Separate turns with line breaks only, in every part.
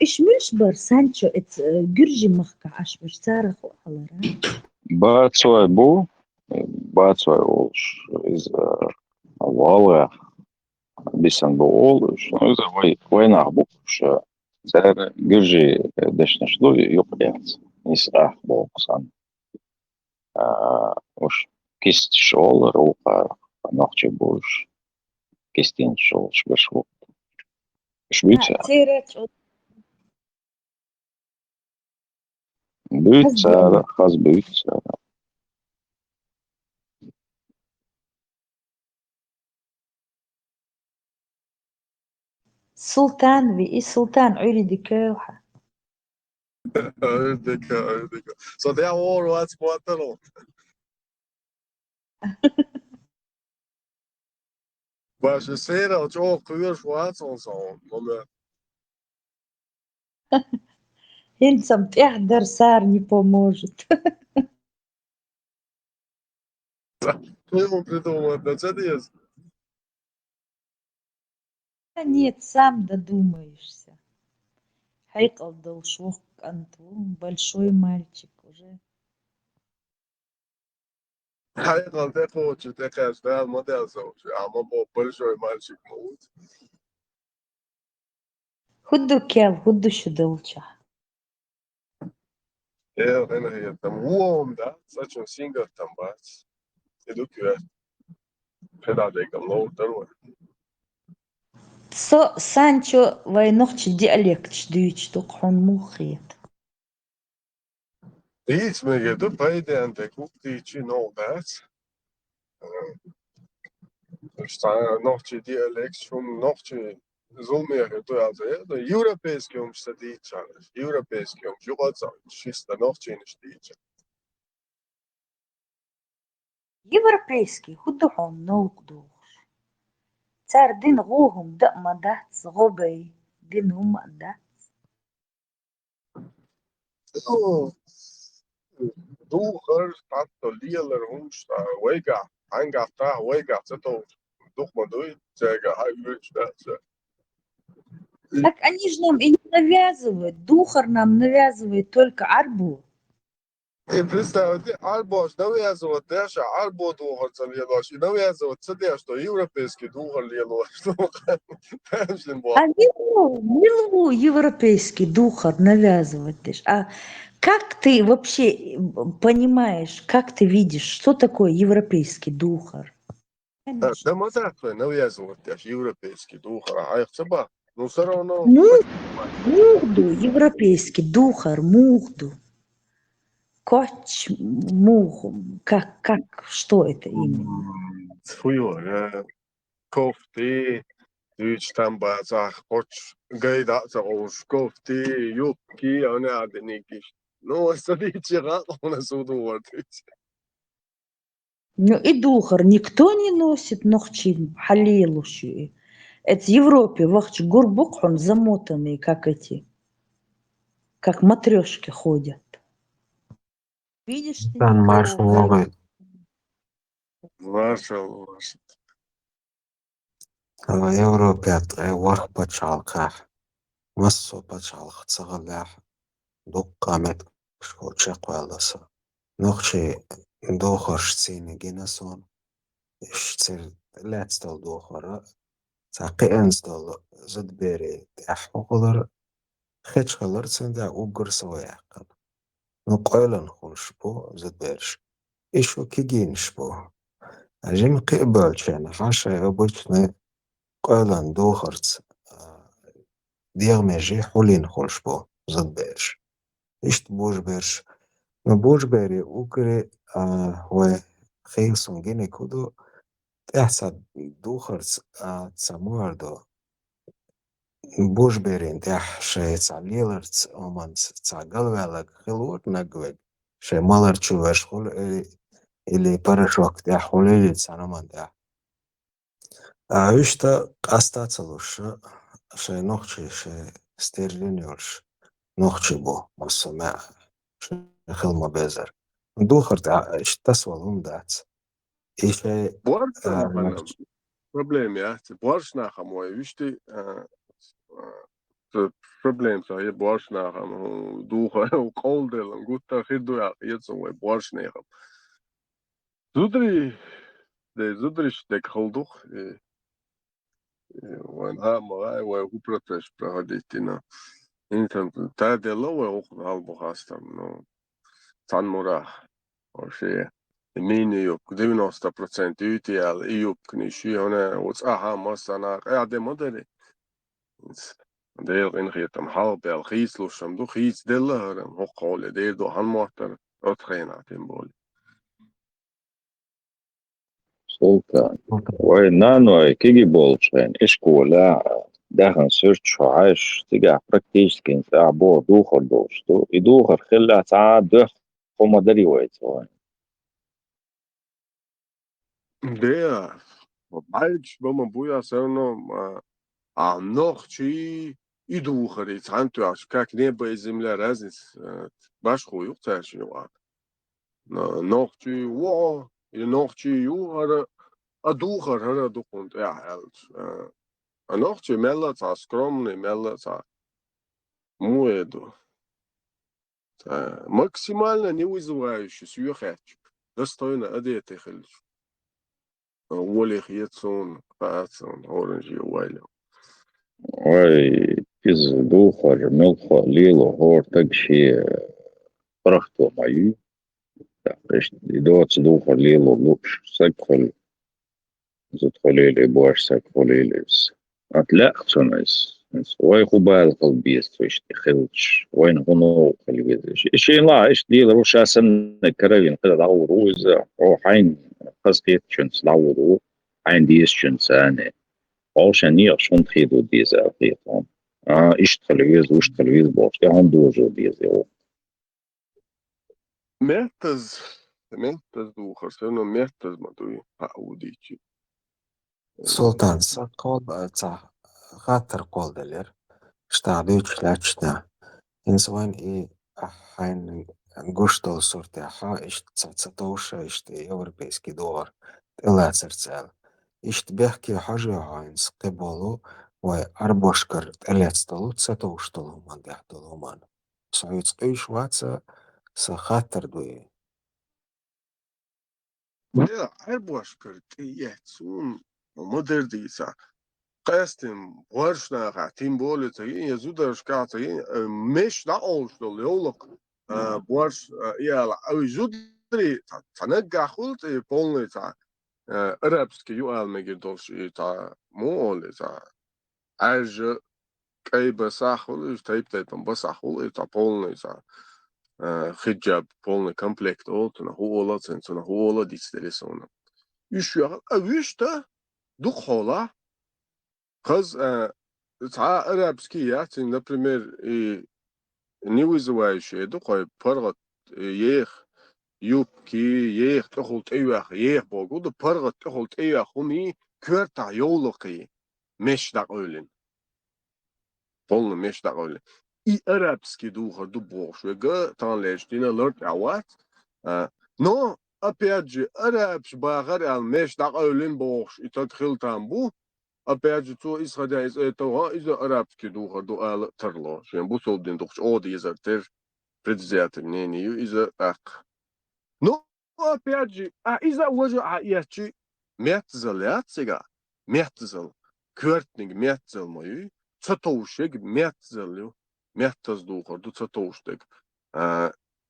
إيش مشبر سانشو إت جرجي مخك عشبر سارخ وحلرا
Bācoja bū, bācoja olš iz valga bisan bu olš, iz vainā bukuš zer girži dešņaš luvi jopjāts, iz bolkusan. Už kist šola rūpā, nohči būš kistin šolš bešvuk. Švicā.
تيرت
Büytsara, has büytsara.
سلطان في إيه سلطان عيري دي كوحة
Ødelægger. Så derovre du har spurgt dig nu. Mas je ser dat je ook weer zwart en zo.
Хельцам тяхдер сар не поможет.
Что ему придумать? На что есть?
Нет, сам додумаешься. Хайкал дал швух анту, большой мальчик уже.
Hij gaat echt goed. Je denkt hij is daar model zo. Ja, maar op большой мальчик moet.
Худу кел, худу шудолча.
Ja, en hij heeft hem warm dat. Zat je een singer dan wat. Je doet je. Je dat ik hem lood door.
Со Санчо войнохчи диалект чдыч токхон мухет.
Iets meer je doet bij de en de koek die je nog dat. Er staan nog je dialect van nog je zo meer je doet als de Europese jongens dat die zijn. Europese jongens, je wat zo. Schist er nog je niet.
Европейский худохон нолкдуш. Цар дин гогум да мадат гобей дин умада.
Doeger staat de leerler ons wega. Hij gaat daar wega zitten. Doch maar doe zeggen hij wil dat.
Так они же нам и не навязывают. Духар нам навязывает только арбу.
Ik представляю, Альбош навязывает даже Альбо доeger te leren. Je навязывает це что европейский доeger leren.
А милу европейский духар навязывать. А как ты вообще понимаешь, как ты видишь, что такое европейский духар?
Да мы так навязывает даже европейский доeger. А я себе, ну все равно.
Мухду, европейский духар, мухду. Коч, мух, как, что это именно?
Vroeger, koffie, duurstandbaar, koch, gejda, zoals koffie, jukki, en ja, de niks. Ну, смотрите, рад у нас удовольствие.
Ну и духар никто не носит, нохчи, халилуши. Это в Европе, вахчи, гурбукхон замотанные, как эти, как матрешки ходят. Видишь ты
Ben
никого?
marshmallow
Маршал.
Европят ورق بتشالخ مسو بتشالخ تصغلح دقامت شوچه قوالسا نوخشي دوخرش سيني جيناسون اشتر لاتستل دوخرا ساقي انستل زد بيري تحقوقلر خيتشغلر تسندا اوغر سوياقل نقويلن خونشبو زد بيرش إيشو كيجينشبو أجيم قبل شان حاشا أبوشنا قالن دوخرت ديغ ماجي حولين خولشبو زد بيرش إشت بوش بيرش ما بوش بيري أوكري هو خيلسون جيني كودو تحسد دوخرت تساموردو بوش بيرين تح شي تعليلرت أمانت تعقلوالك خلوت نقوك شي مالرچو ورشخول или порошок تحول или سانمان تح إشتا قاستا لوش شي نوخشي شي ستيرلينيولش نوخشي بو مصمع شي خلما بيزر دوخرت إشتا سوالهم دات إيشي
Борщ проблем, ja. Борщ нахамой, вишти, probleem sa je borsnagam duha qoldel gutta khidua yetson we borsnagam zudri stek kholduk wan ha ma we hu protest prahaditina intam ta de lo we albo hastam no tan mora o şey Emini yok 90% UTL yok knishi ona what's aha masana qade modeli دير إنخيتم حرب الخيس لو شمدو خيس دلهرم هو قول دير دو هالموتر أتخيناتين بولي
Sultan. Vai nanoja kigi bolšain iskola dahan sirtšu aiš tiga praktiski insa bo duhar dostu I duhar khilla ta deh koma dari waitsoin.
Der bald wenn man buja selno a noch chi iduhar it hantu as как не бы земля разница баш хуй таш юа noch chi wo noch chi юа a duhar hara dukunt ja halt a noch chi mella ta skromni mella ta muedu максимально не вызывающий сюжет достойно одетый хельч Олег Яцун Пацун Оранжи Уайло
Vai iz duhar milkha lilo hor tagši prachto maju. Idots duhar lilo lukš sekol zutholili boš sekolilis. Atleqtsunis. Vai khubal qalbis twist khilch وين هنو qalbis. شيء لا إيش دي روش أسن كريم كده دعوه إذا أو حين قصدي شنس دعوه حين ديس شنسانه عشان يعشون تخيدوا ديزا أخيطهم إيش تلويز وش تلويز باش هم دوجو ديزا
Mertaz duhar seno mertaz madui auditi
سلطان سقول خاطر قول دلير شتعدوش لاتشتا إنسوين حين قشتو صورتي إشت تساتوشا إشت европейский доллар إلا سرسال إشت بيحكي حاجة هاينس قبولو وأربوشكر تلاتستلو تساتوشتلو من دحتلو من سعيد إيش واتسا سخاطر دوي
Ja, Arboškar Yatsun moderdisa قاستم ورشنا تيم بولت يا زودا شكات مش لا أوصل يولق بورش يا أو زودري تنجح خلت بولني تا أرابسكي يوال مجدوش تا مول تا أج كي بساخل تايب تايب بساخل تا بولني تا خجاب بولني كومبلكت أوتنا هو لا سنسنا هو لا ديستريسونا يشيا أويشتا دخولا Кыз та арабские, например, не вызывающие, такой паргат ех юбки, ех тохолт эвах, ех богу, да паргат тохолт эвах, уми кверта ёлоки мештак ойлин. Полно мештак ойлин. И арабский духа ду бошвега, тан лештина лорд ават. Но, опять же, арабш багар ал мештак ойлин бош, и тот хилтам бу, опять же, то исходя из этого, из арабских духов дуала тарло, что бусол дин дух, оди из артер предвзятым мнению из ак. Но опять же, из-за уже яичи метзаляцига, метзал, квертник метзал мою, цатоушек метзалю, метз духов ду цатоушек,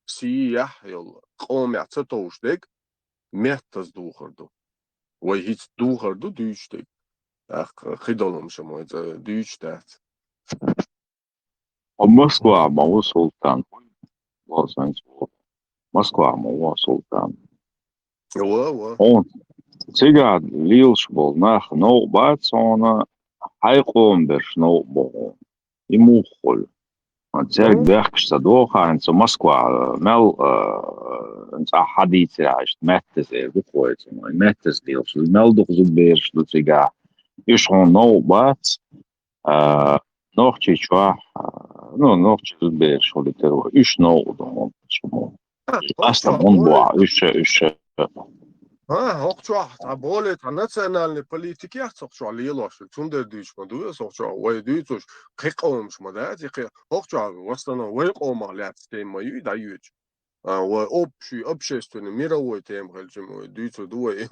сияхил, комя цатоушек, метз духов ду, ой хиц духов ду дючтек. خدالهم شما دویچتت
Moskva مو سلطان Moskva مو سلطان
هو
تيجاد ليلش بول ناخ نو بات صونا حيقوم برش نو بول يموخل تيرك بيحكش صدوخة انسو موسكوا مل انسا حديث عشت مهتز بخويت مهتز ليلش المل دوخ زبيرش دو تيجا يشغل نو بات نوخشي شوح نوخشي زبيرش ولي ترو ايش نو دون شمو أصلا منبوع إيش
Hochschwa, ta bole, ta nationalne politiki hochschwa lielosh, tunder duch madu, hochschwa, way duch, kikoms mada, hochschwa, wastana, way oma lats tem mayu da yuch. Wa общественный мировой тем хальчим дуйцу дуэ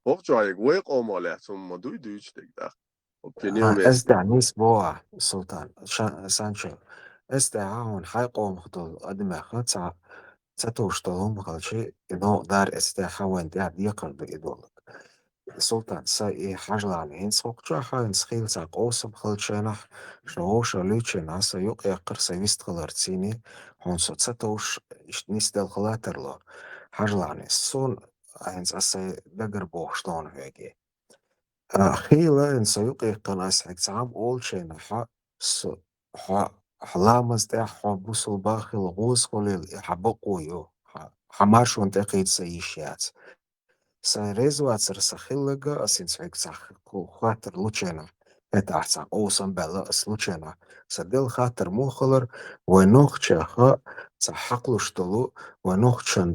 hochschwa, way oma lats madu duch tegda. Opinion mes.
أزدع بوا سلطان سانشو أزدع هون حيقوم خطول أدمى خطع تتوشتلهم خلشي إنو دار أزدع وين دار يقرب إدولك سلطان ساي حاجلاني إن سوق حاين سخيل ساق أوسم خلشينح شهوش لوتشينا سيوق يقر سيوست خلارتيني هون سو تتوش نيستل خلاترلو حاجلاني سون أينز أسي دقر بوخشتون هيجي خيلة إن سيوقي قناس عام أول شيء نحا حلامز ده حبوس باخي الغوز خليل حبقويو حماش وانتقيد سيشيات سيريزو سخيلغا أسين سعيك سخيكو خاطر لوچينا أحسن أوسن بلا أسلوچينا سدل خاطر موخلر ونوخشا خا تحقلو شتلو ونوخشن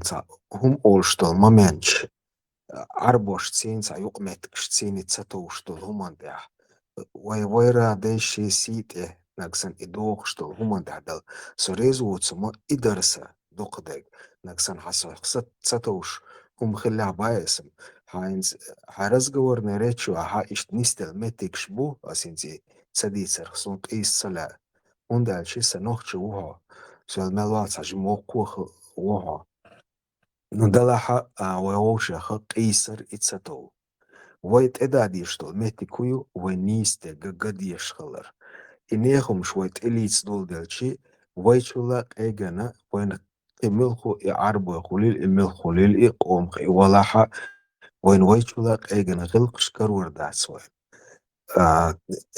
هم أول شتل ممنش عربوش تسين سايوق متكش تسين تساتوشتل همان ده ويرا ديشي سيته نكسن إدوخشتل همان ده دل سريزو وتسمى إدرسة دوقدق نكسن حسا تساتوش هم خلع بايسم هاينز هارزغور نريتشو ها إشت نيستل متكش بو أسينزي تسديسر خصون قيس سلا وندال شي سنوخش وها سوال ملوات عجي موقوخ وها ندلح ويوشخ قيسر إتساتو ويت إداديشتو متكويو ونيسته قديشخلر إنيهم شويت إليتس دول دلشي ويشولا إيجانا وين إملخو إعربو يقوليل إملخو ليل إقوم ولاحا وين ويشولا إيجانا غلقش كرور داسوين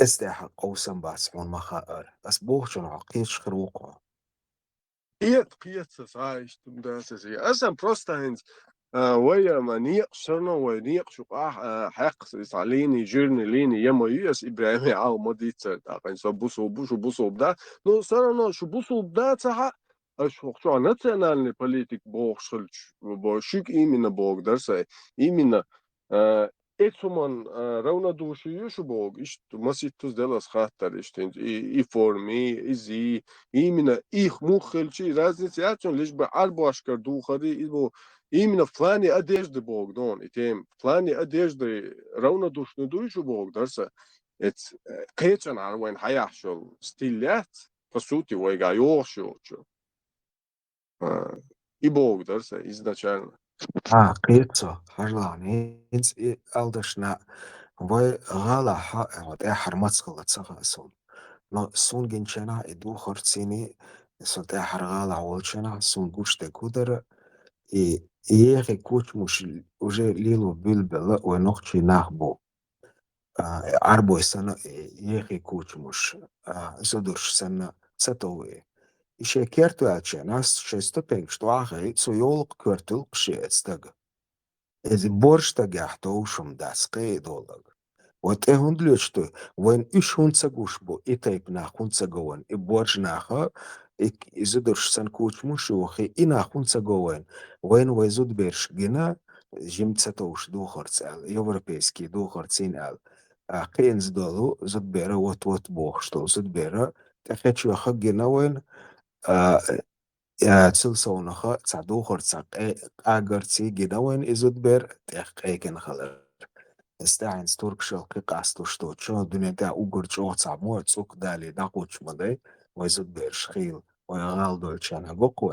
استحق قوسم باسمون مخاءر أسبوخ شنو عقيش خروقو
قيت سايش تمداسس أصلا بروستاينز ويا ما نيقشرنا ونيقشوا حق ساليني جيرني ليني يما يس إبراهيم عاو مديت تاقين سبوسو بوسو بدا نو سرنا شو بوسو بدا تها شو ناتشنالني بوليتيك بوخشلش بوشيك إيمينا بوغ درسي إيمينا إتسومان رونا دوشي يشو بوغ إشت مسيتوس دلس خاطر إشتنج إي فورمي إزي إيمينا إيخ مخلشي رازنسي أتشون ليش بعربو أشكر دوخري إيبو именно в плане одежды Бог дан, и тем в плане одежды равнодушно душу Бог дарса. Это кэчан арвен хаяшол стилят, по сути, вайга йошо. И Бог дарса изначально.
قيتسو حرلاني إنس ألدشنا وي غالا حق حرمات سخلت سخاسون نو سون جنشنا إدو خرتسيني سون تأحر غالا عولشنا سون قوش تكودر إيخي كوش مش وجه ليلو بلبل ونوخشي ناخبو عربو سنة إيخي كوش مش زدرش سنة ستوي إيشي كيرتو أتشناس شيستو بينك شتواخي سو يولق كورتل قشي أتستغ إذا борщ تجاحتوشم داسقي دولار وتهون ليشتو وين إيش هون تسقوش إي تايب ناخون تسقوين إي борщ ناخا إزدرش سنكوش مشوخي إي ناخون تسقوين وين ويزود بيرش جنا جيم تساتوش دوخر تسال يوروبيسكي دوخر تسين ال قينز دولو زد بيرا وات بوخشتو زد بيرا تخيتشو خا جنا وين تسلسونخا تعدوخر قاقرتي جدوين إزود بير تحقيقن خلر استعين ستورك شلقي قاستو شتوتشو دنيا دا أوغر جوه تعمو تسوك دالي داقوش مدي ويزود بير شخيل ويغال دولشان هقوق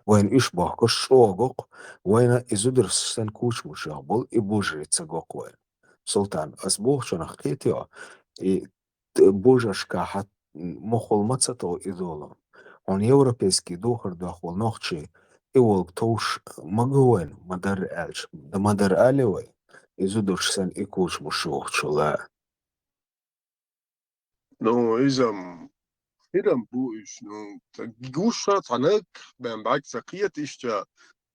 وين إشبه كشوغوق وين إزود رسسن كوش مشاغبول إبوجري تساقوق وين سلطان أسبوخ شو نحكيتيو بوجرشكا حت مخول متسطو إذولم On europejski duhar dohol nohči ivolk touš magoen madar elč, da madar aleway izuduš sen ikuš mushuhchula.
No, إذا بوش نو جوشة تنك بين بعد سقيت إشتا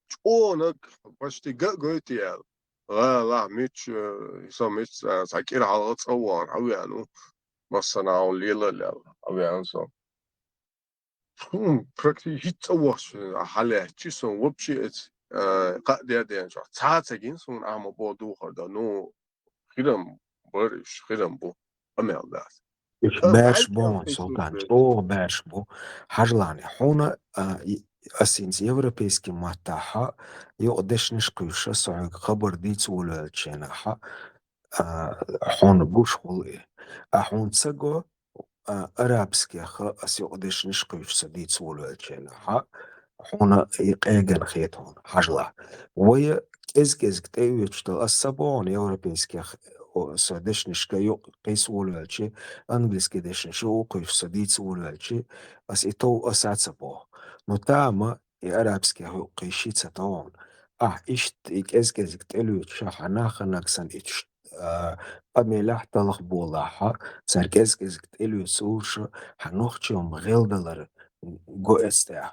شونك باش تجا قوتيال لا مش يسميش سكير على تصور أو يعني مثلا أو ليلا لا أو يعني so praktisch iets was حالات تشون وبشي قد يدين شو تعاتجين سون عم بودو خدا نو خيرم برش خيرم بو أمي الناس
إيش باش
بعد كان
بون
قيسوس
سلطان
بيت
شو باش بو حجلاني حونا أسينز يوروبيسكي ماتاحا يقدش نشقيوش سعيق خبر ديت ولا تشيناحا حون بوش خلقي أحون تسقو أرابسكي خا أسي قدش نشقيوش سديت ولا تشيناحا حونا يقاقن خيتون حجلا ويا كز كتاويش تل السبون يوروبيسكي سدش نشقيو قيس ولا تشي أنجلسكي دش نشو قيف سديت ولا تشي أس إتو أسات سبو نتاما يأرابسكي هو قيشيت ستون إشت كز كتاويش شاحنا خناكسن إتش أميلح تلخ بولاحا سركز كتاويش سوش حنوخشيوم غيلدلر جو استيا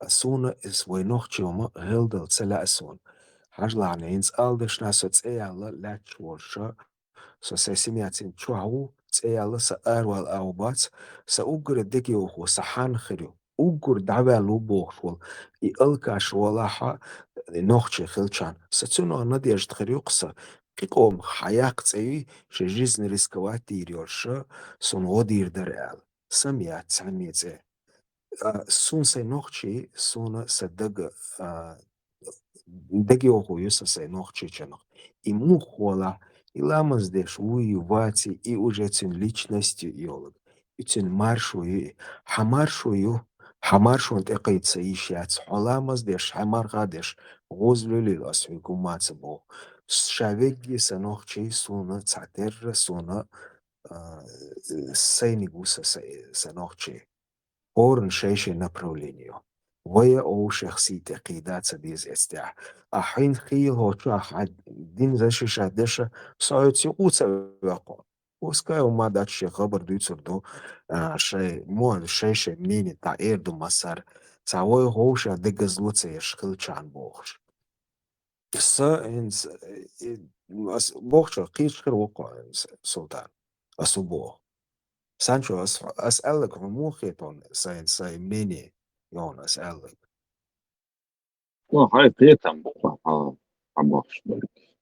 أسونا إس وينوخشيوم غيلدل تسلا أسون حاجلا عنينز ألدش ناسو تسيالا لاتش ورشا سو سيسيمياتين تشوهو تسيالا سأروال أوبات سأوغر ديكيوخو سحان خريو أوغر دعوالو بوخشول إلكاش ولاحا نوخشي خلشان ستسونو ناديش تخريوقسا قيقوم حياق تسيوي شجيزن ريسكوات ديريورشا سون غدير درال سميات سميتي سون سي نوخشي سون سدق دقيقة يوسف ногчиченок. Ему хола, и ламаз деш уювати, и уже цин личностью иолог. И цин маршую, хамаршун текается ищац, холамаз деш, хамаргадеш, гозлюли ласвику мацабо. Шавеги санохчи суна цатерра суна сейнигуса санохчи. Орн шейши направлению. وهي أو شخصية قيادات سديز استع أحين خيل هو حد دين زش شهدش صايت سيقوت سباقه وسكاي وما داتش خبر دوتر دو شيء مو شيء منين تعير دو مسار سوي هو شهدك زلوت سيشخل كان بوخش إنس بوخش قيش خير وقع سلطان أسبوع سانشو أسألك مو خيطون ساي مني يون أسألك
No, حقيقة عباش بالك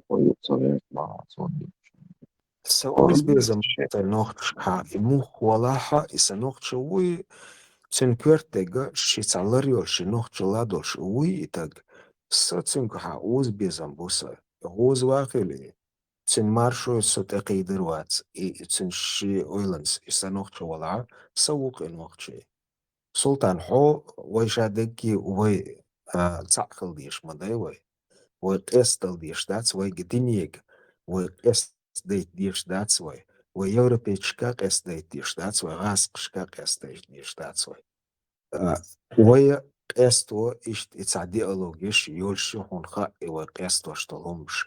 ويتصرف مع صديق
سويس بيزم سنوخش ها إموخ ولاحا إسنوخش وي تنكورتيغا شيتسالريول شنوخش لادوش وي إتاغ ستنك ها أوز بيزم بوسا أوز واقلي تن مارشو ستاقي دروات تن شي أويلنس إسنوخش ولاحا سوق إنوخشي سلطان حو ويشادكي وي تعقل ديش مداي وي وقستل ديش داتس وي قدينيك وقست ديت ديش داتس وي ويوروبيتشكا قست ديت ديش داتس وي غاسقشكا قست ديش داتس وي وي قستو إشت إتسعديولوجيش يولشي هونخا إيوي قستو اشتلهمش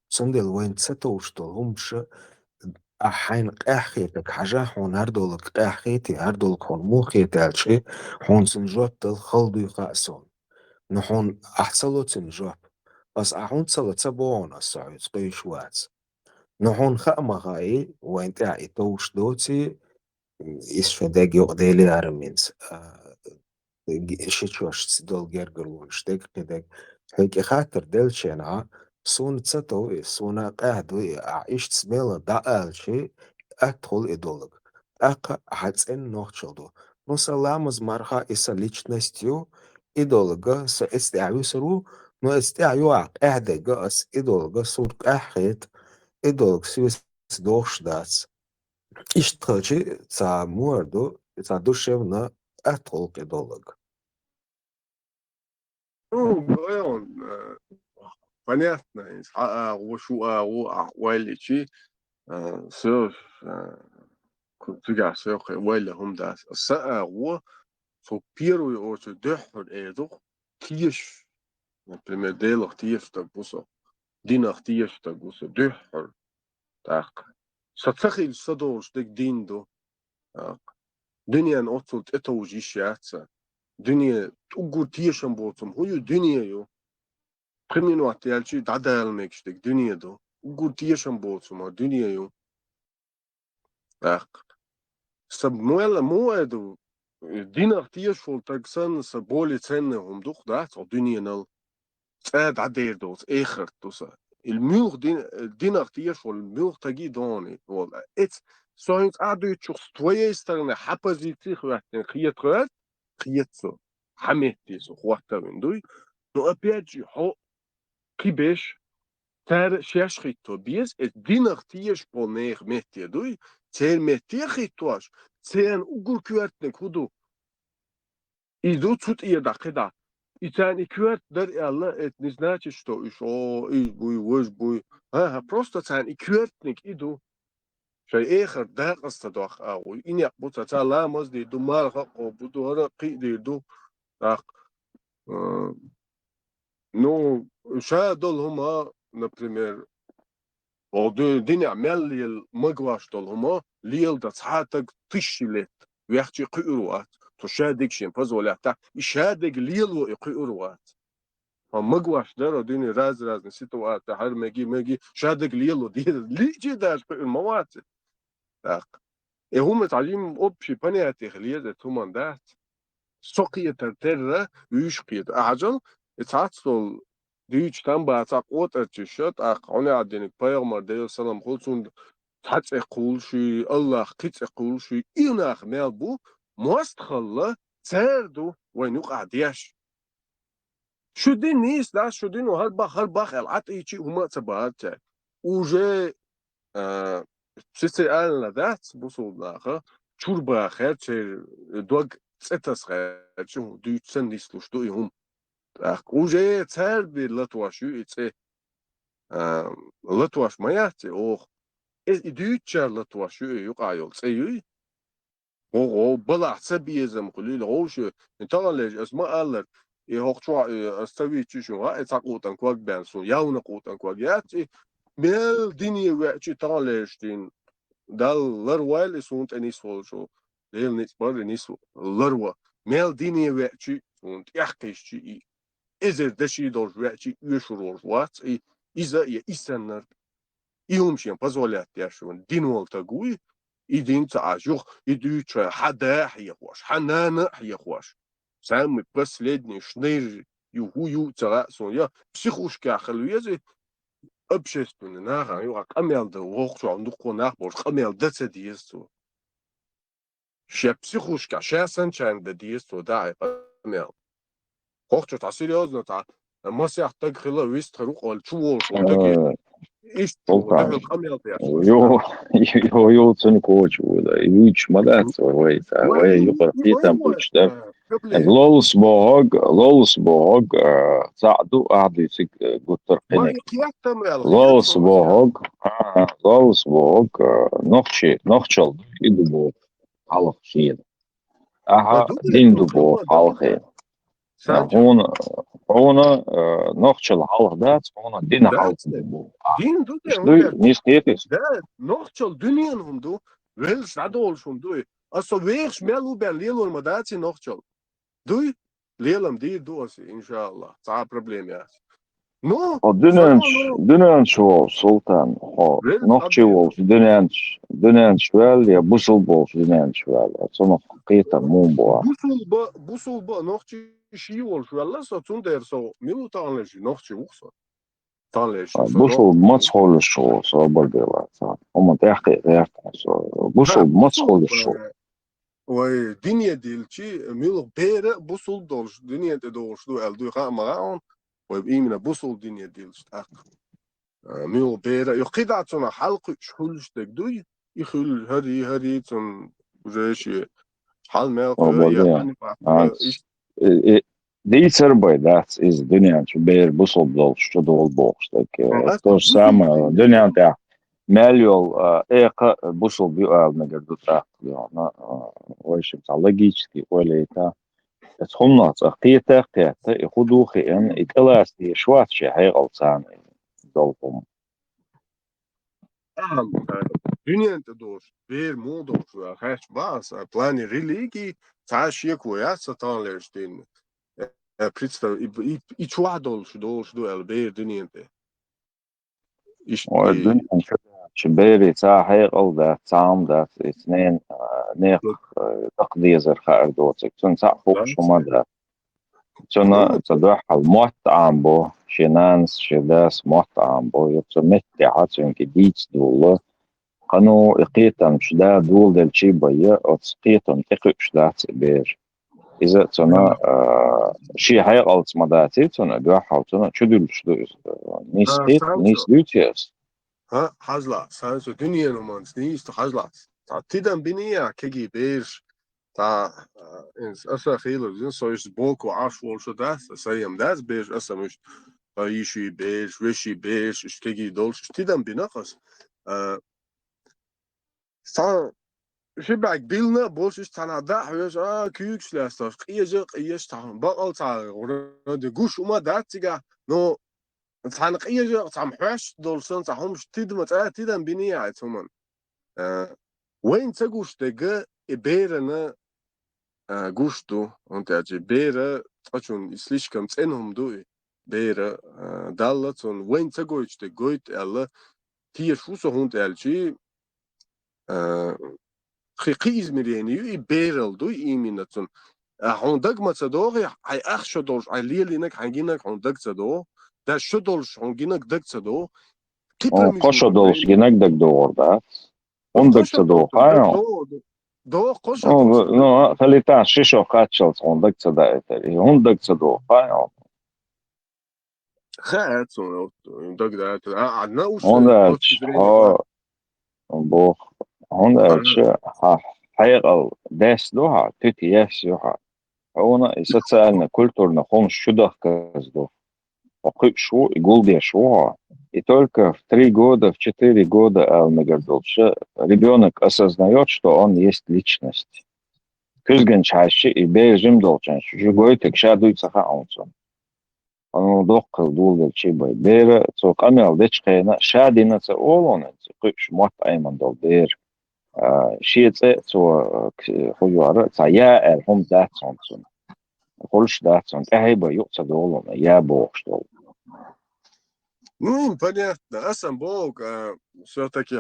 صندل وين تستو اشتلهمش أحين قاحيتك حاجة حون هردولك قاحيتي هردولك هون مو خيتالشي حون سنجوت الخلدو يقاسون نحون أحصلو تنجوب بس أحون تصلو تسبوون السعود قيشوات نحون خأما غاي وين تاعي توش دوتي إسفداق يقديلي أرمينز شيتشوش دول جرجرون شتيك قدك هيك خاطر دلشينا سون تسطو سونا قاعدو عيش تسميلا دقال شي أدخل إدولك أقا حتسين نوخشلدو نصلامز مرخا إسا ليچنستيو إدولغا سا استعيو سرو نو استعيو قاعدة أس إدولغا سور قاحيت إدولغ سيوس دوخش داس إشتخلشي تا موردو تا دوشيونا أدخل إدولغ
он понятно وشو ويلي شي سير ترجع سيق ويلي هم داس الساعة هو سو بيرو يوش دحر ايدو كيش primer deel تيف تبوسو دين تيف تبوسو دحر تاق ستخيل صدوش دك دين دو دنيا نوصل اتوجي شاتسا دنيا تقول تيشن بوتم هو دنيا يو خمين وقت يالشي دعدال ميكشتك دنيا دو تقول تيشن بوتم دنيا يو تاق سب مو ادو دينار تيشفول تاكسن سبولي تسنهم دوخ دات او دنيا تعاد عدير دوت اخر توسا الميوغ دينار تيشفول الميوغ تاجي دوني ولا اتس سوينت عدو تشوخ تويه يسترنا حبازيتي خواتن خيت خوات خيتسو حميتي سو خواتن دوي نو ابياجي هو كيبش تار شاش خيتو بيز دينار تيشفول نيخ ميتي دوي تير ميتي خيتواش تير угур كواتن خودو иду тут и дакеда и тани кварт дар алла эт не значит что еще и буй вож буй просто тани квартник иду шай эхер дакаста дах ау иня бута тала маз ди думар хақо буду ара қи ди ду так ну шадол хума например оду диня меллил магваш дол хума лил да цатак 1000 лет вяхчи қируат تو شادق شين فزولا تا شادق ليلو يقيروات مقواش دارو ديني راز نسيتوات هر مجي شادق ليلو دي ليجي داش الموات تاق هم تعليم اوبشي بنياتي خليه تومان دات سوقية ترتر ويشقيت اعجل اتعطل ديوش تنبا تاقوت اتششت اقعوني عدينك بايغمر ديو سلام خلصون تحت اقول شي الله قيت اقول شي ايناخ مالبو مستخلة تردو وين يقع دياش شو دي نيس دا شو دي نو هالباخ العط ايشي هما تبعات وجي بسيسي آلنا ذات بوصول داخل شوربا خير تشير دوغ ستس خير شو دي تسن نيسلوش دوي هم وجي تردي لطواشو ايتسي لطواش مياتي اوخ دي تشار لطواشو يقع يول سيوي او بلا حسابيزم قليل غوش انتظر ليش اسماء الله يهوخشوا استوي تشو اتاقوتن كواك بانسو ياونا قوتن كواك ياتي ميل ديني واتشي تالشتين دال لروال سونت اني سولشو ليل نيت بار اني سو لروا ميل ديني واتشي سونت يحكيشي ازر دشي دور واتشي يشرور وات اذا يسنر يومشي بازولات ياشون دينول تاغوي يدين تعجوخ يدوش حدا حيخواش حنانا حيخواش سامي بس لدني شنير يو تراسون يا بسيخوش كاخلو يزي ابشستون ناغا يو قميل دو وقشو عندو ناغ بوش قميل دتا ديستو شا بسيخوش كا شاسن چان دا ديستو داعي قميل وقشو تا سيريوزنو تا مسيح تاقخلا ويست خروق والچوول شو تاقي ايش داخل قميل
يو تنكوش ولا يوش مدات وي يقرأ في تنبوش لولس بوهوغ ساعدو قاعد يسك قطر قنك لولس بوهوغ نخشل يدو بو حلق شيء دين دو بو حلقين هون نخشل حلق دات هون دين حلق بو
دين دو
نيستيتس
نخشل دنيانهم دو ويلس عدولشهم دو اصلا ويخش مالو بان ليلو المداتي نخشل دوي ليلم دي دوسي ان شاء الله صعب بروبليم يا نو
دنانش وول سلطان نخشي وول دنانش وال يا بوصل بول دنانش وال صنع قيتا مون بوا
بوصل با نخشي شي وول شو الله ساتون درسو ميلو تانلش نخشي وخصا تانلش
بوصل ما تخول الشو صار بالبيلا هم تحقيق بوصل ما تخول الشو
ودنيا ديلشي ميلو بيرا بوصل دولش دنيا دولش دو الدو خامران ويبقى بوصل دنيا ديلش تاق ميلو بيرا يقيد تنا حلق شحولش تقدوي يخل هري تن وجيشي حال مالك
دي سرباي ذات از دنيا بير بوصل دولش دول بوكس تو سام دنيا تاع ماليول ايقا بوصل بيقال نقدر تراق يعني واش بتاع لوجيستي ولا تا تخمنا قيتا يخدو خيان إكلاستي شوات شي هاي غلطان دولهم
دنيا انت دوش بير مو دوش خاش باس بلاني ريليجي تعاش يكو يا ستان ليشتين بريتستا يتشوا دولش دو البير دنيا انت
الدنيا شبيري تا حيقل دا تعام دا اثنين نيق تقدير خير دوتك تون تعفوق شو مدى تون تدوح الموت عامبو شنانس شداس موت عامبو يتمتع عطن جديد دولة قنو إقيتم شدا دول دل شيبايا وتسقيتم تقيق شدا تقبير إذا تنا شي حيقل تمداتي تنا دوحة تنا شدول شدو نيسقيت نيس دوتيس
ها حزلا سانسو دنيا نمانس نيست حزلا تا تيدم بنيا كيجي بير تا إنس أسا خيلو زين سويس بوكو عاش والشو داس سيام داس بير أسا مش يشي بير وشي بير إش كيجي دولش تيدم بناقص تا شبعك بيلنا بولش تانا دا حيوش كيوكس لاستاش قياش تاهم بقل تا ورد جوش وما داتيجا نو تانا قياش تام حواش دولسون تاهمش تيدم تيدم بنيا تمن وين تجوش تجا إبيرنا جوشتو أنت أجي بيرة أشون إسليشكم تنهم دوي بيرة دالتون وين تجوش تجويت الله تير شو سهونت ألشي خيقيز مريني بيرل دوي إيمينتون هوندق ما تصدقي هاي أخ شدولش هاي ليلينك هنجينك هوندق تصدق ده شدولش هنجينك دق تصدق كيبر
قشة دولش جنك دك دور دا هندك تصدق هاي
دو قشة دولش
no, خليتها شيشو قاتشلت هندك تصدق هندك تصدق هاي
خات دق ده عندنا وش
هندك ها بوخ هندك حيقل داس دوها تيتي ياس يوها هونا يسألنا كلتورنا خونش شو كازدو وقيب شو يقول دي شو и только в 3 года, в 4 года Алмегардолша ребенок осознает, что он есть личность. Кызган чаще и бежим долчан, жугой так шадуется хаунсон. Он дохл дулдер чибай бера, цо камел дечкена, шадина ца олонен, кыш мот айман дол бер. Шице цо хуюара, ца я хом датсонсон. Холш датсон, кахиба юца долон, я бохштол.
Ну, понятно. А сам Бог все-таки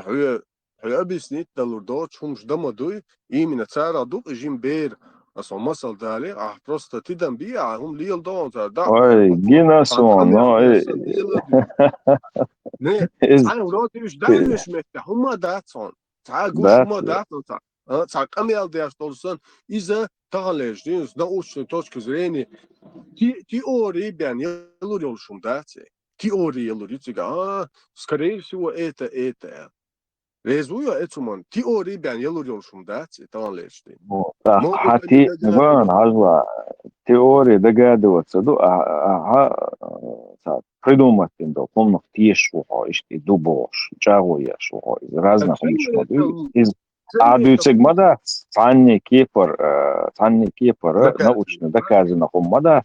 объяснить доллардот, шум ждамадуй, именно цара дуп и жимбер, а сам масал дали, а просто ты дам бия, хум лил дон, да.
Ой, гинасон, но
не, цара урод юж дальш мекте, хума датсон, цара гуш хума датсон, цара камел дяш толсон, из-за талеж, на научной точки зрения, теории бян елурил шум дати. Теория лурицыга, скорее всего, это. Резуя этуман, теория бян елурилшум, да, там лечты.
Хати, вон, ажла, теория догадываться, придумать индо, помню, тиешуха, ишти дубош, чагуешуха, из разных мишмаду, из адуцег мада, цанни кипр, научно доказано, мада.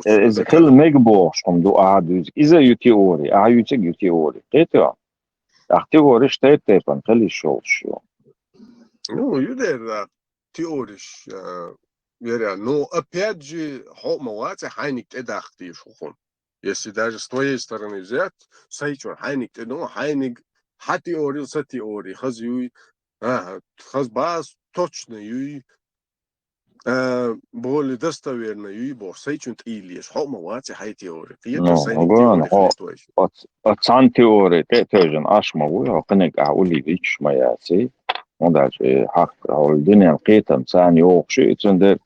إذا كل مجبوش هم دو أعدوز إذا يتيوري أعيوتك يتيوري قيتها أختيوري شتيت تيبان خلي شو
Ну, юдер теориш, веря, но опять же, хомоваться хайник эдахти шухон. Если даже с твоей стороны взять, сайчур хайник, ну, хайник, хатиори, сатиори, хазюй, хазбас, точно юй, более достоверно юйбор сайчунт илиеш хомоваться хай теории.
Ну, отцан теории тежен ашмову, хакнек аулي вич маяси. даже حق الدنيا لقيتها ثاني وقشي تندر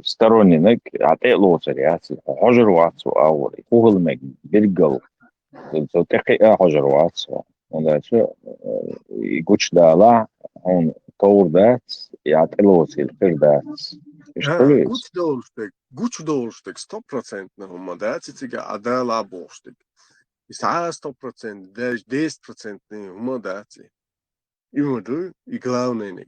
سترونينك عطي لوتر ياسي حجر واتسو اوري كوهل بيرجل تقي حجر واتسو даже يقولش دالا هون طور دات يعطي لوتر الخير دات
Гуч долштек 100% هم датитига адала боштек. Иса 100%, даже 10% هم дати. Имаду и главное.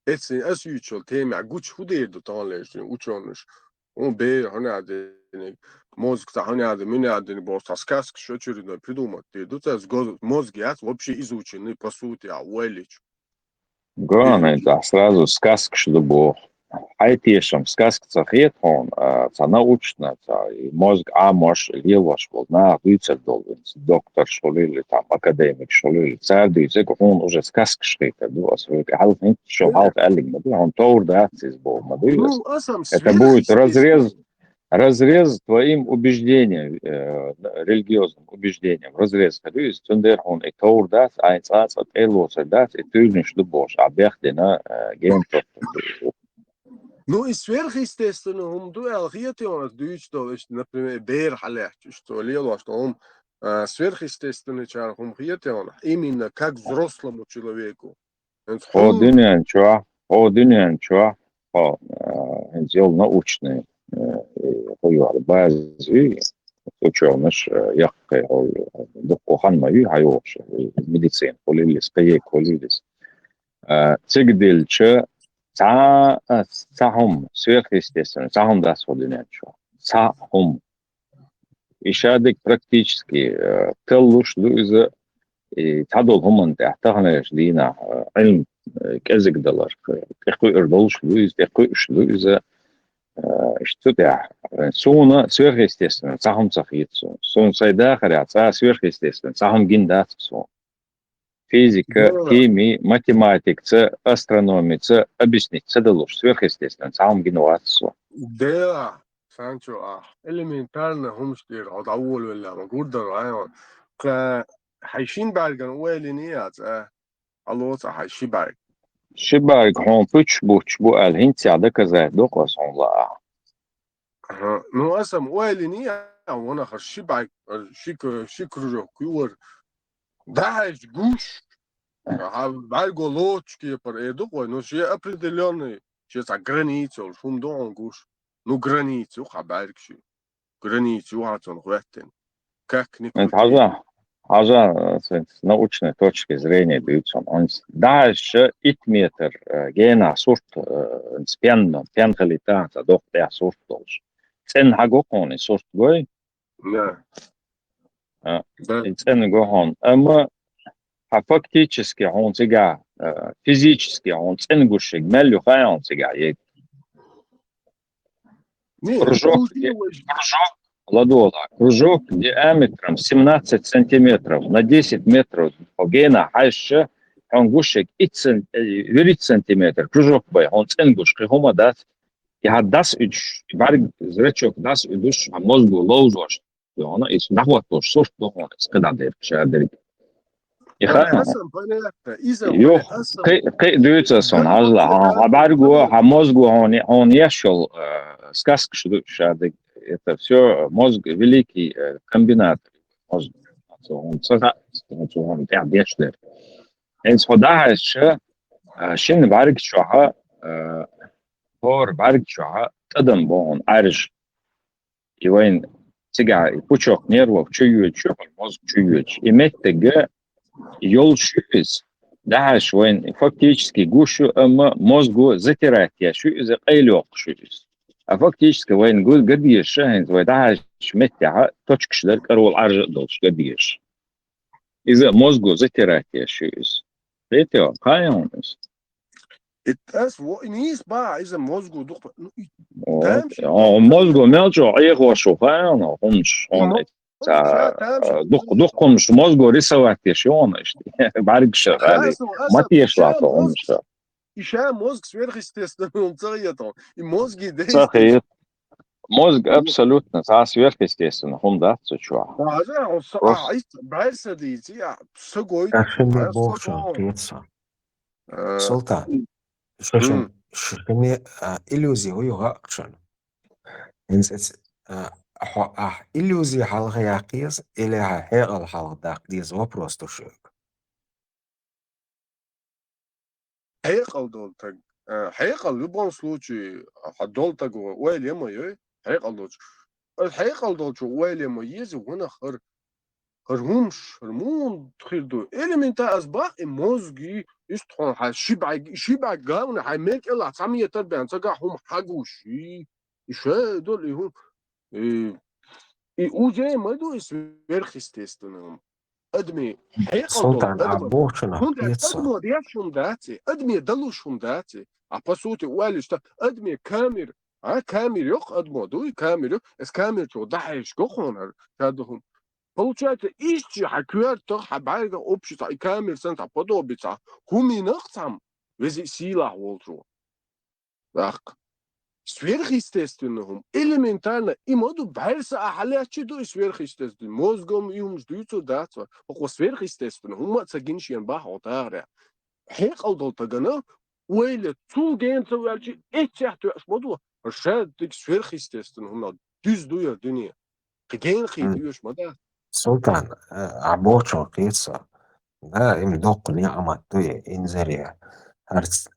Это асючил тема гуч худеду таалеш учоныш. Он бе ханаден мозг ханаден минаден бостаскаск шочурно придумать. Тут мозг яс вообще изученный по сути, а уэлич.
Главное, да, сразу сказка, что бог. Tiešām сказка хейтон, ца научно, ца и мозг амош леваш был на выцет должен, доктор шолили, там, академик шолили, царди, зеко он уже сказка шхейта, дуас, халк нет, что халк алик, он таур дацис был,
Ну, а сам
это будет
сверхъестественный.
разрез твоим убеждениям, религиозным убеждениям, разрез. То есть, он и таур дац, айц ац, от элоса дац, и ты не что бош, а бехдина геймтоп.
Ну и сверхъестественно, алхиятион, что, например, бер халях, что лело, что он сверхъестественный чар, именно как взрослому человеку.
О дынyan чуа, сделал научные, базы, ученыш, яхкай, докохан мою, хайош, медицин, полилис, каек, полилис. Цигдельче, цахум, сверхъестественно, цахум даст в дынyan чуа. Цахум. Ишадик практически, теллуш дуиза, تعدل هم تحتها لينا علم كذا دولار تحقق إردوش لويز تحقق لويز اشتدع سونا سويرهستيستن صاحم صخيت سون سيدا خريعت سويرهستيستن صاحم جندات سون فيزيكا كيمي ماتيماتيك أسترونومي أبيسنيك تدلوش سويرهستيستن صاحم جنوات سون
ده سانشو элементарно هم штир от أول ولا موجود ده حيشين برگن ولی نیاد الوت حیشی برگ
شبارك هون بوش بو الهين سعدا كذا دوقس الله
نو اسم ولی نیاد وانا خشی برگ شکر کور داش гуш برگ лоч ки пар эдуко но же определенный сейчас границу шум дон гуш ну границу хабаргши границу хатон хваттен как не
حاجة с научной точки зрения даются. Он дальше метр гена сорт спенно, пенхалита, задох der сорт долж. Цен хагокон сорт гой.
Да.
Цен гохон. Ама фактически он сега физически он цен гушиг мелю хай он сега ек. Кружок ладола. Кружок диаметром 17 сантиметров на 10 метров гена хайше он гушек 10 сантиметр. Кружок бай, он ценгуш, кихома дас. Я дас уч, барг зрачок дас удуш, а мозгу лоужош. Она из нахватош, сорт дохон, скададер, шадерик. И хая. Йох, кай даются сон, ажла, а баргу, а мозгу он ешел, сказка шадерик. Это все мозг великий комбинат. Мозг. Он бешler. Ens хода шин барг шуха хор барг шуха тадам бон арж. И вайн тига пучок нервов чуют, мозг чуют. И меттеге йол шуиз. Даш вайн фактически гушу мозгу затирать я шуиз قيلوق шуиз. А фактически وين نقول قديش شاهد وداعش متع точкش در كرول عرج دولش قديش إذا مozgu затирать я шуиз. Видите, кайонис.
Это низ ба из мозгу дух.
Мозгу мелчо его шо кайоно, он дух комш мозгу рисовать еще он что. Баргша, матешлато он что.
Еще мозг сверхъестественный, он царит. И мозги
действуют. Мозг абсолютно сверхъестественно, он да, чувак.
Султан, шишками иллюзии уйгакшан. Иллюзии халгаяқиз или хагал халгдак диз вопрос тушек.
حقيقة в любом случае حدول تجوا ويلي ما يي حقيقة دوش الحقيقة دوش ويلي ما يزي وانا خرهمش هرمون تخيردو إلمنت أسباق الموزجي يستحون شبع جاون حيميك إلا عمية تربية تجا هم حاجوشي إيش دول يهون إيه وجاي ما دو سверхъестественным ادمي حيقضل
سلطان عبوشنا
هند
قيتسا
ادمو ديش هنداتي ادمي دلوش هنداتي ابسوتي والشتا ادمي كامير كامير يق ادمو دوي كامير يق اس كامير تو دحش كخون هادهم Получается, ищи хакуерто хабайга общества и камер сент подобица. Хуминахтам, вези сила волтру. Так. Сверхъестественным, элементарно, и моду байрса ахалячиду и сверхъестественным. Мозгом и умждуйцу дацва. Око сверхъестественным, умаца гиншиен бахотаре. Хек алдалтагана, уэйле цулгенца уэлчи этяхту моду. Шед дик сверхъестественным, на düz duyar dünya. Geen gidiyoruz moda.
سلطان عبوشنا قيتسا دا إم دوق نعمة دوي إنزريا هرس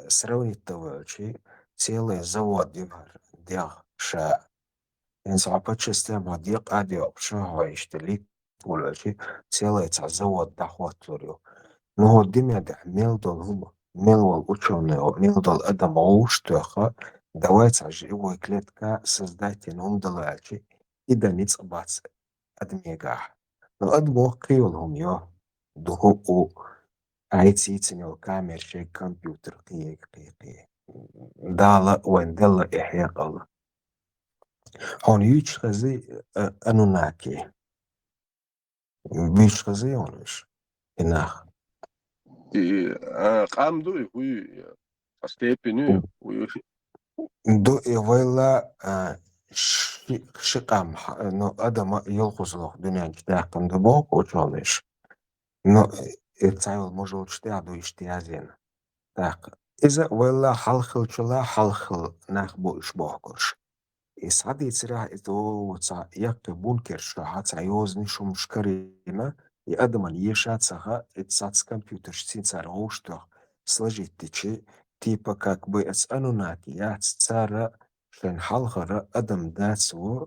سروي التوالشي سيلي زود يبهر ديغ شاء إن صعبت شستيما ديق أدي أبشا هو يشتلي تولاشي سيلي تعزود دحوات لوريو نهو دميا دح ميلدول هم ميلوال ученые ميلدول أدم عوش تخا давайте живой клетка создайте нам дальше и дамиц бац أدميجا الأدمو قيولهم يو دهو عيتي تنو كامير شي كمبيوتر قي دالا وين دالا إحياء الله هون يوش خزي أنوناكي بيش خزي هونش إناخ
قام دوي وي استيبينو وي
دو إيوالا شقام نو أدم يلقصلوخ دنيا جتاقم دبوك وشونش نو إتسايل مجول جتاعدو يشتيازين تاق إذا ولا حلخل حلخل ناخبو إشبوكش إسعد يتسرع إتو وتسع يقي بونكرش حتى يوزني شو مشكرينا يقدم يشات سها إتساعد كمبيوتر شتين سار غوشتوخ سلجيت تيشي تيبا كاك بي أسألو ناكي يات تسارة شن حلخر أدم داتسو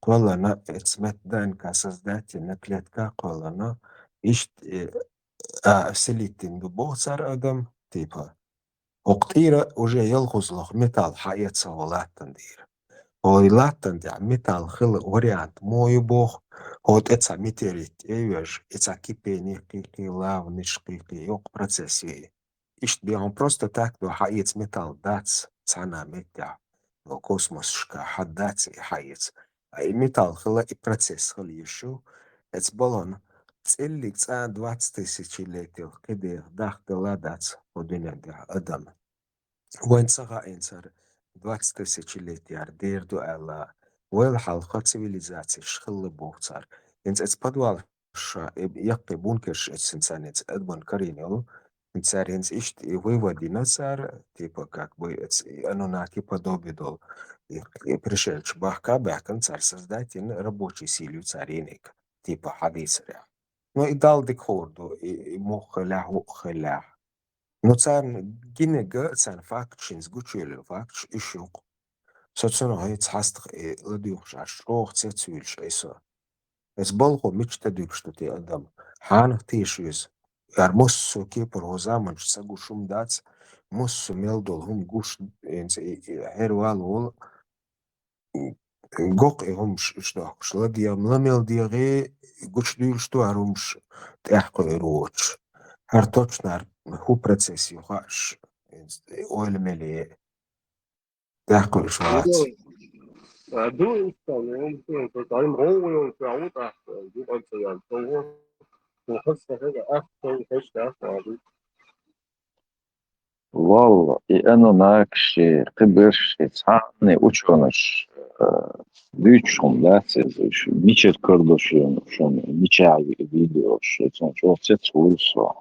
قولنا إتسمت دان كاساس داتي نكلتكا قولنا إشت سليتين دبو سار أدم تيبا وقتيرة وجا يلغزلوخ ميتال حايات سوالات تندير هويلات تندير ميتال خلق وريانت موي بوخ هوت إتسا ميتيريت إيوش إتسا كيبيني قيقي لاو نش قيقي يوق процесси إشت بيهم просто так دو حايات ميتال داتس تسانا ميتع دو كوسموس شكا حد داتس حايات أي ميتال خلق إي процесс خليشو إتس بولون تسألك تسان 20 ليتل كده داخل لاداتس ودنيا دي أدم وين صغا إنسر 20 ليتر ديردو ألا والحلقة цивилизации شخل بوغتار إنت إتبادوال شا يقي بونكرش إتسنسان إنت أدبون كارينيو إنتسار إنت إشت ويودي نصار تيبا كاك بوي إتس أنوناكي подобидол пришельч бахка бахкан царь создатель рабочей силью царинек типа حديث Ну и дал декорду, и мухалях ухалях. Ну цан гинега цан факчинс гучеле факч ишук. Соцно хай цастх ладюхш ашрох цецюльш эсо. Эс болго мечтадюк что ты адам. Ханах тишюз. Яр моссу ки прозаманч сагушум дац. Моссу мелдол хум гуш энс хервал ол Гок همش اشتاقش لدي ملامل ديغي قوش ديل شتو عرومش تحقو إروش هرتوش نار هو процесс يخاش اويل ملي تحقو إشوات
Du installation för time roll för auta. Du alltså jag så hasta هذا أخطر هشتا
والله أنا ناكشي قبرش تعني ученыш büyükşüm lätsiz niçer kırdoşum şum niçer video şu çok tsulso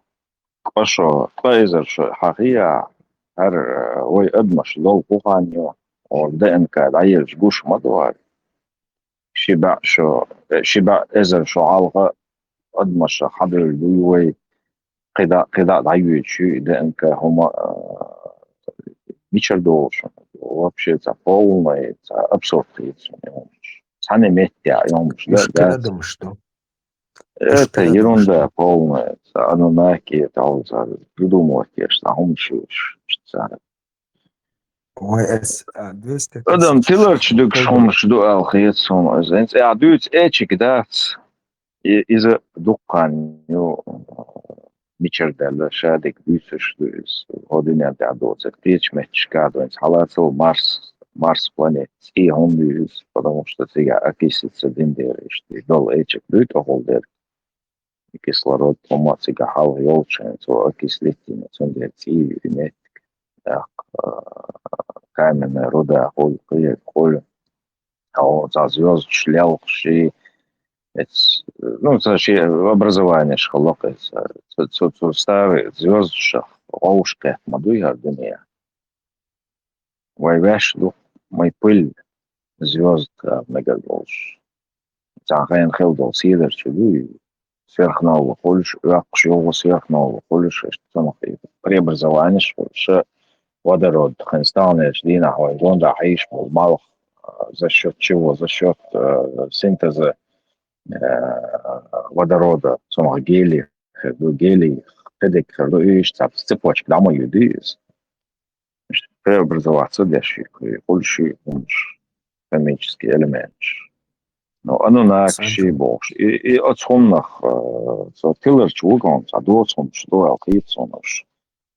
قشو قايزر شو حقيقة هر وي أدمش لو قوانيو أو دائم كالعير جوش مدوار شبع شو شبع إزر شو عالغة أدمش حضر الوي قضاء عيوي شو دائم كهما niçer doğuşum вообще это полное это абсурдизм сами метя
مشكلة что?
это ерунда полная анунаки это придумывать конечно он
وإس 200
Adam tiller çdük şom şdu al khiyetsom azent. Ja duurt etchik dat. إذا دقان يو ميشردل شادك بيسش دوس هودين دع دوسك تيش متش كادوين حالاتو Марс планет и он вирус, потому что сега окисится дендериш, и дол эчек дут охолдер, и кислород помат сега хал ёлчен, то окислительно, цундер и имет, так, каменная руда, холь, а он за звезд шлял, ши, ну, это ши образование шхолокается, то старый звезд шах, оушка, мадуя дуния, вайвеш, мой пыль, звезд мегаголш. تعرفين خلطة سيدر شدوي сверхнового кольш, акшиого сверхнового кольш, что преобразование, что водород хэнстауне ждина гонда аиш мал за счет чего? За счет синтеза водорода, сама гелий, хедек, иш, цепочек, да, мы юдис. Преобразоваться дальше, кольши, химический элемент. Ну, оно накши бош. И от схомнах, so тиллер чугон, садоцом, что алхитсонош.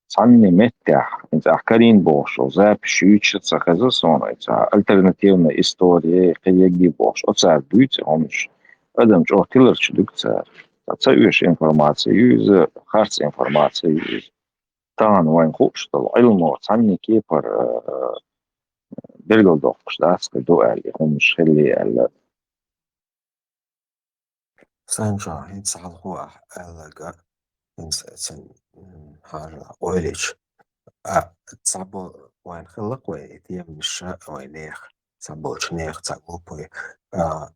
Санни меттях, инца карин бош, озап шючится хазасона, инца альтернативная история, каяги бош. Оца бьются, омш. Адам чо тиллер чудукца. Оца юж информация, юз харц информация, юз. Тан вайн хопштал, айлмо, санни кепар, бергелдох, штатска дуэль, омш хелли,
Sancho يتصالحوا لقى إنسان حاجة أوليش تصابو وين خلق ويتيم مش وينيخ تصابوش نيخ تصابو بوي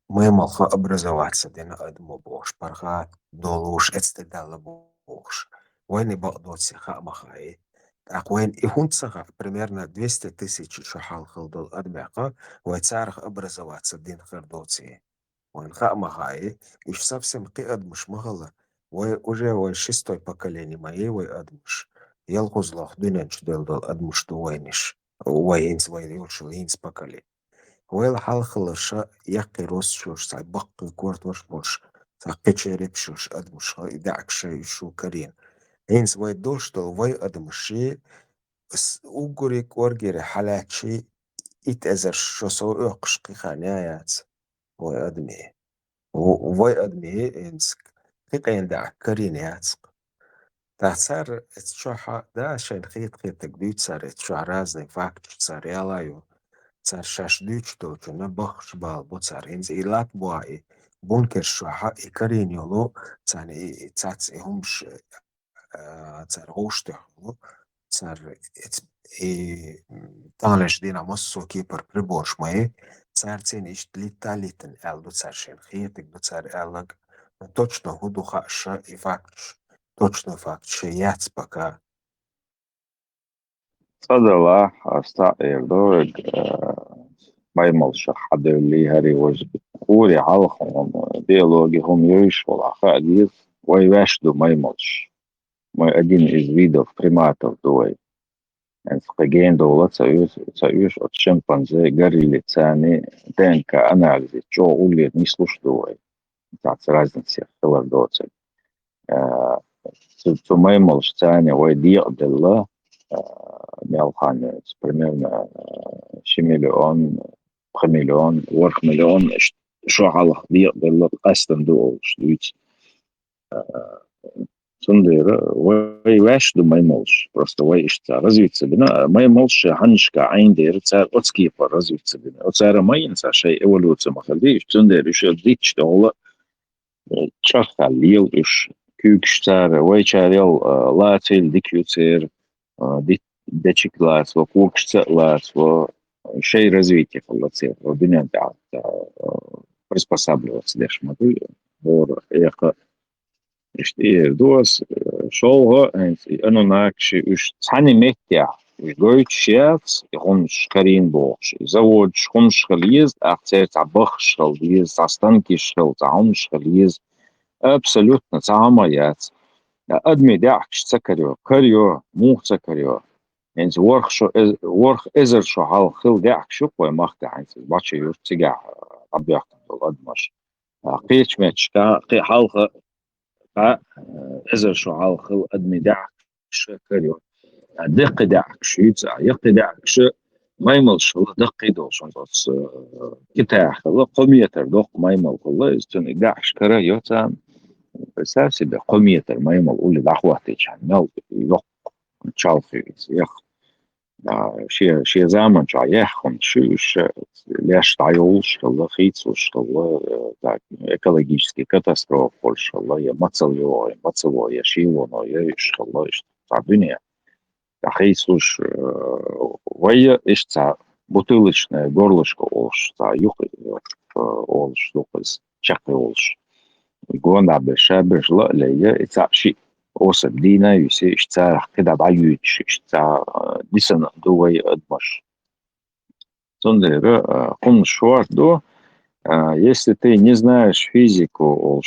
мы молха образоваться дена адмо бош пархат долуш эцтедала бош войны багдоси хамахай так войн и хунцага примерно 200 тысяч шахал хилдол адмяка войцарх образоваться дин хардоци وين хамахай и совсем ты адмуш махала вой уже вой шестой поколение моей вой адмуш يلغزلخ دينش دل أدمشتو وينش وينس ويلشل ينس بكالي ويل حلخلش يقي روس شوش ساي بقي كورت وش ساي قيتشي شوش أدمش يدعك شي شو كرين ينس ويدوش دل وي أدمشي بس أوغوريك ورغيري حالاتشي يتأزر شو سو أقش قيخانيات وي أدمي وي أدمي ينس قيقين دعك كرينيات تحسر تشوحة ده عشان خيط تقديد صار تشوح رازني فاكت صار يلايو صار شاش ديش توجو نبخش بالبو صار هنز إيلات بواي بونكر شوحة إكارين يولو صار تاتس همش صار غوشته صار تانش دينا مصو كيبر بريبوش ماي صار تين إشت ليتاليتن ألدو صار شين خيط تقدو صار ألق точно هدو خاشا إفاكتش точно факт, что яц пока.
صدلا استعير ما يملش حد اللي هري وجب قولي علخهم ديالوجي هم يعيش ولا خادير ويواشدو ما يملش ما أدين إزويدو приматов دوي يعني سقيين دولة سيوش от شمبانزي غريلي تاني ДНК анализи чё улет не слуш دوي так разница خلال دوتي ثم يملش تاني ويديق دلله ميلخان примерно شي مليون مليون ورخ مليون شو على ديق دلله قصدن دول شدويت سندير ويواش دو ما يملش просто ويشتا развиться بنا ما يملش هنشكا عين دير تسار отскипа развиться بنا وتسار ما ينسى شيء эволюция ما خليش سندير يش ديتش دولة تشخل يش كيكشتار ويشاريل لاتيل ديكيوتير ديتشيكلات وكوكشتلات وشيء развитие خلصير ودنيا تاع приспосабливаться داش ما تقول هو يق اشتير دوس شوها انو ناكشي اش ثاني متيا جويت شيفس يخونش كارين بوش زوج خونش خليز اختار تاع بخش خليز تاع ستانكيش خليز خليز абсолютно تعميات أدمي داعكش تسكريو كريو مو تسكريو يعني ورخ إزر شو حال خل داعك شو قوي ماخت عين باتشي يور تيجا عبيعت الأدمش قيش ماتش قي حلقة إذا شو حلقة أدمي دعك شكريو دق دعك شيت يق دعك شو ما يملش الله دق دوشن بس كتاح الله قميتر دق ما يمل الله استني دعك شكريو تام أساسي بقميتر ما يمل قولي دعواتي عن مل يق تشالفي يخ شي زمان شو يخون شو ليش تعيوش الله خيتوش الله экологический катастрофа الله يا مацلو يا شيلو يا إيش الله إيش تاع الدنيا خيتوش ويا إيش تاع бутылочное горлышко олш тاع юх олш лукас чакы олш يقولون بالشابش لا لا تاع شيء وصل دينا يسي إيش تاع كده بعيوش إيش تاع ديسن دوي أدمش Зондеры, до, если ты не знаешь физику,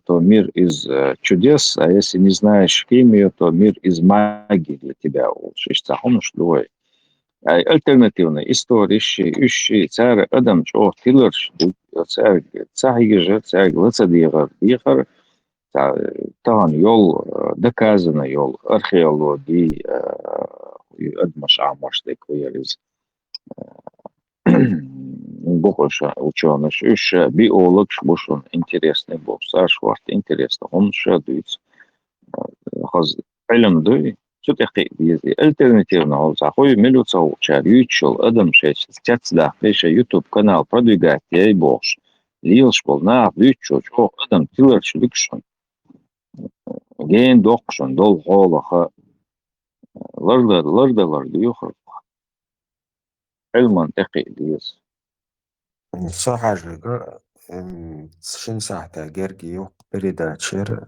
то мир из чудес, а если не знаешь химию, то мир из магии для тебя. Альтернативная история, царь Адам, что Тиллер, царь Цахиджа, царь Глацадира, Дихар, طبعا يول доказано يول археологии Адмаш Амаш такой بقولش ученый, еще биолог, что интересный был, сашварт интересно, он шадуется, хаз علم دوي شو تحقيق بيزي альтернативно هو زاخوي ملوتsa учар يوتشل أدم شيء تتصدق فيش يوتيوب канал продвигать я и больше ليش بالنا يوتشل شو أدم تلر شلكشون جين دوقشون دول حوله لرد يخرج علم تحقيق بيز
الصراحة شن ساعة جرجي يوق بريدة تشير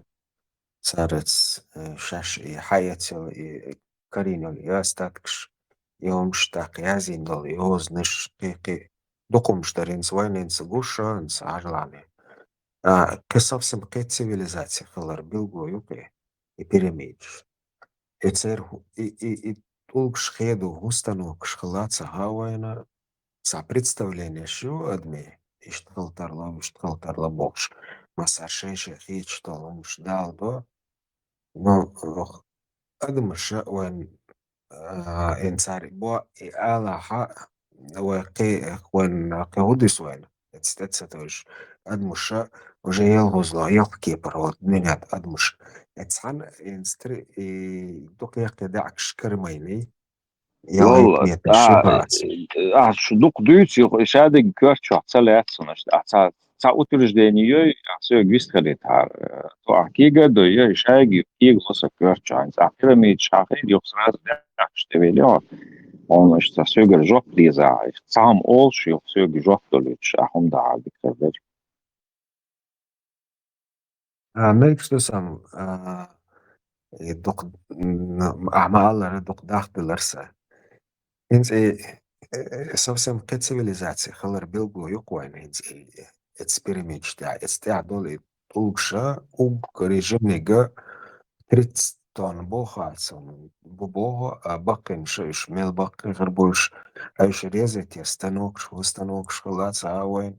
صارت شاش حياة كارينو ياستاتكش يوم شتاق يازين دول يوز نش قيقي دقم شترين سوين نسقوشا نسعجلاني كسوفسم قيت цивилизация خلر билго юпе и перемейдж. И цер и толкш хеду установок шхлаца гавайна sa представление şu admi iştigaltarla boş. Masa şeşe hiç dolmuş daldo. No admış wen insari bo ala ha وقي wen قهودس wen. تستتوش admış уже يلغز يلقي برود منات admış. Etsan instri دوك يقدعك شكرميني يلا
والله
يتميت الشبهات.
شو دوق دوت شادق كرت شو حصل سنش تا утверждение все гвистхали тар то акига до я шаги и гласа кърт чанс пирамид шахи ёхсраз штевелё он что все гержок лиза сам ол шо все гержок долуч ахум да бикер
Melk stusam دوق أعمال دوق داخل Hins совсем к цивилизации خلر билгу юквайн hins эксперимент да استعدوا لطلقشا وب رежимнега 30 тонн бохацом бобого бакин шиш мел бакин غربوش ايش резать станок шхлац ауэн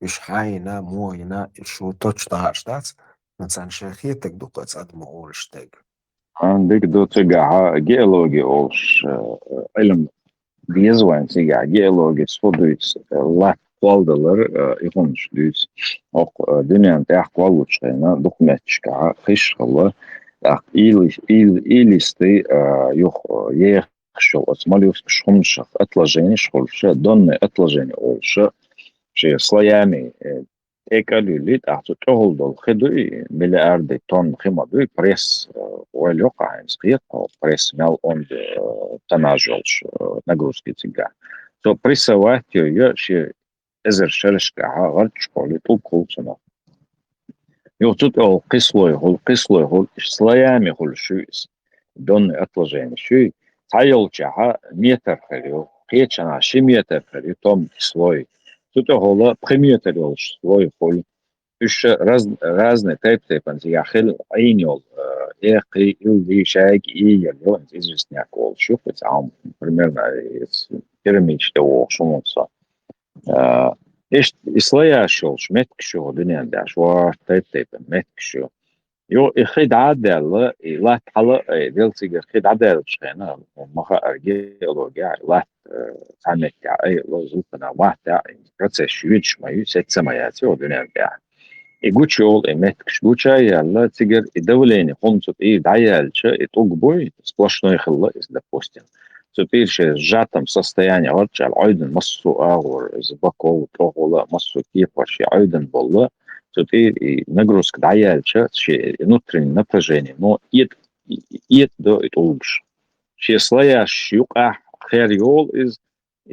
иш хайна моина شو точно штац نتسان شيخيتك دوقت أدمو أولشتاج
عندك دو تجاه جيولوجي أولش علم Gezwein siga geologisch foduits lak kwaldalar ihonch dus och dünyan teh kwalutschena dokumentschka khishkhla ах илисты юх ехшо осмалюс шхумшах отложение шхолша донны отложение олша ши слоями экалюлит ахту тоголдол хедуи миллиарды тонн химадуи пресс уэлёка хэнскиет пресс мял он танажолш нагрузки цига то прессовать ее ши эзершелшка гарт школе тулкулсона يوجد قصوي слоями شويس دون отложение شوي تايل جها متر خليو قيتشنا شي متر خليو توم слой тут هو примета слой хол إيش разные типы я хел عينيول إخي إلدي شاك يلو известняк ол شوف это примерно пирамид что шумоца إيش إصلايا شولش متكشو دنيا داش وارتيب متكشو يو إخيد عادل لا تحلا ديل تيجر خيد عادل شخينا وما أرجع لو جاي لا تعمل أي لو زوجنا واحدة رتش شويش ما يسات سماياتي ودنيا جاي يقول شغل إمتكش قوشا يلا تيجر الدولين خمسة إيه دعيالش إتوق بوي سبلاشنو يخلص إذا بوستين تطير شيء جاتم состояние ورجع عيدن مصو أغور زباكو وطوغولا مصو كيف شيء عيدن بالله تطير نجروسك دعيالش شيء внутреннее напряжение но إيد دو إتوقش شيء صلايش يقع خير يول إز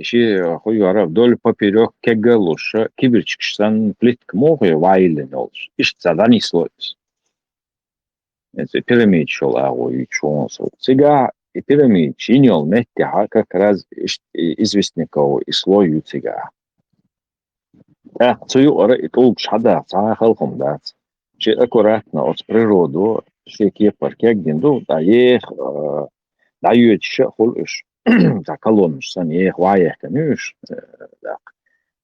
شيء خوي يعرف دول بابيروك كجلوش كبرتشكشتان بليتك موغي وايلن يولش إيش تزاداني سلويس это пирамид шел агой чонсо. Сега и пирамид чинил меттиха как раз известников и слою сега. Цую ора и толк шада цаа халком дат. Чи аккуратно от природу ши кепар кегдинду да ех да юч холш да колонш сан ех ваех кануш да.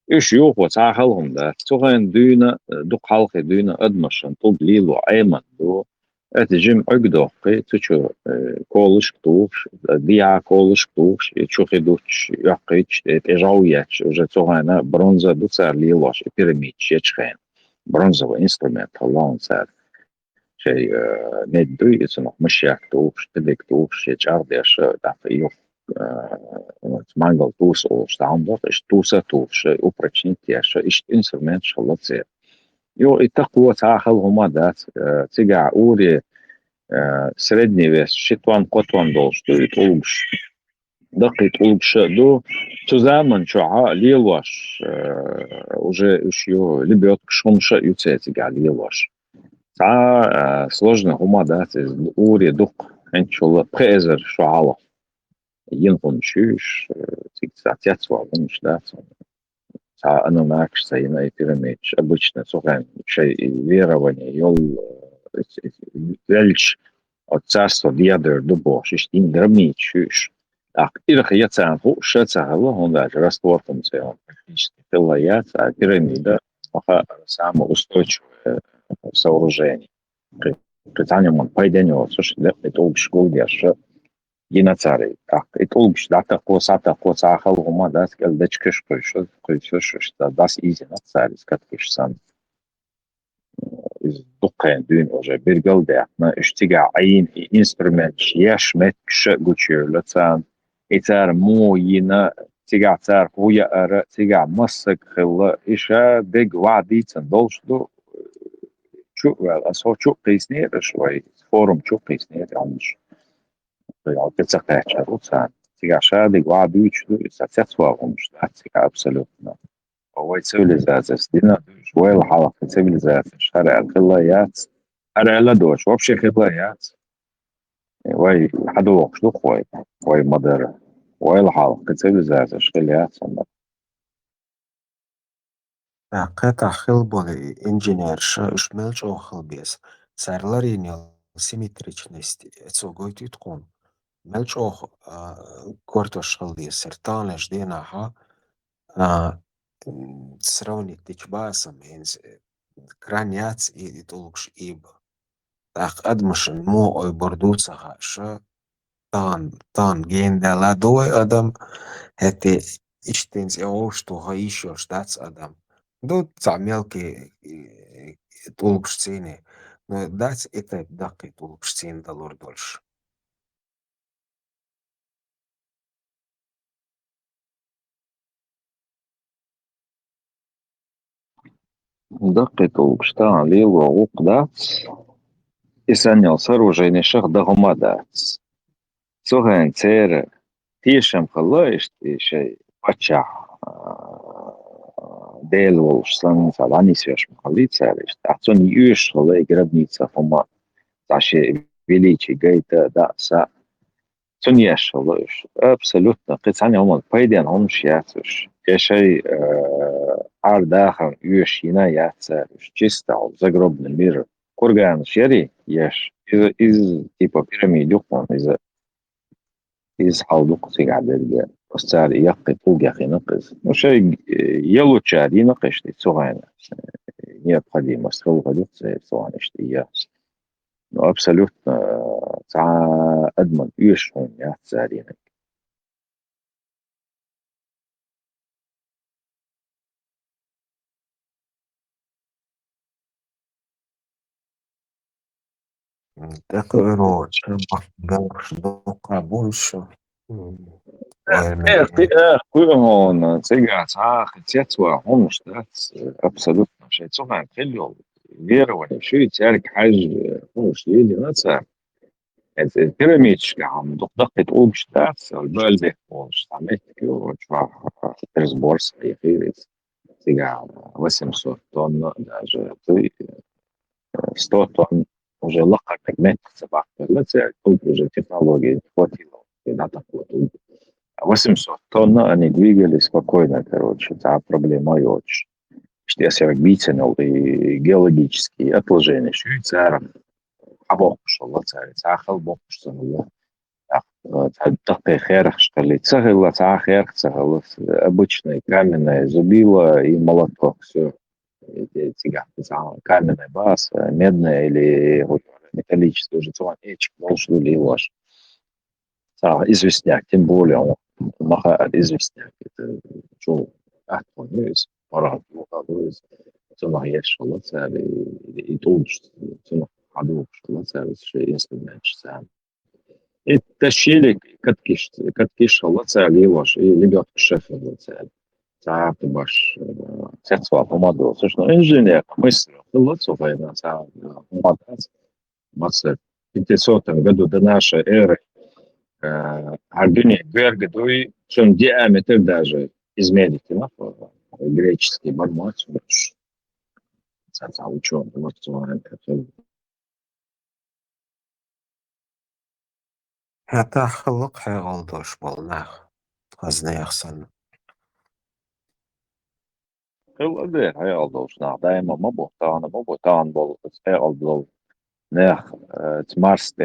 Үш юх вот цаа халком да. Цоген дүйна дук халкы дүйна адмашан толк лило айман ду أتجمع عقدوقي تشو كولش كتوش ديا كولش كتوش تشوخي دوتش يقيتش تجاوياتش وجا توغانا برونزا دو صار ليلاش بيراميدش يتشخين برونزا وإنسترومنت هالون صار شيء ندو يتسنق مشياك توش تدك توش يتشارديش دافيوف مانجل توس أوش تعمل إش توسا توش وبرتشنتياش إش إنسترومنت شالله تصير يو التقوى تاخل هما دات تيجا أوري средний вес شتوان قطوان долж то يتولش دقي يتولش دو تزامن شعاع ليلواش уже еще лебедка шумша юцетига лيلواش تا сложно هما دات أوري دق إن شاء الله بخيزر شعاع ينقل شوش تيجي ساعتيات وعلمش دات أنا معكش سينا пирамидش обычно сухая шей верование йол велич от царства диадер до бош иштин драмит шуш ах ирх яцан ху шацахала он даже растворком цеон практически пилаят пирамида маха самое устойчивое сооружение при танем он пайденё слушай это обшкол держа يناتساري يتولبش داتا قوساتا قوسا خلقما داس قال دچكش قيشوش داس ايزي ناتساري سكتكش سان из дуккен дün уже биргел дятна иштига айн инструмент яш меткш гучерлацан итар моина тига цар хуя ара тига массак хилла иша биг вадицен должду чу асо чу песнер швай форум чу песнер амш القطع روسان تيجا شادي وعدوش ساتسفاهم مش تيجا абсолютно هو цивилизация دينا شوية الحلقة цивилизация شارع الخلايات شارع لدوش вообще خلايات واي حدوق شو خوي واي مدر واي الحلقة цивилизация خلايات
قطع خلبوли инженер шмелч охылбес сарларинел симметричность цогой титкун ملش أخ كورتوش خلدي سرطانش ديناها سروني تجباسم هنز كرانيات يتولكش إيب تاق أدمشن مو أي بردوسها شا تان جين دالا دوي أدم هتي إشتنز أوشتو هايشوش داتس أدم دو تعملكي يتولكش تيني داتس إتا داقي يتولكش تين دالور دولش
دقت وقشتان ليل وقدات إسانيال сооружение شخ دغمادات سوهن تير تيشم خلاش شيء بچا ديل والشسان فلاني سياش مخليت سارش تحسن يوش خلاي гробница فما تاشي величий гейта да са سنياش خلاش абсолютно قصاني هم بايدين هم شياتش كشي ар дахан юш ина яца чисто загробный мир курган шери яш из типа пирамиду он из халдук сигадерге السعر يقي فوق يا أخي نقص مش يلو تشاري نقش دي سوغانا هي قديمة سخو غدوت سوغانا اشتيا نو أبسولوت تاع أدمن إيش هون يا سعرين
Такой trzeba do больше.
هون تيجا تاع تيتوا هون شتات أبسولوت شيء سوغان خليو غير ولا شيء تارك حاجة هون شيء اللي نتسع البيراميدش عم دقت أوج شتات البلد وش عملت كيو شو ترز بورس في تيجا وسم صوتون داج 100 طن وجا لقى كمية سبعة لا تساعد وجا технологии хватило и на такую 800 тонн они двигались спокойно, короче, та проблема и очень. Что я себя битинул и геологические отложения Швейцаром, а бог шел лацарь, цахал бог что ну такая херх, что ли, цахала, цахерх, цахала, обычная каменная зубила и молоток, все. Каменная база, медная или вот металлическая уже целая печь, должен ли ложь. Известняк, тем более он маха известняк. Это что, ньюс, пора, ньюс. Цена есть, что лоцали, и тут, цена ходу, что лоцали, что инструмент, сам. И тащили, каткиш, лоцали, ложь, и лебедка шефа лоцали. ساعات باش تسوى pomadu. Слушай, ну инженер мысль, лоцо война, помадать. Мацет. В 500 году до нашей эры Ардуни Гвергадуи, что он диаметр даже измерить, греческий бармац, ученый, вот
حتى خلق حيغلطوش بالناخ خزنا يخسن
هو ده هي aldous دائما ما بوتان بول هي aldous نخ تمارست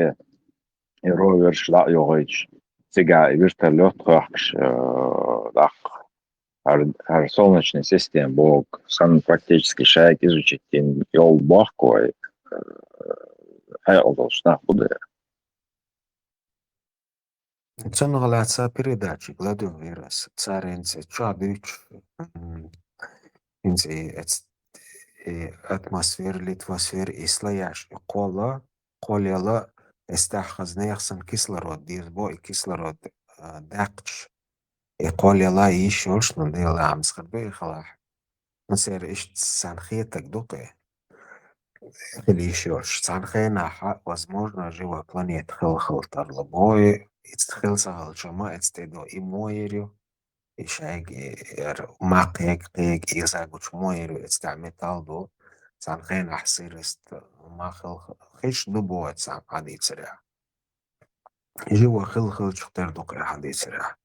روفرش لا يوغيش تيجا يبرتا لوتخش Her солнечный систем Бог сам практически шайк изучить йол бахкой должна буде.
ценгалаца передачи гладу вирус царенце чабич инзе атмосфер литвосфер ислаяш قولا استحقزنا يخصن كسلرود ديربو كسلرود داقش يقول يلا يشوش ندير عم سخبي خلاح نصير إيش تسانخيتك دوقي يشوش تسانخينا حق возможно живая планета خلطر لبوي يتخيل سهل شما يتستيدو إيمويريو إيشاق ما قيق إيزاقوش مويريو يتستعمل تالدو تسانخينا حصير ما خيش دبو يتسام حديد سريع جوا خل شختار دوقي حديد سريع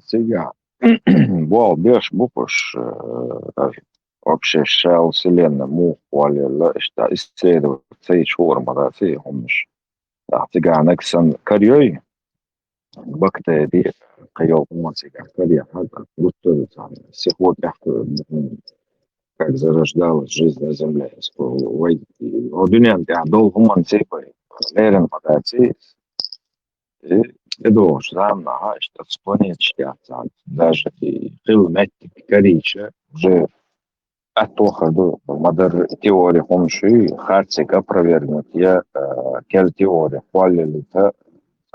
Сега, бо беш бупуш вообще шел вселенная мух валила что исследовать цей шурма да цей хомш. Да, сега нексан карьей бактерии قيوم ما сега карья هذا вот сегодня как зарождалась жизнь на Земле. Одунен я долго man цепой лерен подати Edo странно, что склоняется даже и хилметик корича уже отоходу модер теория хомши харцик опровергнут я кел теория хвалили то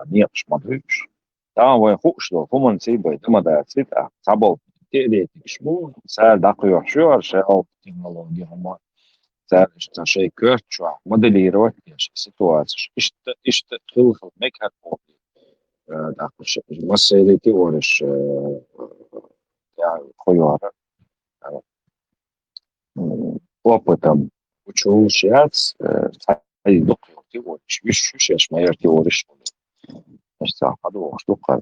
нет смотришь там вы что хуман цибай дома да цита сабол теоретик шму са дакуyor şu шел технология хума са что шей кёрчу моделировать ситуацию işte хил мекар مسألة теориш خيار опытом учил сейчас أي دقيقة теориш وش ما يرتورش بس هذا что قال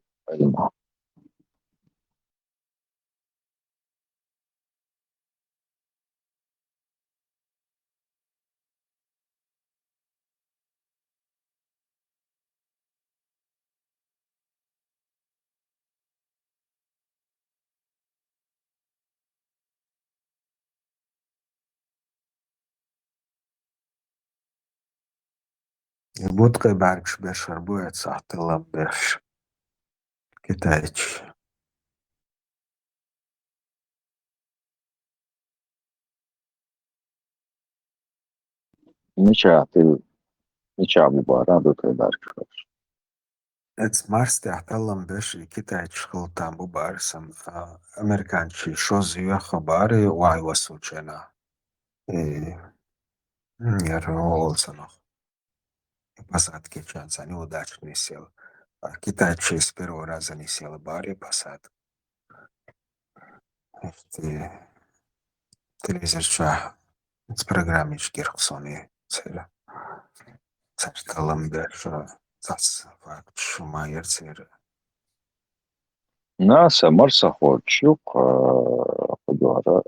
будка баркш бешар бует сахтылам беш китайч.
Ничего бубара до кайдарка.
Эц марс тахталам беш китайч хылтам бу барсам американчи шоз юаха бары вай васучена. Яр олсанах. Посадки чанца неудачный сел. Китайчи с первого раза не сел баре посад. Телевизор с программич Герксони цера. Сарталам беш зас факт шумайер цера.
ناسا مرسى خورتشوق خدوارا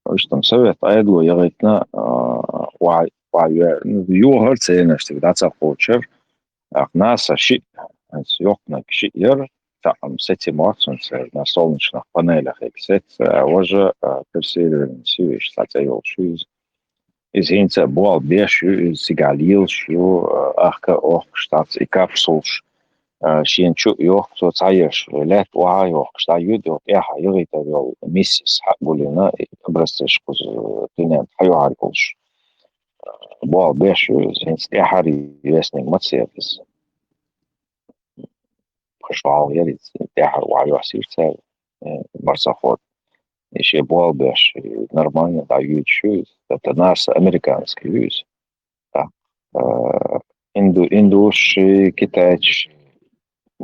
اشتم سويت ايدو يغيتنا وعي يو هرتسي نشتك داتا خورتشر ناسا شيء يوقنا شيء ير تعم سيتي مارتسون سير на солнечных панелях эксет وجه персير سيوش تاعت ايول شوز is hinter boal bershu is sigalil shu achka och stats i kapsuls شين شو يوخ تو تعيش لا توعى يوخ شتا يودو إياها يغيتا يول ميسيس حقو لنا برستش كوز تنين حيو عاركوش بوال بيشو زين ستيحاري يسنين ما تسيرس خشوعو يلي ستيحار وعيو حسير تسال برسا خود إيشي بوال بيش نرمانيا دا يود شوز تا ناس أمريكانس كيوز إندوش كتاج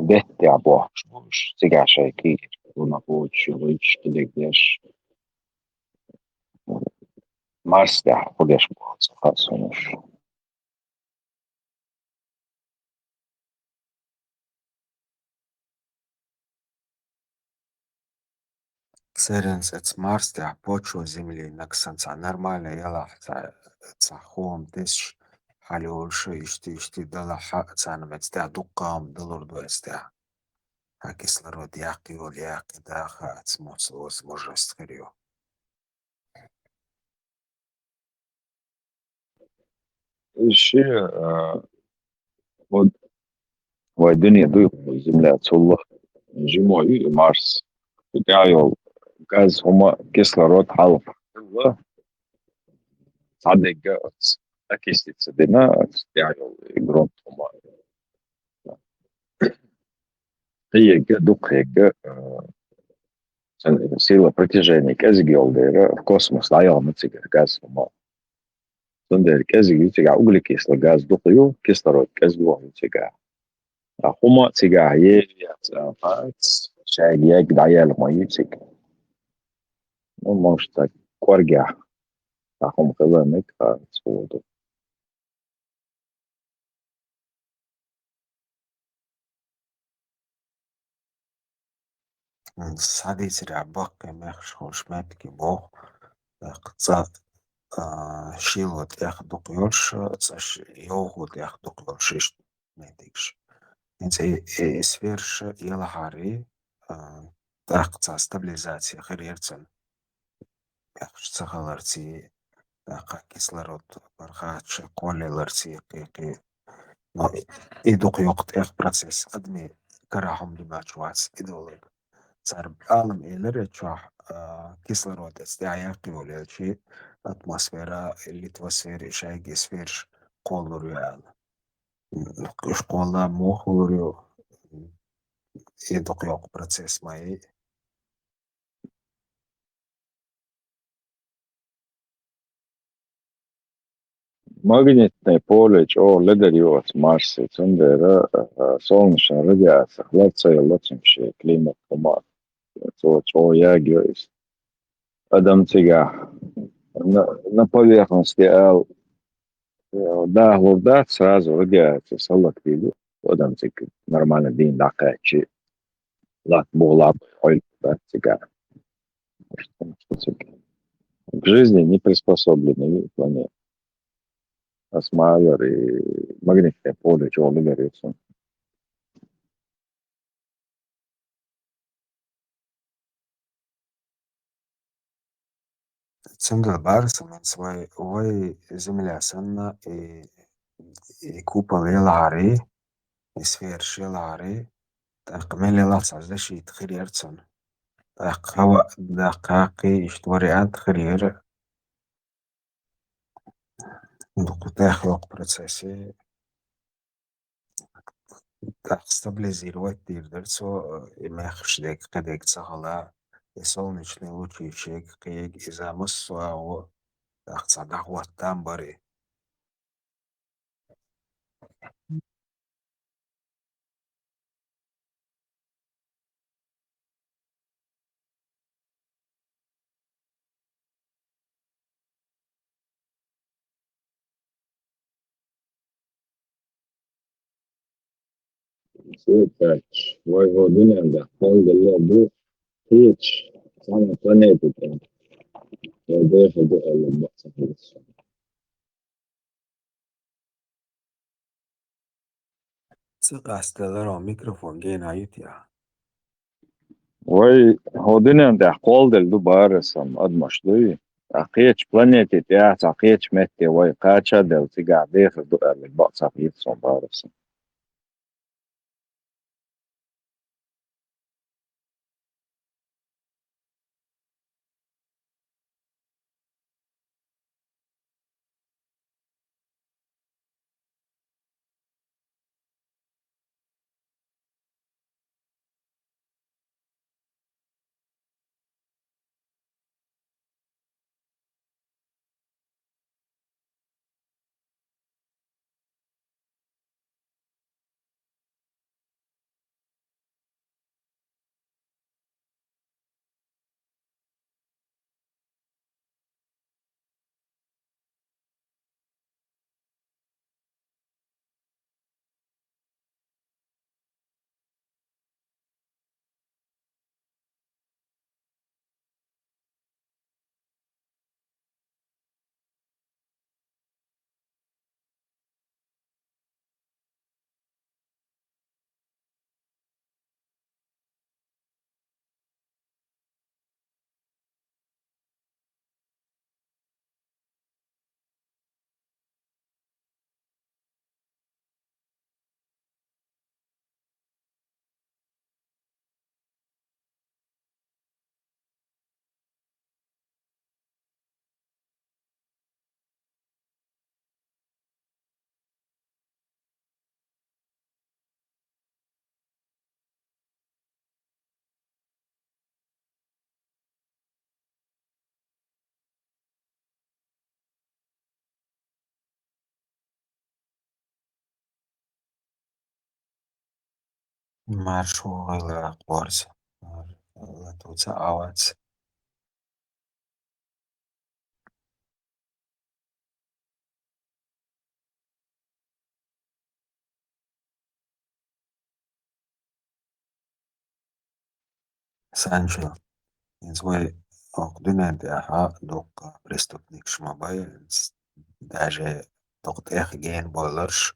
بيت عبوه شوش تيجا شايكي ونقود شويش تدقش مارس ده خودش بود خاصونش
Церенс эц марс почва земли наксанца нормально яла цахом тысяч халюльши ишти дала цанамец дукам долурду эстя. А кислород яки яки даха цмоц возможность хрю.
الشيء вот الدنيا ضيق والزملاء الله جموعي مارس بتاعي غاز هما كسلرات حلف الله صدق جاز أكيد تصدقنا بتاعي جرونت هما هي دوق هيك سيلا протяжении كازي جولديرا в космос ضيعوا متسجل غاز هما سندر كازي يتجع أقول كيسلا غاز دوقيو كسلرات كازي واحد يتجع هما تجع يات شايك دعيال ما يتسك مش تك كورجع هم خلانك تصوتوا
Садись рябак мех шмет кибо قصاد شيلوت ياخد دقيقش صاش يوغوت ياخد دقيقش ميديكش انت اسفيرش يلا هاري تاخد стабилизация خيريرتن ياخش تخلرتي تاخد كيسلرود برخاتش قولي كي يدوق يوقت ياخد процесс ادمي كراهم دماغ идолог صار بعالم إيلر تشوح كيسلرود استعياقي ولا شيء أتمosfera اللي توسفير شاي سفير قولر يعني школа мохлорю يدوق يوق процесс ماي
Магнитное поле, что ледариот Марсе, цундера, солнечная радиация, хлопцы, лотчимши, климат, туман, что ягиоис. Адам тига на поверхности ал, да, глуда сразу радиация, салак виду. Адам тига нормально день дакачи, лак буглап, ой, да, тига. К жизни не приспособлены планеты. Asmalar magnetic поле чего говорится.
цинга барса من свой ой земля санна и كوبا يلعري يسفير يلعري تقمل يلعص شي تخير يرتسن تقوى دقاقي يشتوري عن تخير دوكو تاخلق بروسيسي تستابليزي الوقت دير درسو ما يخش ديك قديك تسغلا يصونيش نوتي شيك قيق إذا مصوا و تصدق وقتان بري
Sweet Why holding and the whole the little Teach sama planeti tem. Ja defa do alla bassa fisso.
ثقة استدرا ميكروفون جينا يتيا
Why holding and the whole the dubar sam admashlui. Akhiech planeti te akhiech metti why qacha del tiga defa do alla bassa fisso baras.
مارشو غير قوارس لا توتا آوات سانجو زوي أقدنا داها دوك بريستوك شماباي داجي دوك تاخ جين بولرش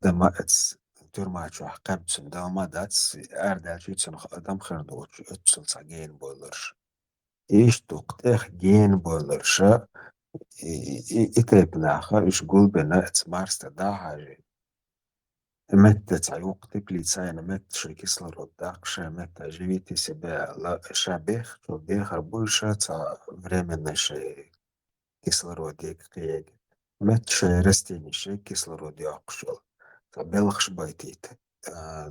دما اتس تورماتشو حقاب تسندوما داتس اردالشي تسنخ ادم خردوش اتسل جين بولرش ايش دوك تاخ جين بولرش إتري بناخا إيش قول بنا اتمارس دا حاجة متى تعيوق تبلي تساينا متى شركي سلرو داقشا متى جيبيتي سبا لا شابيخ شو بيخ ربوشا تا временно شي كسلروديك قيق متى شي رستيني شي كسلرودي أقشول تا بلخش بايتيت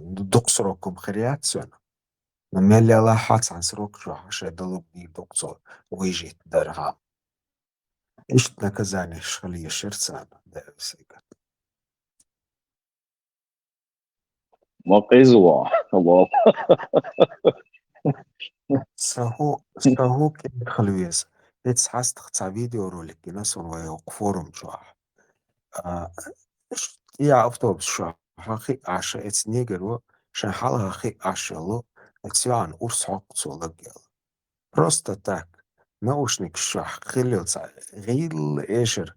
دقصروكم خريات سونا نميلي الله حاتس عن سروك شو حاشا دلوبني دقصو ويجيت درها إيش نكزاني شغلية شرسان دا بسيقا
Maqizwa. Wow.
سهو كي خلويز إتس حاست تختصا فيديو رولك ناسون ويوقفورم شوح يا أفتوبس شوح حقي عشا إتس نيجرو شان حالها خي عشالو إتسيان أورس حقصو لقيل بروستا تاك نوشنك شوح خيليل غيل إيشر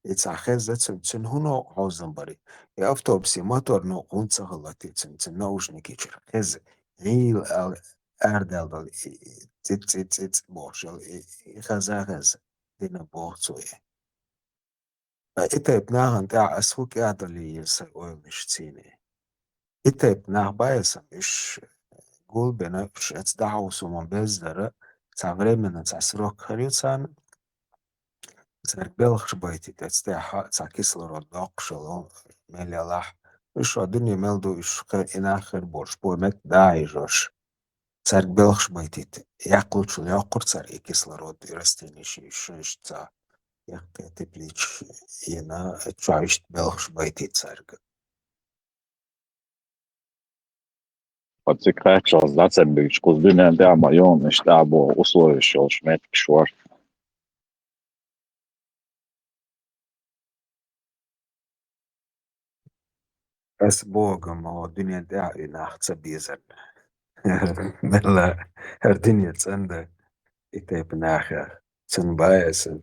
إتس عخيز تسن هنو عوزن بري يا أفتوبسي ماتور نو قونسا غلطي تسن نوشنك إيشر خيز غيل أردال دل تت بوشل خزا دينا بوغتوي إتا بناغن تاع أسوك أعدلي يسوي مش تسيني إتا بناغ بايسا مش قول بنفش أتدعو سومن بزدر تعمري من تعسروك خريطان تارك بلخش بيتي تستيح تاع كيسلر الدقشلو ملي الله إيش الدنيا ملدو إيش إن آخر بورش بو مك داعي جوش تارك بلخش بيتي يقلش يقر تار كيسلر يرستيني شيش تاع يق تبليش ينا تعيش بلخش بيتي تارك
Pats cik rēkšās dacebīgs, kuz dinēm dēma jaunieši tābo uzlojuši jau šmetki šor.
بس بوغم هو الدنيا داعي ناخذ بيزن ملا الدنيا تسند إتا بناخر تنبايسن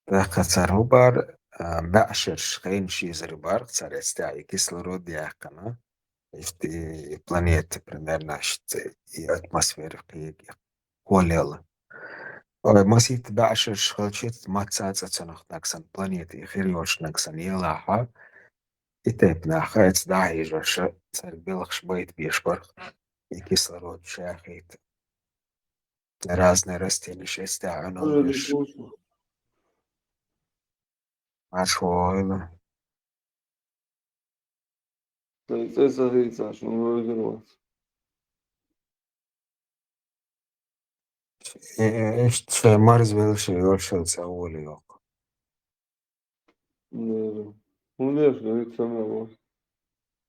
Дахацар хубар بعشر شخين شي زربار цар استعي كيسلород яқына ифти планеты примерно и атмосфера قيق колел масит بعشر شخلشит мацаца цанах наксан планеты خيريوش наксан يلاها إتاب ناخا داعي جوش цар белых шбайт бешбар и кислород шахит разные растения шестя
Öyle
беш
konuşma.
ашвойлы
Sen sahilsen şunu öldürmez.
إيش مرز بلش يوشل سأولي يوق
Ne? Bunu yaşıyor hiç sevmem o.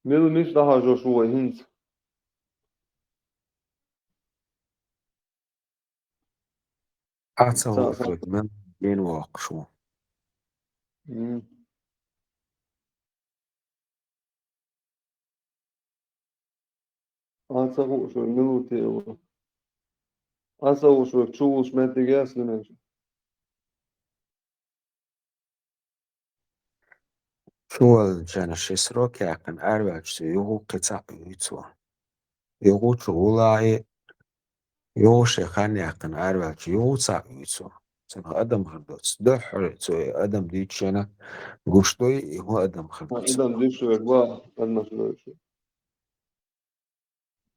Benim hiç daha coş o Hint.
أعطى
Sağ sağ.
وفرد من بين واق شو
Asa o şu minuti o. Asa o şu çoğu şmette gelsin.
شو الجانش يسروك يعقن أربعة يوغو قطع يتوا يوغو شغولاي يوغو شيخان يعقن أربعة يوغو تع يتوا سنة أدم خردوس ده حرتو أدم ديتشينا قشتوي هو أدم خردوس
Adam düşüyor var. Anlaşılıyor.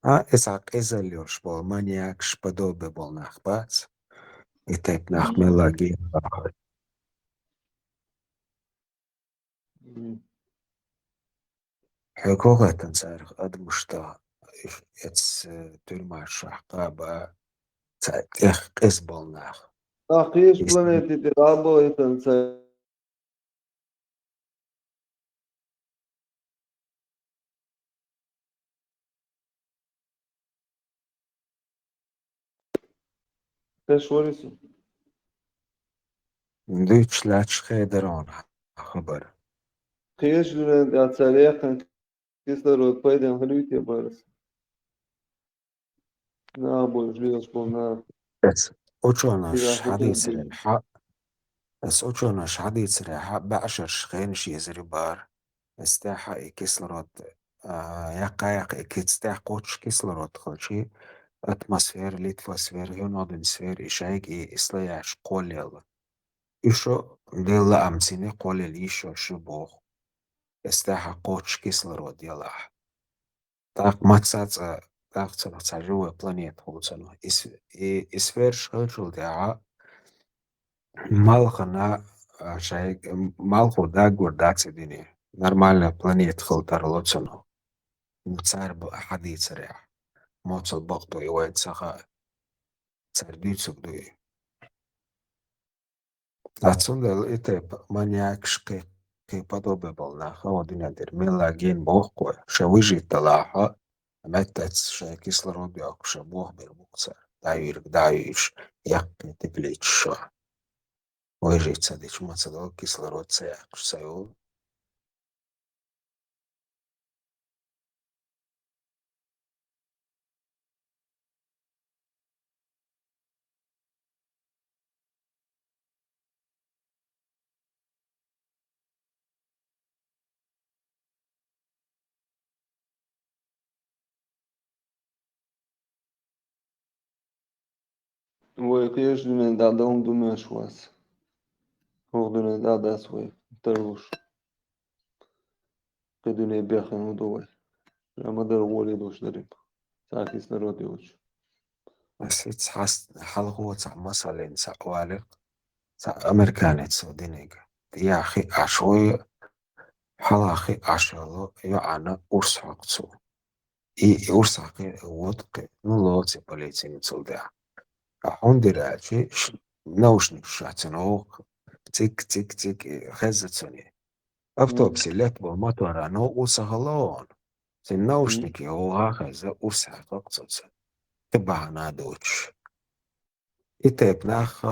إسعق إذا اللي يرشبو مانياك شبدو ببول نخبات يتاك نخملا جي حقوقة تنسارخ أدمشتا يتس تلمع شحقابا تأتيخ قزبال نخ
Akış planeti de abo eten sen. Teşvorisin.
ندوش لاتش خيدرون خبر
Kıyış lüren atsarıya kan kisler paydan hırvit yaparız. Ne yapıyoruz biliyoruz bunlar.
بس أوشوناش
Silahlı
حديث
konuşuyoruz.
الحق بس أوشوناش حديث الحق بعشر شخينش يزري بار استاحا كيسلرود يقايق كيتستاح قوتش كيسلرود خلشي أتمosfér ليتفosfér هيونودنسفér إشايق إسلاياش قوليل إيشو ديلا أمسيني قوليل إيشو شبوخ استاحا قوتش كيسلرود يلاح تاق ماتسات تاق تسجوه بلانيت هوتسانو إسفير شغل داعا مالخنا شايق مالخو داقور داكسديني نورمالنا بلانيت خلطر لوتسانو نتصار حديث ريح موتصل بغضو يوين سخا تصار ديتسوك دوي تاتسون إتب مانياك شقي كي بدوبي بالناخا ودنيا دير ميلا جين بوخكو شويجي تلاحا متتس شاي كيسلرود ياك شبوه بالمقصر دايرك دايش يقي تبليتش شو ويجي تصديش ما تصدق كيسلرود سياق سيول
وكيش دون دادهم دون شواس هو دون دادا سوي تروش كدون بيخن ودوي لما در ولي دوش دريم ساكيس نرودي وش
بس يتحس حال هو تاع مثلا تاع والق تاع أمريكاني تسودينيك يا أخي عشوي حال أخي عشالو يعنا أرسحقتو أرسحقي ودقي نلو تباليتين تلدع أحون دراجي نوشني شاتنوك تيك تيك تيك خزتني أفتوبسي لك بمطر أنا وسهلون تنوشنك هو هكذا أرسحقتو تبعنا دوتش إتبناخ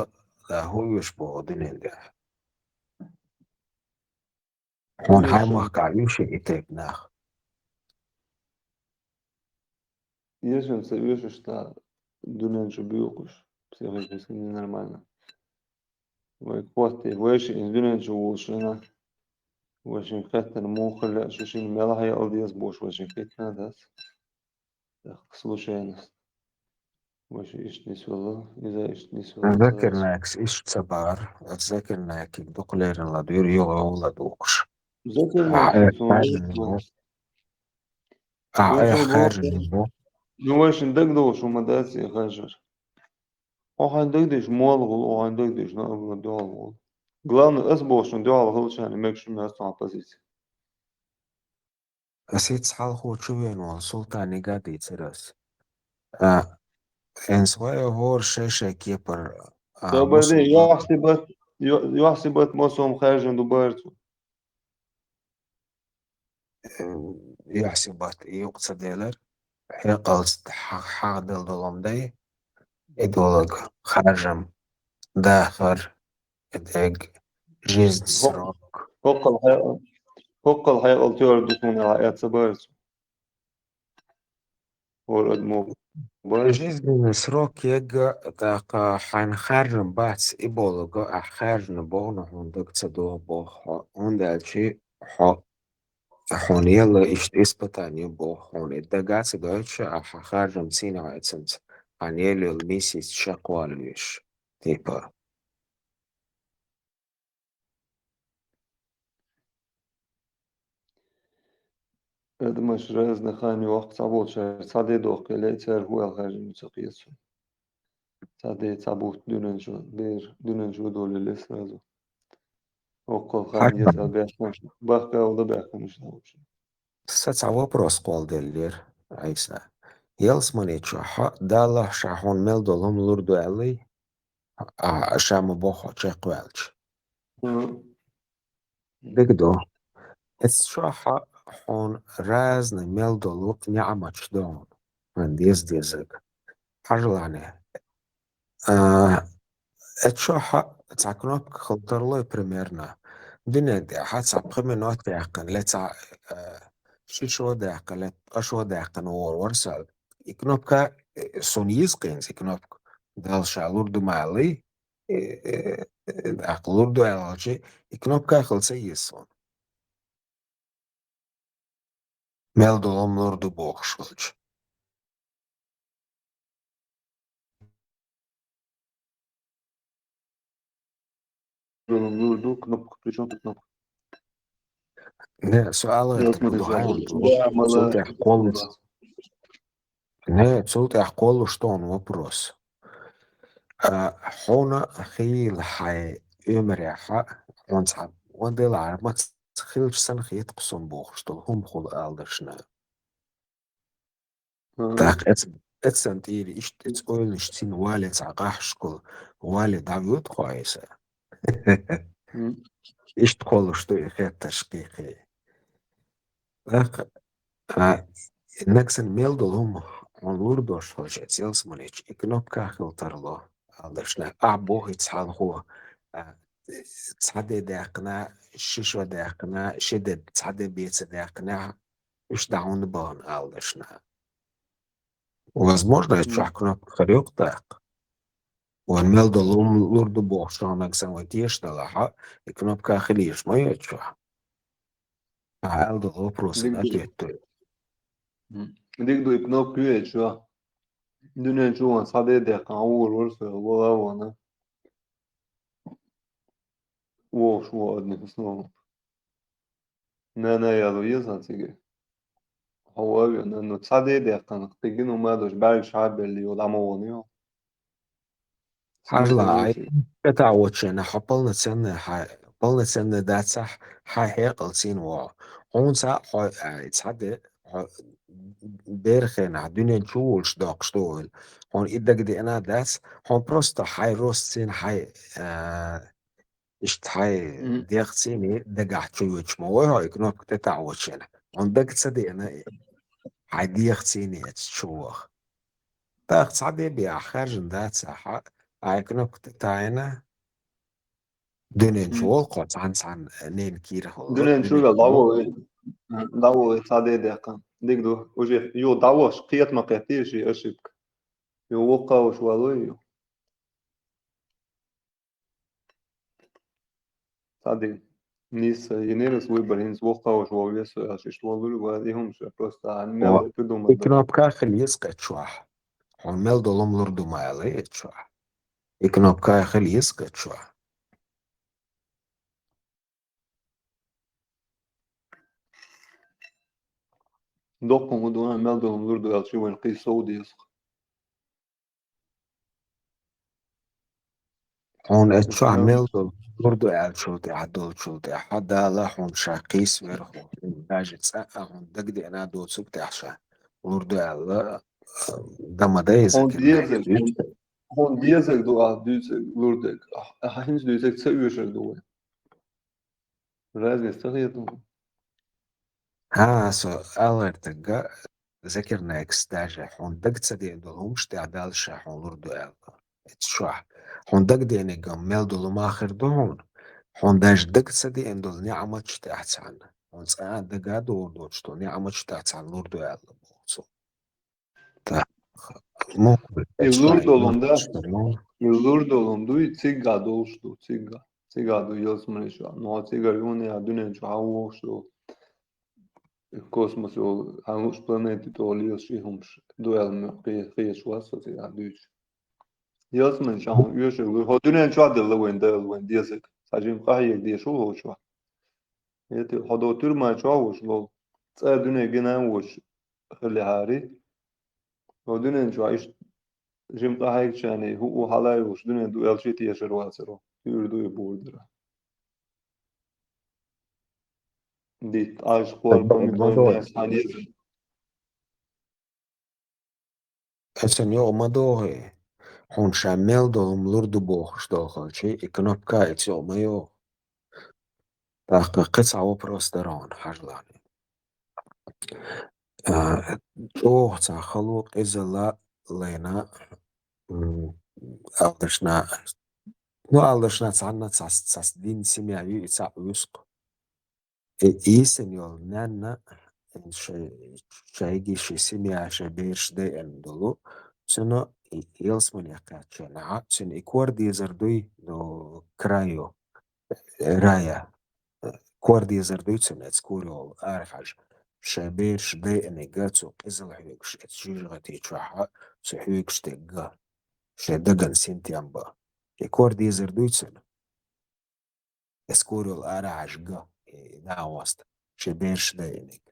لا هو يشبه دينيلده هون هاي ما قاعدوش إتبناخ
يشن سويش شتا دون شبيوكش بسيخي بسكين نرمانا ويكواتي ويش إن دون شوشنا وشين خاتن مو خلا شوشين ملا هي أوديس بوش وشين خاتنا داس سلوشينس وش إيش نسوله إذا إيش نسوله
أتذكر ناكس إيش تبار أتذكر ناك دقلير لا دير يوغا ولا دوكش
ذكر
أعير
ناكس
خارج النبو أعير خارج النبو
نواش ندقدو شو مداسي خجر او هندقدش مالغول او هندقدش نقبل دوالغول Главное, S-бошен دوالغول شان ميكش ميستو على позиции.
أسيت سحال هو شوين والسلطاني قاعد يترس إن سوايا هور شاشة كيبر
بعدين
مسلمان
يحسبت مصهم خارج دوبارتو.
يحسبات يقصديلر يقلت حق دل دولم دي إدولق خارجم داخر إدق جيزد سروك
حق الحياة التيار دوسون الحياة سبارتو. ورد مو بارتو.
جيزد سروك يقع داقا حين خارجم باتس إبولق خارجن بوغن هندق تدوه بوغ هندالشي حون يلا إسبتاني بوغ هون إدقات دوتش خارجم سينا عيتسنت عن يلي الميسيس شاقواليش تيبا
هذا مش رازنا خاني وقت صابوت شهر صادي دوق اللي تشار هو الخارج متسقيسو. صادي صابوت دونن شو دول اللي سرازو. وقل خاني
حاجة
يسأل بيحكمش بحكا ولا بيحكمش نوش.
Кстати, вопрос колделлер, Айса. Елсмани чоха дала шахон мелдолом лурдуэлли, а шама бохо чеквелч. Дегдо. Эс чоха хон разный мелдолу нямач дон. Мандис дизек. Хажлане. الشوحة تعكنوك خلطر примерно. دنيا دي حتى بخمي داقن لتا شو داقن أشو داقن ورسال يكنوبكا سونيز قينز يكنوبك دال شالور دو مالي أقلور دو ألجي يكنوبكا خلصي يسون ميل دولم لور دو بوخشولج
دو كنوبك причем тут кнопка.
Не, سؤال
Я
تبدو
смотрю,
هاي
да,
صوت
мало.
يحقول не, صوت يحقول что он вопрос. حونا خيل حي يمريحة ونصعب ودي العرب ما تخيلش سنة خيط قسم بوخشتل هم خل ألدرشنا تاق اتسنت إيري إشت اتقول نشتين والي تعقاح شكل والي دعوت كويسة إشت قول شتو إخيط تشقيقي نكسن ميل دولهم ونور دوش فوش اتسيلس منيش إكنوب كاخل ترلو ألدرشنا أعبوه يتسحال هو تصعدي داقنا ششو داقنا شدد تصعدي بيت داقنا مش دعون بان ألدشنا возможно это кнопка хорек так он мел долом лурду бог что она самой тешна лаха и кнопка хлиш моя чё а алdo вопрос ответ
ديك دو كنوب كويت شو. Dünen şu an sade de kan olursa valla bana. Şu adını sınavım. Ne yazıyor sige. هو إنه تصدق ده كان محتاجين وما دوش بعد شعب اللي يوضعوا ونيو سمعت
هلا
شيء
بتعوضشنا полноценный дата حيقلسين و هونسا تصدق bergen dünen tools dag stol hon idag de ena das hon prosta حي روستين حي اشت حي ديختيني دقع تشويش موها يكنوك تتعوضشنا hon dag تصدق انا حي ديختيني تشوخ tak تصدق بيا خارج دات يكنوك تتعينا dünen çoğul koçan nen kirholu
dünen şu
dünen
ya
çoğul
dawo تصدق ده كان ديك دو وجه يو داوش قيت ما قيتيش أشك يو وقا وش والو صدق نيس ينيرس ويبرينز وقا وش والو أشيش والو وهذه شو просто
o
مل تدوم ده
iknopka khiliz qachwa hon mel dolom lurdu maale chwa iknopka khiliz qachwa
دوقهم ودونا مل دولم لردو أشي وين قيس سعودي يسق
hon
مش
chwa
مل
mel dol lurdu al chulte adol chulte hada la hon shaqis verho dajet sa hon dagde ana do sukte asha lurdu al damadeza
هون
ken
ديزك هون ديزك دو ديزك لوردك هينز ديزك تسويش دو رازي استغيث
ha so alertga ذاكرنا daje hon dagtsa de dolhumsh te adal sha hon lurdu al تشرح هون دك دي يعني جمال دول ما آخر دون هون داش دك سدي إن دول نعمة تحت عنا هون سأل دك دور دور شتو نعمة تحت عن نور دو يعلم بوصو تا مو
يلور
تشلاي نور
dolumda
تشتريون
yıllar dolumdu ciga doluştu ciga do yazmıyor şu an no ciga yone ya dünen şu hava şu kosmos yol hangus planeti doluyor şey hums duel mi kıyı şu asa ciga düş yazmıyor şu an yaşıyor ho dünen şu adı wen diyecek sadece kahye diye şu ho şu yeti hodo türma şu ho şu lol sa düne gene ho خلي هاري ho dünen şu iş جيم قاهيك شاني هو حلاي وش دنيا دو ال شي تي اشر واسرو يردو يبوردرا ديت اش قوال بامي
ما
قوال
دور
ناس حالي
أسن يو ما دور هون شامل دولم لردو بوخش داخل شي إكنوب كايت يو ما يو تاق قطعة وبروسترون حجلاني جوه تا خلوق إزلا لينا ألدشنا no aldašna cana cas din simjaju I ca usk. Isen jol nenna šeigi ši simja še birš de en dolu, cuno ilsman jaka čena, cun ikordi zardui do kraju raja. Kordi zardui cun et skurjol arhaj. Še birš de en igacu izal hyukš et žirgati čaha, su hyukš te ga. Še dagan sintjamba. Kordi zardui cun. Escuro arāžga dāvast, šie bērši dēļīgi.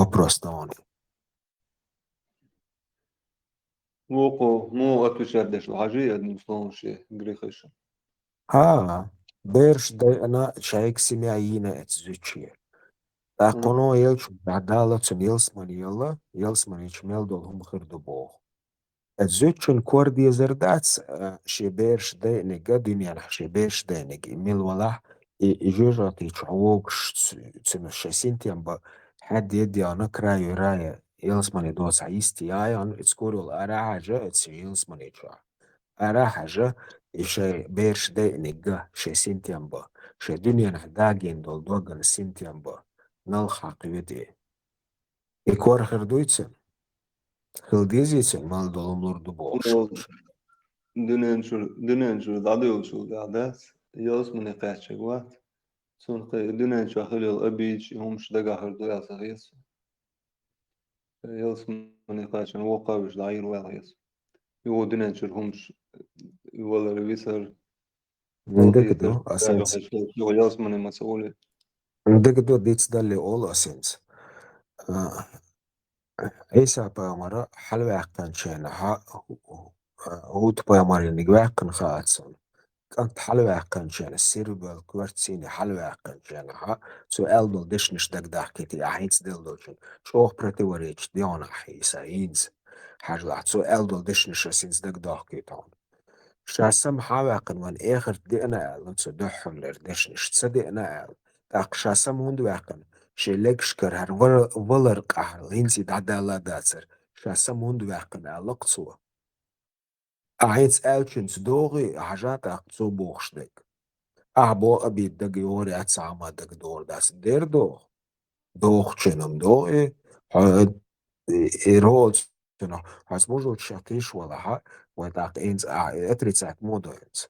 Oprostoni.
وقو مو اتوشادش الحاجية نوصلون شي غريخش
Bērši dēļana šeik simjājīna et zyčie. Tā kono ilču bādāla cun ilsmani ilsmani čmeldol humhirdu bohu. الزوجن كوردي زردات شبيرش دينيجا دنيا شبيرش دينيجي ميل ولا يجرتي تعوق تسمشين تيمبا حد يدي أنا كرايو رايا يلسمني دوس عيستي أنا تسكورو أرا حاجة يلسمني تشوا أرا حاجة شي بيرش دينيجا شي سنتيمبا شي دنيا نحداجين دول دوغن سنتيمبا نلحق يدي يكور خردويتسن Hildizicin mal dolumlurdu boğuş.
دنيا شو دادو شو دادات يوس من قاعد وات سون دنيا شو خلي الابيج هم شدقا هردو يا صغيس يلسمني قاشن وقابش دعير والغيس يو دينانشرهمش ولا ريسر
Ndegdo
القيتر لا
asens.
يحش يو يلسمني مسؤول
Ndegdo dits dalle all asens. Isa paamara halweaqkan sheenaha hut paamari nigweaqkan khaatson. Kant halweaqkan sheena cerebral kwartsini halweaqkan sheenaha so eldol dishnish dagdaqkiti ahits dildolchin. Shoh pretivarich diona hisa ins. Hajlaat so eldol dishnish asins dagdaqkiton. شاسم حاوقن وان اخر دقنا قال انسو دحن لردشنش تصدقنا قال تاق شاسم هند واقن شيلك شكر هر ولر قهر لينسي دعدالا داتر شاسم هند واقن قال لقصوا اعينس الچنس دوغي حاجات اقصو بوخشدك اعبو ابي دق يوري اتسعما دق دور داس دير دوغ چنم دوغي إيرود شنو هسموجو تشاتيش ولا ها وتاق إنز أتريتسات مودوينز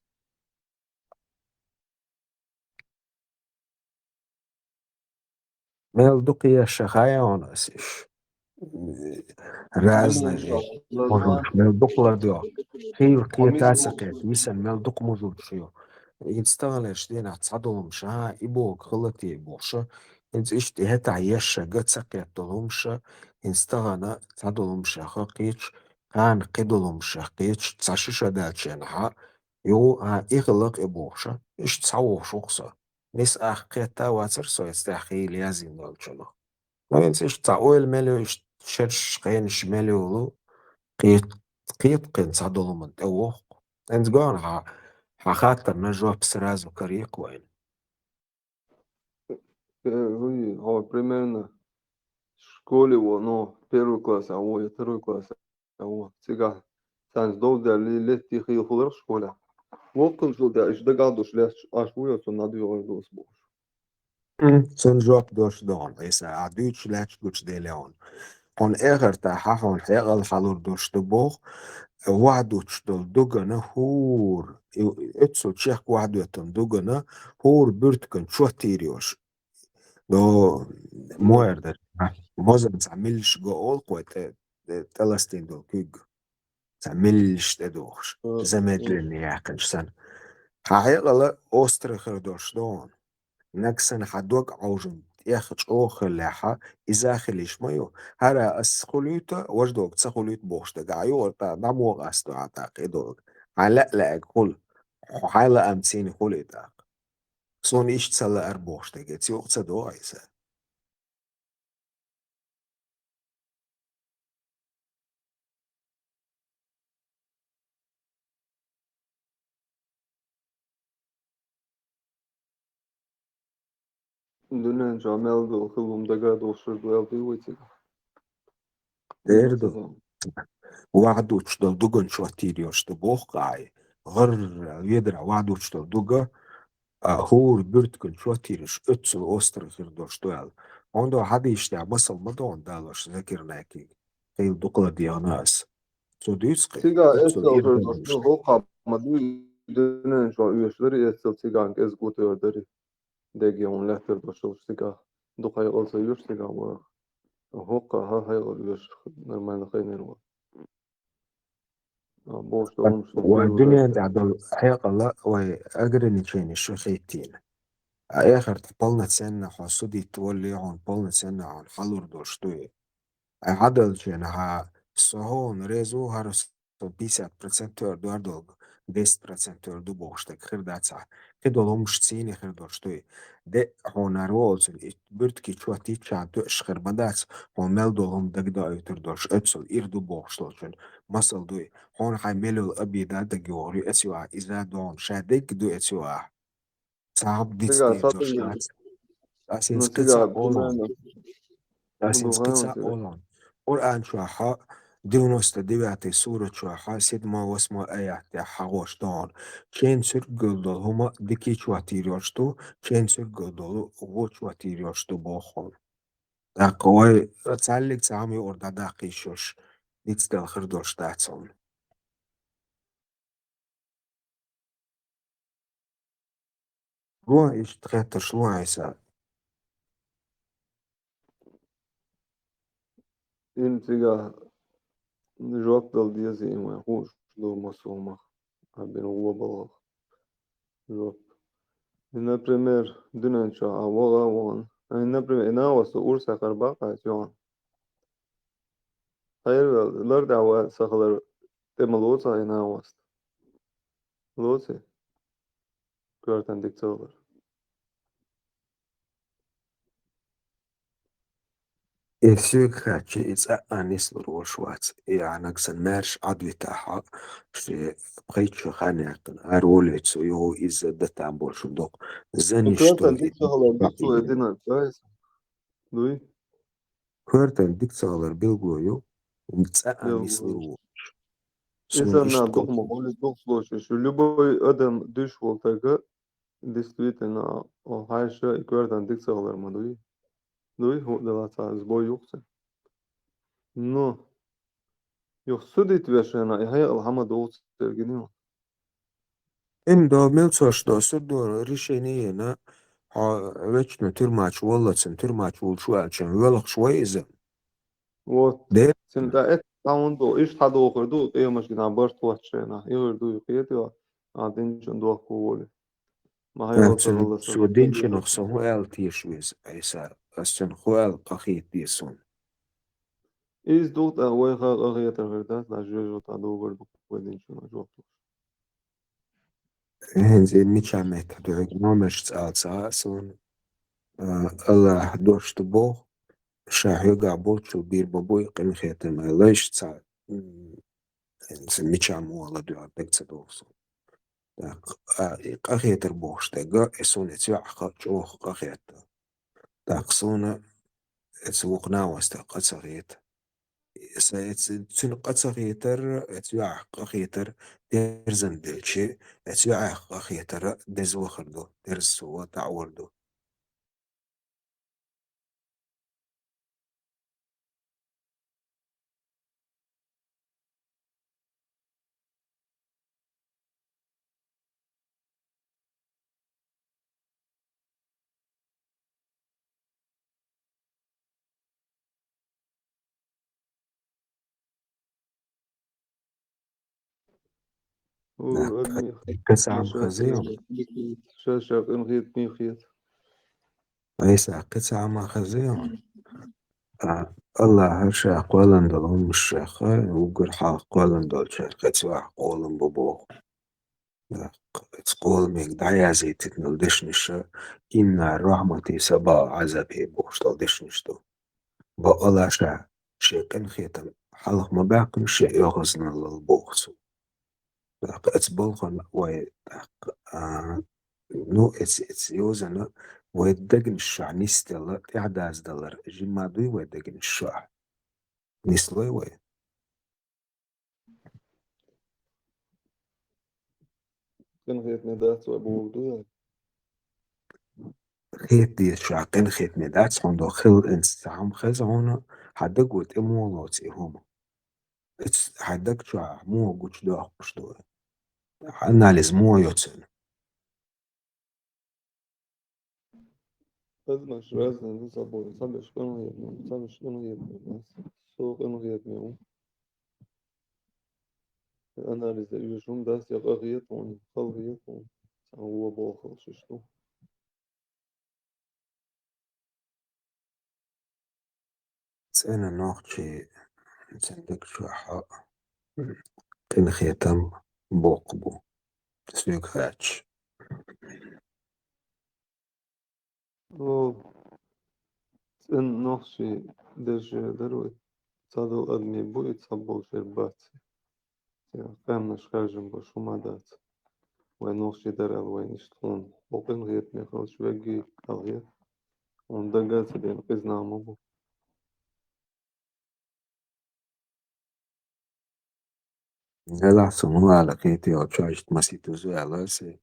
Mel duqia shaqaya onasish. Razne možuć mel duqla dio. Qil qiyatatsaqet misan mel duq možućio. Instalash dina tsadolum sha ibo qilati boşa. Ins ishti heta yesha gatsaqet dolumsha. Instagana tsadolum sha qich qan qidolum sha qich tsashisha dalchenha. Yo ha iqlaq iboşa. Ish tsawo shuqsa. Nis qeta watsar so istahil yazin dolcholo. ما ينساش تاع أويل مالو شرش قين شمالو قيت قين صعدو من توخ انت قون ها خاطر نجوا بسراز وكريق وين
Ruy, har primärna školi no первый класс, а вот второй класс, а вот сега sans довда ли лети хилхулер школа. Вокон шо да иш да гадош лес аш вуйо сон надвиор дос бош.
سن جواب دوش دون إيسا عدوش لاش دوش دي ليون هون إغر تاحا هون حيغل حالور دوش دبوغ وعدوش دول دوغنا هور اتسو تشيخ وعدو يتن دوغنا هور بürtken شو تيريوش دو مويردر موزن تعملش جو قوة تلستين دول كيج تعملش تدوخش زمدلن ياكنش سن حقيقة أوسترخر دوش دون نكسن حدوك عوجن ياخدش أوخر لاحا إذا خليش مايو هرا أسخليوتا وجدوك تسخليوت بوش دقايو ورطا دموغ أستو عتاقيدوك على لا كل حالا أمتسيني خلي داق سون إيش تسلا أربوش دقا تيوق تسدو عيسا
Dünen jamel do khulum da gadosh do alti witi.
ديردو وعدوش دو دوغن شو تيريوش تبوخ قاي غر يدرع وعدوش دو دوغا هور بürtken شو تيريش اتسو أوسترخر دوش دوال عندو حد يشتع بصل مدون دالوش ذكرناكي قيل دقلا دياناس سو ديسقي
Siga
اتسو
etsel
إير
hırdoş do
دالوش
hoqa ma dünen jo üyesleri etsel sigan ez gut örderi. Degi on lehter do şol siga. Duqay olsa yür siga wa. Hoqa ha hay üyes normal khayner wa. Boş da olmuş do perver.
والدنيا تعدل حيق الله وأجرني تشيني شو خيتين آخر تبلنا تسنة حسودي تولي عن بلنا تسنة عن حلور دوشتوي عدل جنها صهون ريزو هرس 50% دوردوغ 10% دو بوشتك خير داتسع كدول همش تسيني خير دوشتوي ده هون رولز برتكي شو تيتشا دوش خير بداتس هون ملدول هم دقدا يتر دوش اتسل إير دو بوشتوشن مسل دوي هون حي ملو الأبي دا دقيوري اتسوا إذا دون شادك دو اتسوا صعب ديتس
Siga
دير دوش
satıldı.
داتس أسين
No siga
سكتسا أولون
primärna
أسين
udruhano
سكتسا
siga.
أولون قرآن شوحا ديونوستا ديواتي سورة شوحا سيدما واسما آيات حغوش دون چين سر قلدل هما دكي شواتي ريوشتو چين سر قلدل غو شواتي ريوشتو بوخون داقوي تسالك تعامي أوردا داقي شوش ديتس دل خردوش داتسون رو إيش تغير شلو عيسى
انتقى جواب دل ديزي ما يخوش لو مسومة عبين هو بلغ جواب إن بريمير دونان شا أوغا وان إن بريمير إنا وسو أورسا قرباقا يوان خير لرد عوا سخلر تملوتا إنا وست لوتي كورتان ديكتور
الفكرة أنيس الروشوات يعني أكسن مارش عدوي تاعها في بقيت شو خانعتن أروليت سو يو إز دتان بولشو دوق زنش
كورتان
تولي
ديكتور ديكتور
باقي
دينا كويس دوي
كورتن ديك صغر بيلغويو أنيس
بيلغوش
الروش سون
إذا نا
إشت
دوخ
كوت
مقولي دوخ سلوشي شو любой أدم ديش волтага действительно хайша كورتان ديكتور مدوي دوي هو دلتا زبوي يوكسن نو يخصدت بشنا هي الحمد دوت ترجنيو
إم دو ميلتوش دو سدو ريشينينا ويتشنو ترماش والله تسن ترماش والشو عشان ولق شوي إذا
вот
ده
سنتا ات تاوندو ايش حدو خردو ايو مش كنا برت واتشنا يوردو يقيتوا عادين جندو كولي ما هي
أتسن
وصل
سودين شنو سهوال تيشويز أيسا أستن خوال قخيت ديسون
إيش دوت أوي خا أغير تغيرات لا جوجو تادو برضو كويدين شنو جوتو
هنزي ميشامت دوغ نومش تسالسا سون الله دوش تبو شاهيغا بولشو بير بابوي قن خيتم ليش تسا ميشامو الله دو عبك تدوسو قخيتر بوش تاقا اسون اتسوع قوخ قخيت تاقسونا اتسوقنا واستاقا تسغيت تسن قصغيتر اتسوع قخيتر ترزن دلشي اتسوع قخيتر دزو خردو ترسو تعوردو
هو أدمي
كسعة
مشاكل
مخزيهم
شاشة انغيت ميخيت
أيسا كسعة مخزيهم الله هرشا قولن دلهم الشيخة وقر حاق قولن دل شيخة سواح قولن ببوخ تقول ميك دعيا زي تتنل دشنشة إن الرحمة سبا عذابي بوش دل دشنشتو بقلا شا شيقن خيتم حلق مباقن شيء يغزن للبوخسو اتبلغن وي نو اتس يوزن ويدقن الشع نيستلا إعداز دلر جيما دوي ويدقن الشع نيستلوي وي
انغيت ندات وابو
خيت دي الشع قن خيت ندات صندو خل انستعام خزعونا حدق ويت امولوتي هما حدق شع مو قوش دوح قوش دوح أناليز مو يوتسن
أزمش رازن زبون صبش كانوا يبنون صبش كانوا يبنون سوق كانوا يبنون أنا لزي يجوم داس يبقى غيطون خل غيطون هو باخر ششتو
سأنا نوخشي صندق شع قن خيتم بوقبو سوق هاتش
أو إن نخشي دش دروي صادو أدمي بو يتصبو شربات قام نشخرجم بشو مدات وين نخشي در وين يشتغون وقن غيط ميخل شوية الغيط وندقات بين قزنا مبو
ela sono che ti ho charged ma si tu ela se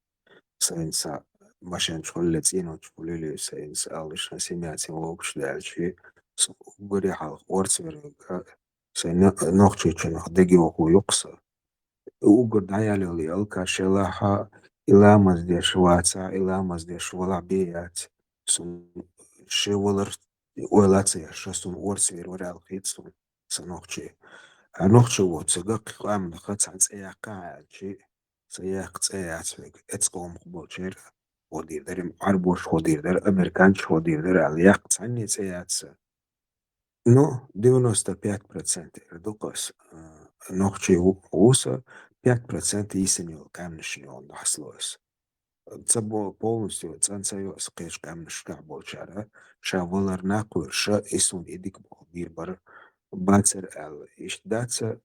senza машин школе цину школе senza алыш семьяти окш дальше гори хал орцвер sen нохчи чин деги оку юкса угор даяли алка шелаха иламаз де шваца иламаз де швала бият сум шеволер ойлаце шастун орцвер орал хитсун sanoqchi. Anoqchi wotsagaq qam khatsan tsayaqachi. Sayaq tsayatsveg etsqom qbocher. Odirder arbosh odirder amerikanch odirder aliaq tsani tsayats. Ну, 95% ردوقس نوخشي ووسا 5% يسنيو كامنشنيو نحصلوس. تسبو полностью цансайо скеш камншка болчара шаволар накур ша исун идик бирбар бацер эл ишдаца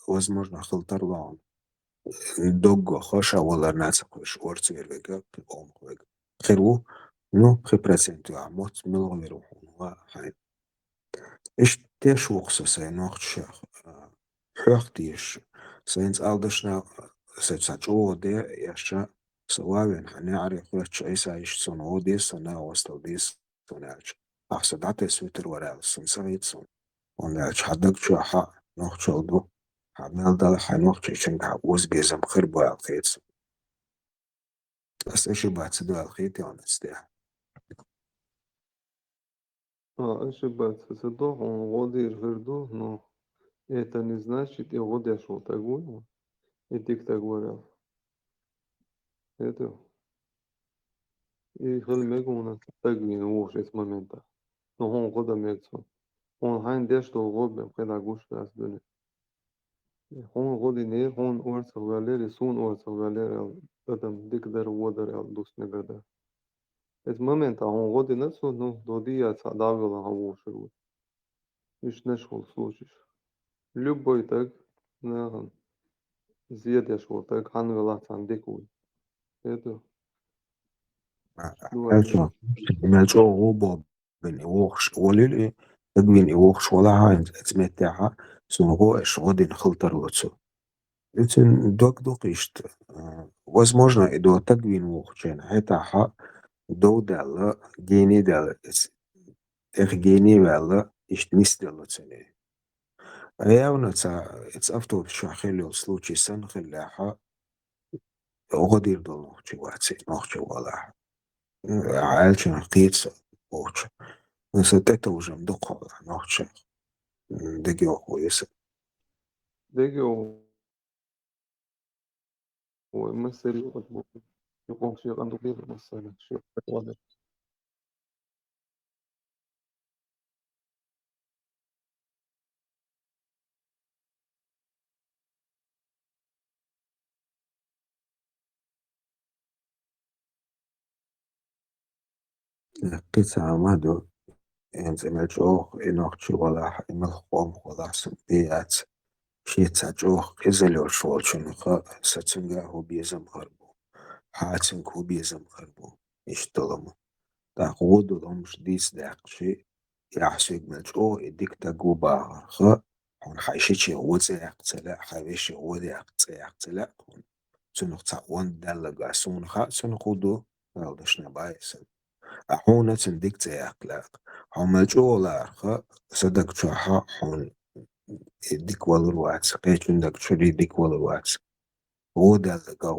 возможно халтарлон догго хоша волар нацкуш орцвервега омхвег херу ну 3% амот миловеру ва хай Ich der Schwachse sein noch schach. Hört ich. Seins alderschna seit der erste سواء هنعرف وش إيش صن ودي صن وصل دي صنعش أحسن دعته سويتر ورا صن سويت صن ونعش حدك شو حق نوخ شلدو عمل ده حنوخ شيء وز جزم خرب والخيت بس إيش بعد سدوا الخيت يعني استيح
Ошибаться. Зато он водит верду, но это не значит, и водишь вот такую, и ты так говорил. Это. И хэл мегуна так вин уж из момента. Но он года мегцо. Он хайн деш то гобе педагош раз дune. Он годи не он орц валери сун орц валери адам дикдар водер ал дус негада. Из момента он годи не су ну додия цадавила хавушеру. Иш нешхол случиш. Любой так на زيادة شو так хан вела цандик уй. Это ну
هالشو مالشو غوبو بين إيوخش وليل تقبين إيوخش ولا هاي تسميتها سنغو إيش غودي نخلطر لتسو إنتن دوك إشت возможно и до تقبين وخشين هيتا ها دو دالا جيني دالا إخ جيني ولا إشت نستدل تسني أيونا it's أفتو شو خيلو случай سن خلاها غودي دول نخشي واتسي نخشي ولا عالشن قيتس وخش نسيت уже مدقة نخشي دقيقة كويسة
деги о مسري وقت يقوم شيء عنده كبير مسألة شيء واضح.
قيت عمادو زعما جوغ إنوغتشي ولا إنوغ ولا سمبيات شي تاجوغ إزاليو شوال شنخا ساتسنغا هو بيزم غربو حاتسنغ هو بيزم غربو إشتغلمو تاقودو لومش ديس داقشي يحسوك ملجو إديك تاقو باغرخا هون حيشيشي هو تسيق تلا حيشي هو ديق تسيق تلا سنخ تاقوان دالغا سونخا سنخودو غالدشنا بايسن أحونا تنديك تياقلاق حوما جولا خا صدق شوحا حون ديك والروات قيتون داك شري ديك والروات غودا لقا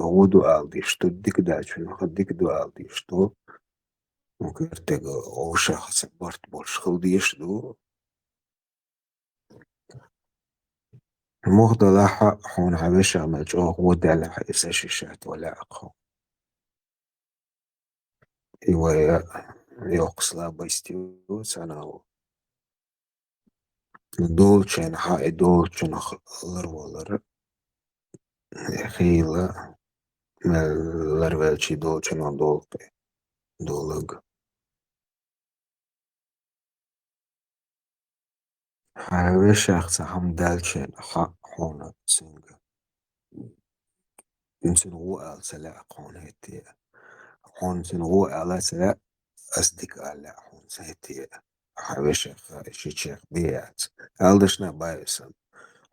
غودو آلدي شتو ديك داچون خديك دو آلدي شتو ممكن ارتاق غوشا سبارت بولش خلدي شدو المغدا لاحا حون عباشا ملجو غودا لاحا إساشي شات ولا أقو إيوايا يوقسلا بايستيو ساناو dolcen ha dolcen larvolar خيلة larvelci dolcen on dolpe dolag حيوي شخص هم دالشن حق هونا سنغ يمكن هو قال سلا هون هتي هون سن هو قال سلا أصدقاء لا هون سهتي حيوي شخص شيء بيات قالدشنا بايسن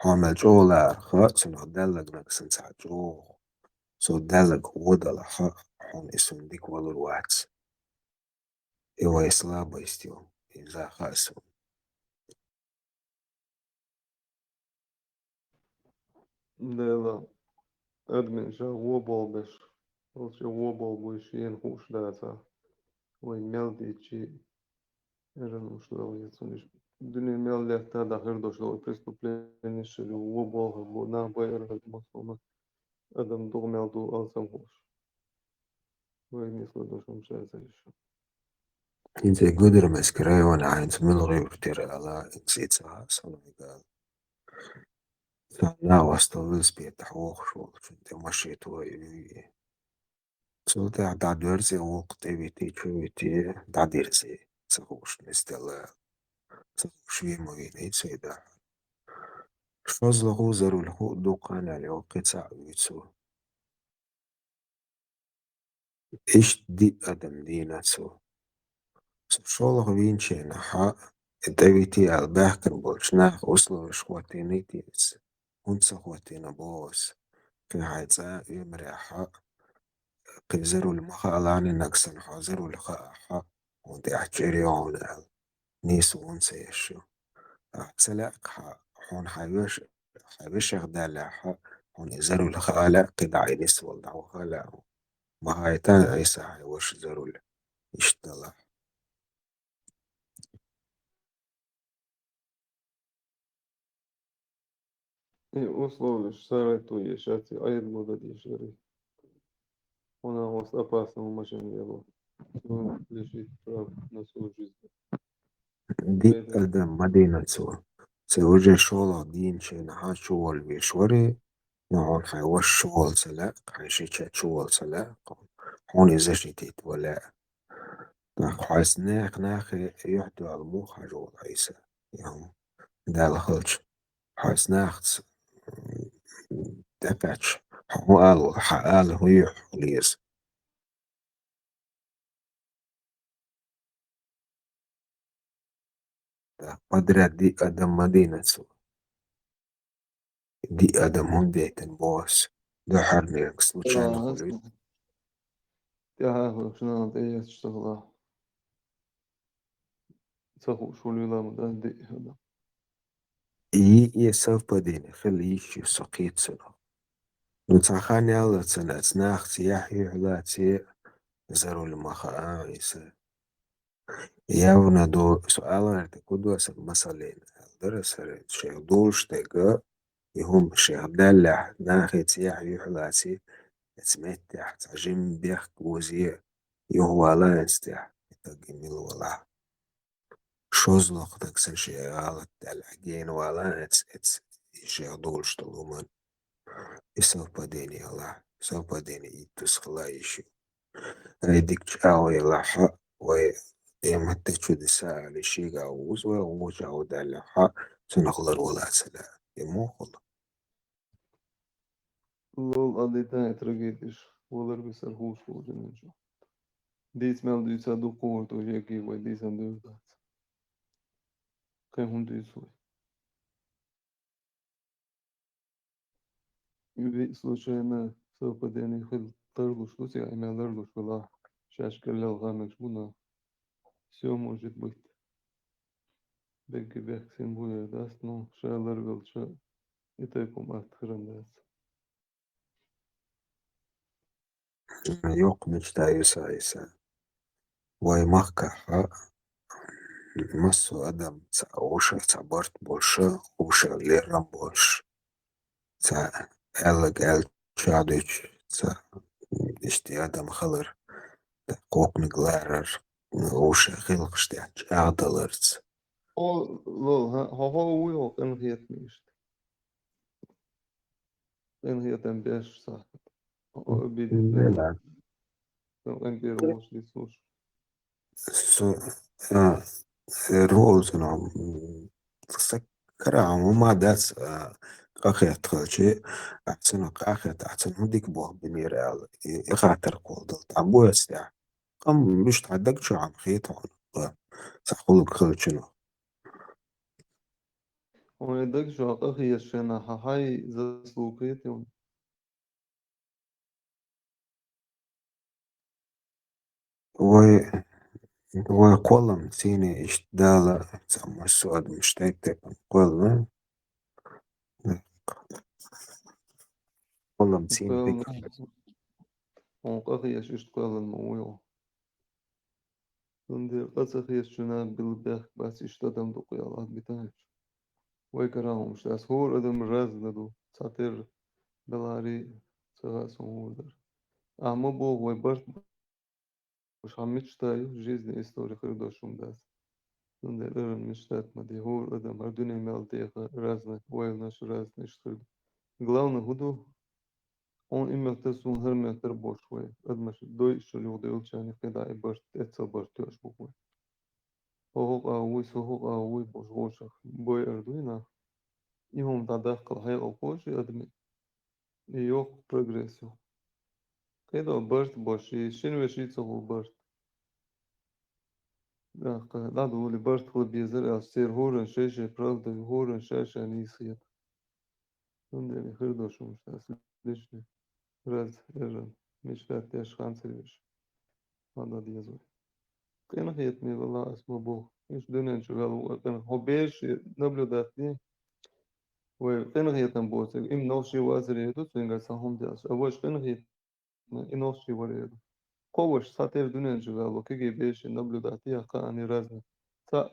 هون ملجولا خاطر دالك نكسن ساجو so دالك ودلا حق هون اسم ديك والروات Его и слабостью, и захасом.
دلا أدمن شا وبال بش وش وبال بوشين خوش داتا وين ملدي شيء إرن وش دوا يتصنش الدنيا مال لحتها داخل دوشلو преступление شلو وبوه بنا باير مصومة أدم دو مال دو ألسم خوش وين يصل دوشم شازيش
Inte gudrmes kreon eins milrīvtir alā citsā sanīgā. Nāvas to vilspieta hochschulč, te mašīto Sollte da dörzi waqtiviti čuviti da dirzi. Sahuš nistela. Sahuš vīmovīni cīdā. Šfazlahu zarulhu duqana li waqitsa vitsu. Ish di adam dīnatsu. Šolahu vīnčēna ha Daviti al-Bahkan bolšnah uslo škvatīnīties. Un sahvatīna bos. Fi haidza yumreha قيزروا المخالاني نقصن حازروا الخاحة ودي أحجريون نيسو ونسيشو سلاك حون حيوش غدالاحة حون يزروا الخالة قدعي نسو والدعو خالا ما هايتان عيسى حيوش زروا يشتلا
условно шарайту ешати айд модад ешари она у вас опасного машин дело лежит прав на свою жизнь
دي أدم مدينة سوا سوجي شولا دين شين ها شوال بيشوري نعون حيوش شوال سلاك حيشيشات شوال سلاك حون يزشي تيتولا حيث ناخ يحدو الموخ جول عيسى يوم دال خلش حيث ناخت دكاتش هو قالوا حقال هو يحليز قدرة دي أدم مدينة سو دي أدم هم ديتن بوس ده حرني سلوشان خلوي
اسمع يا شنو دي تشتغل تسخو شو اللي لا مدان دي هذا
يسوف بديني خلي يشي سقيت سنو نتاخاني الله سنة ناخ سياحي علاتي زرو المخا يسا ياونا دو سؤالا ارتكودو اسك مسالين درس شيخ دولش تيجا يهم شيخ دالح ناخي سياحي علاتي تسميتح تعجم بيخ وزي يهو لا يستح يتقميل ولا شوزلوخ تكسن شيء غلط الحقين ولا اتس شيء دولش تلومن يسوف بديني الله يسوف بديني يتسخلا يشي ريدك تشاو يلاحا وي ديما تشو دسا لشي غاوز ووجا ودالحا سنخلر ولا سلا يمو خلا
لول أديتها ترجيتش ولر بسر خوش فوجن شو ديس مال ديسا دو قوة وجاكي وديسا دوردات كان هم ديسوي يبي случайно совпадение хоть торгуш луси а имя торгуш была шашка лелгамеш буна все может быть беги бег син буя даст но шалар ша это комат хранdas
يوق مجتا يسا يسا وي مخكا مسو أدم تا وشا تا برت بولشا وشا ليرم بولش تا ألق أل شادوش تا اشتي أدم خلر تا قوق نقلارر وشا خلقشتي أعدلرت
о лол هو ويو كان هيت ميشت كان هيت ام بيش صح بيدت لنا
لا
كان بيروش دي سوش
سو رولز نعم سكرا وما داس قاخي تخلشي أحسن قاخي أحسن هديك بوه بنيرال يخاطر قول دلت عبو يستع قم مش تعدك شو عم خيط سأقولك خلشنو
он эдак жака хияшена хахай заслукает он
وقولم سيني اشتدالا سامو السؤال مشتاق تكن قولنا قولم سين
قال
بك
он قاخي يشيش قال المويو Donde قصخي الشنا بالبخ بس اشتدم دو قيالات بتاعش ويكرههم شاس هور ادم راز ندو ساتر بلاري سغاس هودر اما بو ويبرت مش عم مشتايو جيزني استوري خير شوم داس donde ارن مشتات مدي هور ادم اردوني مال ديخا رازنا ويل ناش رازنا اشترد главное هدو он имел тесун херметр бошве адмаш дой шулю деучани кеда и барт эцел бартёш буквы هوق أوي بوش غوشخ بوي أردوينا إيهم تدخل هاي أوكوش أدمي يوك بروجريسيو كده برت بوشي شنو يشيتسو برت لا دولي برت خل بيزر أستير هورن شاشة правда هورن شاشة نيسيت عندي خير شو مش ليش راز إيرن مش فاتش خانسريش هذا ديزو كان هيتني والله اسمه بو إيش دنيا شغال كان هو بيش наблюдать وقنغية بوسك إم نوشي وازريدو تنغا سهم دياس أوش قنغية إنوشي وريدو قوش ساتير دونين جغالو كيجي بيش наблюдатيا قاني رازنا سا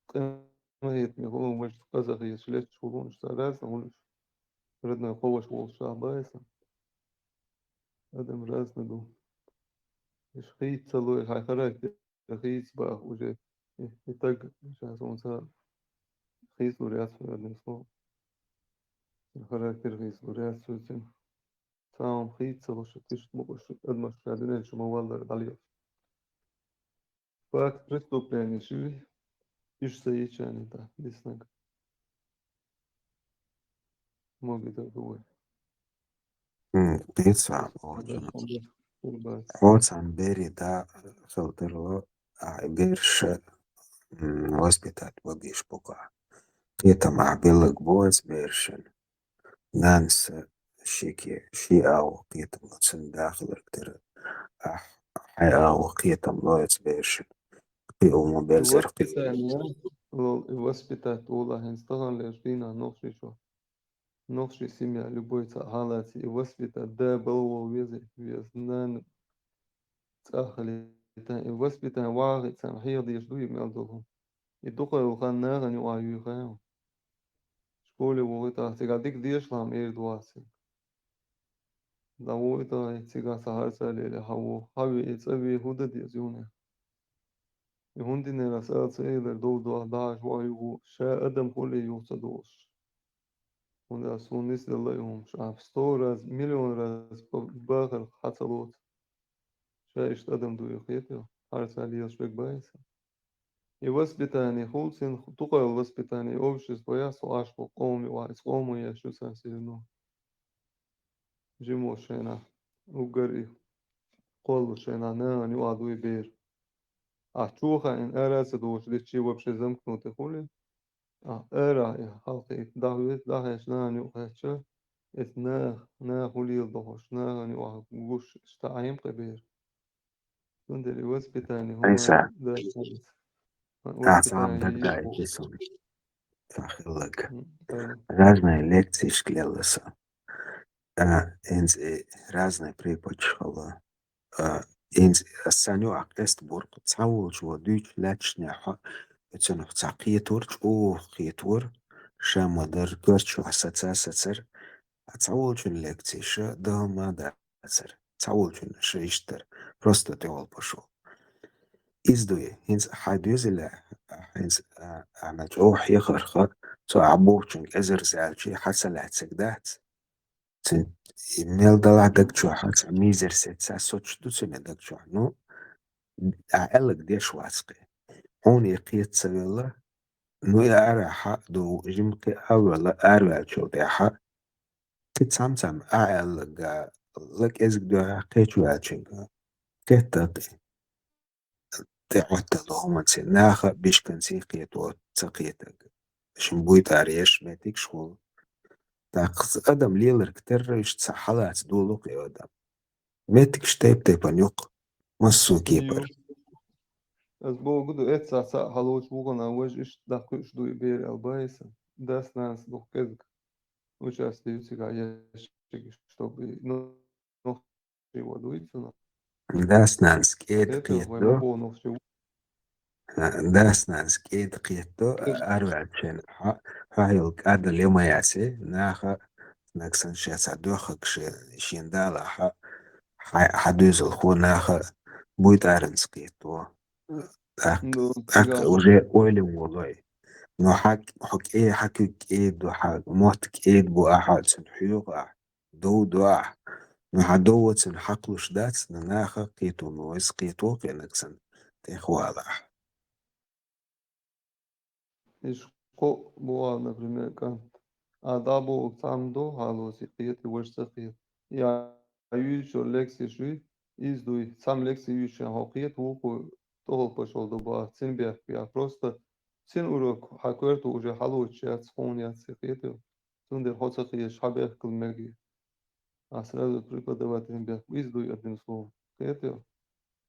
قنغية ميغولو مش قزغي سليت شغلون شتا رازنا ولش ردنا قوش والشا بايسا أدم رازنا دو إش خيط سلوي هاي خراك خيط باه وجه يتاق شاسون سا خيط ورياس في أدم سلو خراك خيط ورياس سوتين سام خيط سلوش تشت مقش أدمش شادنين شو موالر داليو Факт преступления шиви иш саичани да диснаг моги да дуой
بيدفع
هذا خمر قربات
قوت عن بيري دا خلطرو بيرش وسبيتات وبيش بقع قيتا مع بيلك بوز بيرشن نانس شي أو قيتا متسن داخل الكتر حي أو قيتا ملويت بيرشن قي أمو بيرزر قي
воспитание воспитать ула хенстаган лежбина новши семья любой халати и воспитать да было везе везнан цахали и воспитание واغي تنحيض يشدوي مالدهم يدخل وخناغن يوعيو خيام شكولي وغيتا تقعدك ديش لام اير دواسي داويتا تيغا سهر سالي هاو هاوي اتسوي هودا ديزيونه يهوندي نرسال سيلر دو داش وايو شا ادم كولي يوصدوش وندا سونيس الله يوم شاف ستورز مليون راز باخر حصلوت شا اشت ادم دو يخيتو هر سالي يشبك بايس يوسبتاني خولسين تقوى الوسبتاني اوبشس بياسو عشقو قومي وايس قومي يشو سانسيرنو جيمو شينا وقري قولو شينا نان يوعدو بير أحجوها إن أراس دوش لتشي وبشي زمكنو تقولي أرا يا حلقي دعوت دعش نان يوحشة نا خولي الضوش نان يوحش اشتعيم قبير تندري وسبتاني هو
أنسى
دا
أعصام
وسبتاني
دقدقة
يشبو
يكسون فخلق
أي
разные лекции шклелыса. Инз разные припочхала. Инз саню акест борг цаул жо дүйч лачня ха еценх цақиетур о қиетур шамадар гөрчу ассоциацияцер цаул чун лекции ша дама да цер цаул чун шиштер просто теол пошел. Издуе инз хайдюзеля инз амаджоح يخرخ تو عبوچن ازر زالچی حسل هتسقدات تن ميل دلع دقچو حس ميزر ست ساسوچ دوسنه دقچو نو اعلق ديش واسقي هون يقيت سبيلا نو يعرح دو جمك اولا ارواچو ديحا تتسامسام اعلق لك ازق دو قيچو الچنگا كتاقي تعوت لهم ناخا بيش كنسي قيتو تسقيتك شنبويت اريش ميتك شغل تاقص ادم ليلر كتر يشتسع حالات دولوك يا ادم ميتك شتيب تيبان يوق مصو
يو
كيبر
از بو قدو اتسا سا حلوش بوغنا وش اش دقو اش دو بير البايسا داس ناس دو كذك وش استي يوسيقا يشتك شتو بي نوخشي ودويتسنا
داس نانس كيد
كيتو
قيد
وي
دو
مبو نوخشي
Das nas geht quieto arvacen hahil cada lema yase naha naksan shasa doha shindala حدوث الخوناخ بويت ارنس quieto
No,
ak
siga
уже oiling والله no حك ايه حكيك ايه دو حاج موتك ايه بو احد سن حيوق دو no حدوت سن حقلوش دات ناخا قيتو نويس قيتو كأنك سن تيخوالا
ich ko boa, например, kan adabo tamdo halosi qiyet wërsa qiyet. Ja ju që leksi shy izdui sam leksi ju që haqiyet u ku toho pashol do ba sin bia pia prosta sin urok hakuertu uje halu që skon ja se qiyet. Sunde hoca qiyet habeh kul mergi. А сразу преподавателям бях издуй одним словом. Qiyet.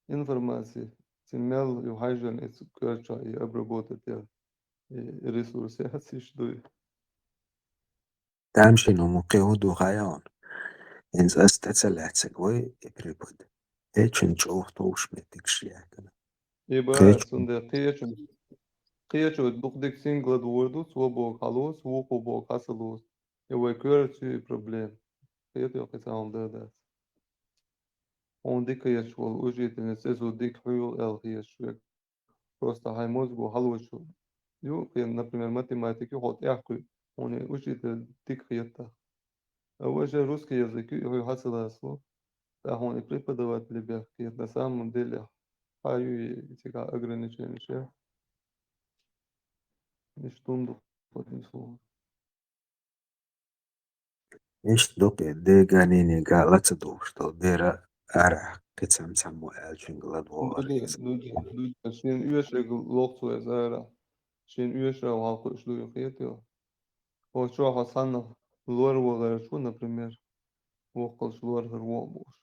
Информации. Симел и хайжен и кърча и обработать ресурсы отсюда.
تمشي no muqehudu غايون إنز أستسلعت سقوي إبريبود إيشن شوف توش متكشياكنا
Ибо
قيش
сунда qiyachу dukdik singlad wordus wobo kalos woko bo kasalos. И выкручу проблем. Qiyat yo qisam da. Он дикаешь вол ужительность эзу дик хуйл эл qiyach. Просто хай мозгу халочу. Ю, например, математики ход яхку. Он учитель дик qiyata. А уже русский язык его хасаласло. Да он и преподаватель бях qiyat. На самом деле хаю эти ограничения. Не штунду одним словом.
إيش دوك دي غانيني قالت دوش تو ديرا أرح كتسام سامو ألشن غلاد واريس
Люди, Şen üyeşek loktu ezara. Şen üyeşek halkı işliyor kıyıtıyor. O şu Hasan'la lor volar şu, например, vokal şlor her vomuş.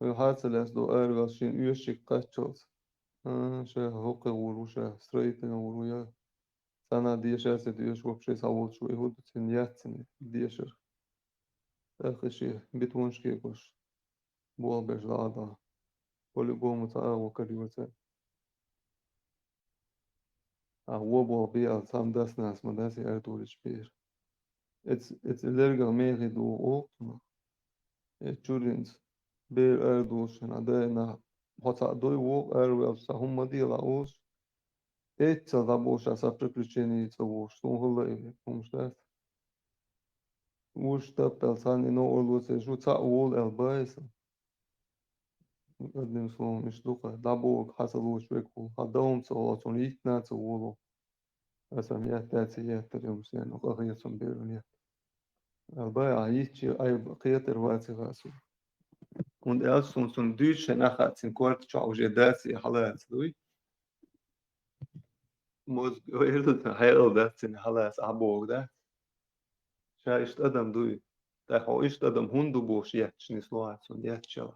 Ve hatseles do ergal şen üyeşek kaççız. Şey hoka vuru şey straighten vuru ya. Sana diyešerse diyeş вообще savol şu ehud sen yatsın diyešer. Такши битвоншки кош. Бол бежлада. По-любому цару карьёрце. А вобо бия сам дасnas мадasi артурич пир. It's illegal meri do oktma. Churins bir erdushin adena hoca doi wo erwel sa humma dila os. Etsa da boša sa приключенияца во што хле помштат. Ушта пелсани но орлуце жуца ол элбайса. Одним словом, штука. Да бог хасалу швеку. Хадом цо он итна цо воло. Асам я таци я тарем сен оqaqiyasum berun. Albei aici ai qiyat erwatsi gasu. Und erst so ein Deutscher nachher zum Kort schau je das ja halas lui. Muss gehört der Heil das in halas abog da. Scha ist Adam lui. Da ho ist Adam Hundu bosch jetzt nicht so als und jetzt schon.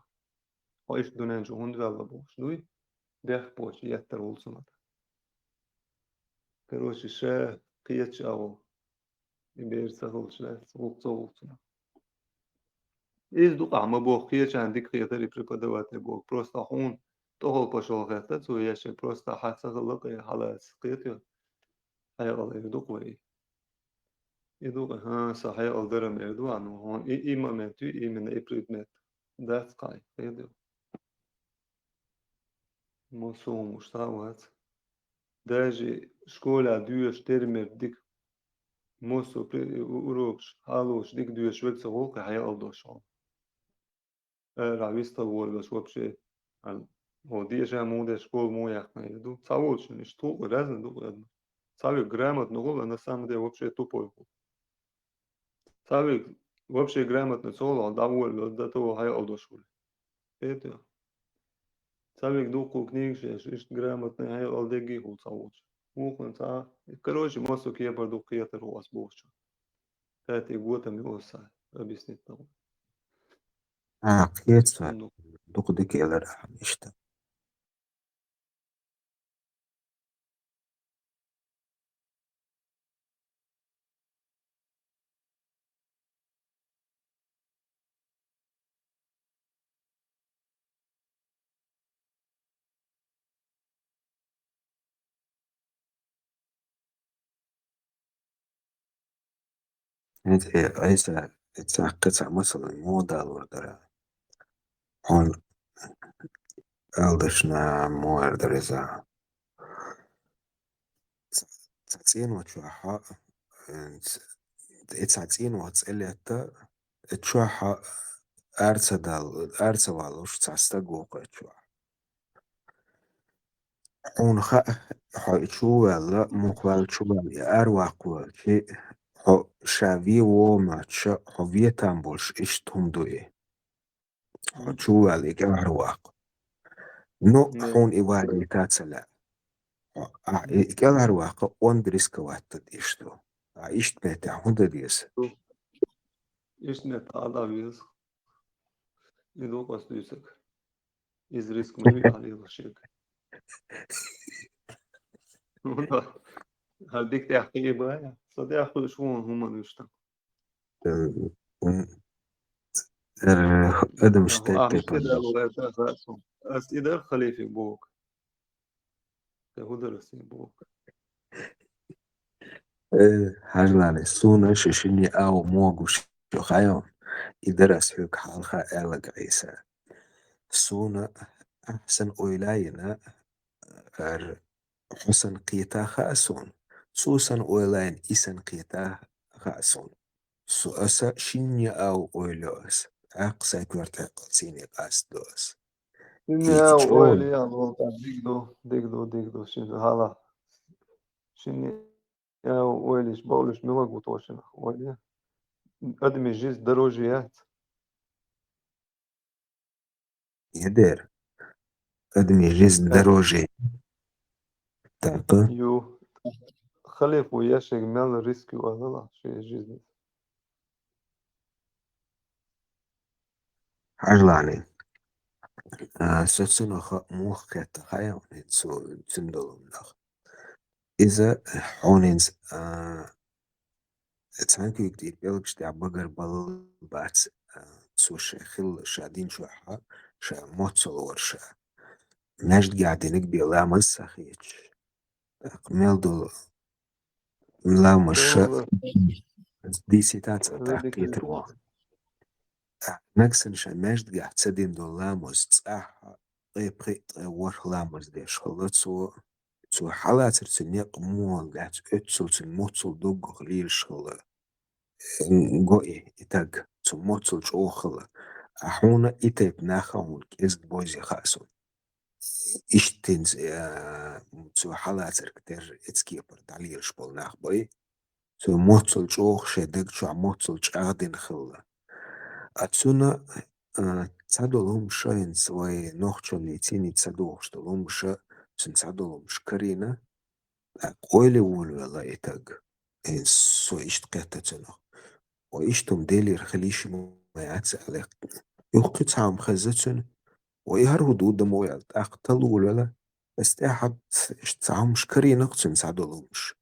Ho ist du nen Hund wella bosch lui. Der bosch jetzt der Olsen. Короче, ша qiyat schau. In der Sachel schlecht so. Из дука мы бог qiyat عندك qiyat اللي преподаватель бог просто он того пошел это, то я ще просто хасагылык халас qiyat. Hayal erdu way. Edu ha sa hayal daram erdu anu hon ima metu imen eprit met. That's kai. Edu. Mosu mustavat. Даже школа дуеш термер дик мосу урокш халош дик дуеш векса волка hayal doshon. Рависта воргаш вообще. О диеша муде школ моях на еду. Цаволчен, что разно ду. Цавик грамотно гол, на самом деле вообще тупой. Цавик вообще грамотно соло, довольно до того хайал дошел. Это. Цавик дуку книгше, ist грамотно хайал деги хул цавоч. Мухн ца. Короче, мосу кебар дук киятер у вас бочу. Это года миоса объяснить нам.
قيت دوك ديك إلى رح إشتا هذه عيسى قطع مثلا موضة وردرة هون ألدشنا موردرزا تسعين وتشوحا تسعين وتسأليتا تشوحا أرسا والوش تستقوق تشوح هون خا شو ولا مقبل شو ولا أرواق وشي شافي وماتش هويتان بولش إشتهم دوي شو ولا أرواق نو
Ne,
هون إيوالي تاتسلا أرواق وندرس كواتد إشتو إشت متى هون ديس
iş ne tādāvies, lidokos tūsak, izrisk mevi halīlašīk. Un tā, هديك تحقيق بقى صديق شو هم نشتا
أدم شتايب
أعمل كده
تيبان
لغاية أساسهم أستيدر خليفي بوك تهود رسي بوك
هجلان سونا ششيني أو موغو شخايون إدرس هيك حالخا ألق عيسى سونا أحسن أويلاينا أر حسن قيتا خاسون سوسن أويلاين إسن قيتا خاسون سوأسا شيني أو أويلوس أقسى كورتا قلسيني قاس
إني أو
إيتشون
أولي أنوطا ديكدو شنو هذا شني أو أوليش بقولش ملقو توشنا أولي أدمي جيز دروجيات
يدير أدمي جيز دروجي تاقا
يو خليف وياشك مال ريسكي وهذا شيء جيز
عجلاني سوتسونو موخ كاتا خايا ونتسو تندلو منخ إذا حونينز تسانكو يكتير بيلكش تاع بقر بات تسو خل شادين شوحا شا موتسو ورشا نجد قاعدين نقبي لا مسخيتش ميلدو لا مش
تهود
دي سيتات
ردك
تحقيت روان نكسن شماجد قاعد تسدين دو لاموس تصاح قيبقي ور لاموس ديش خلطسو سو حالات ترسنيق مول قاعد اتسل تنموتسل دوغ غليل شغل نقوي اتاق تنموتسل شوخل أحونا إتايب ناخون كيزد بوزي خاسون إشتنز سو حالات كتير اتسكيبر تعليل شبول ناخ بوي سو موتسل شوخ شدق شو موتسل شاغدين خلا أتسونا تسادولهم شاين سواي نوخشو ليتيني تسادوخ شتولهم شا تسادولهم شكرينا قويلي وولو يلا إتاق إن سو إشت قيتتنا وإشتم ديلي رخليش ما يعتس عليك يوقي تعام خزتن ويهر هدود مويل أقتل ولا بس تاحد إشت تعام شكرينا قتن تسادولهمش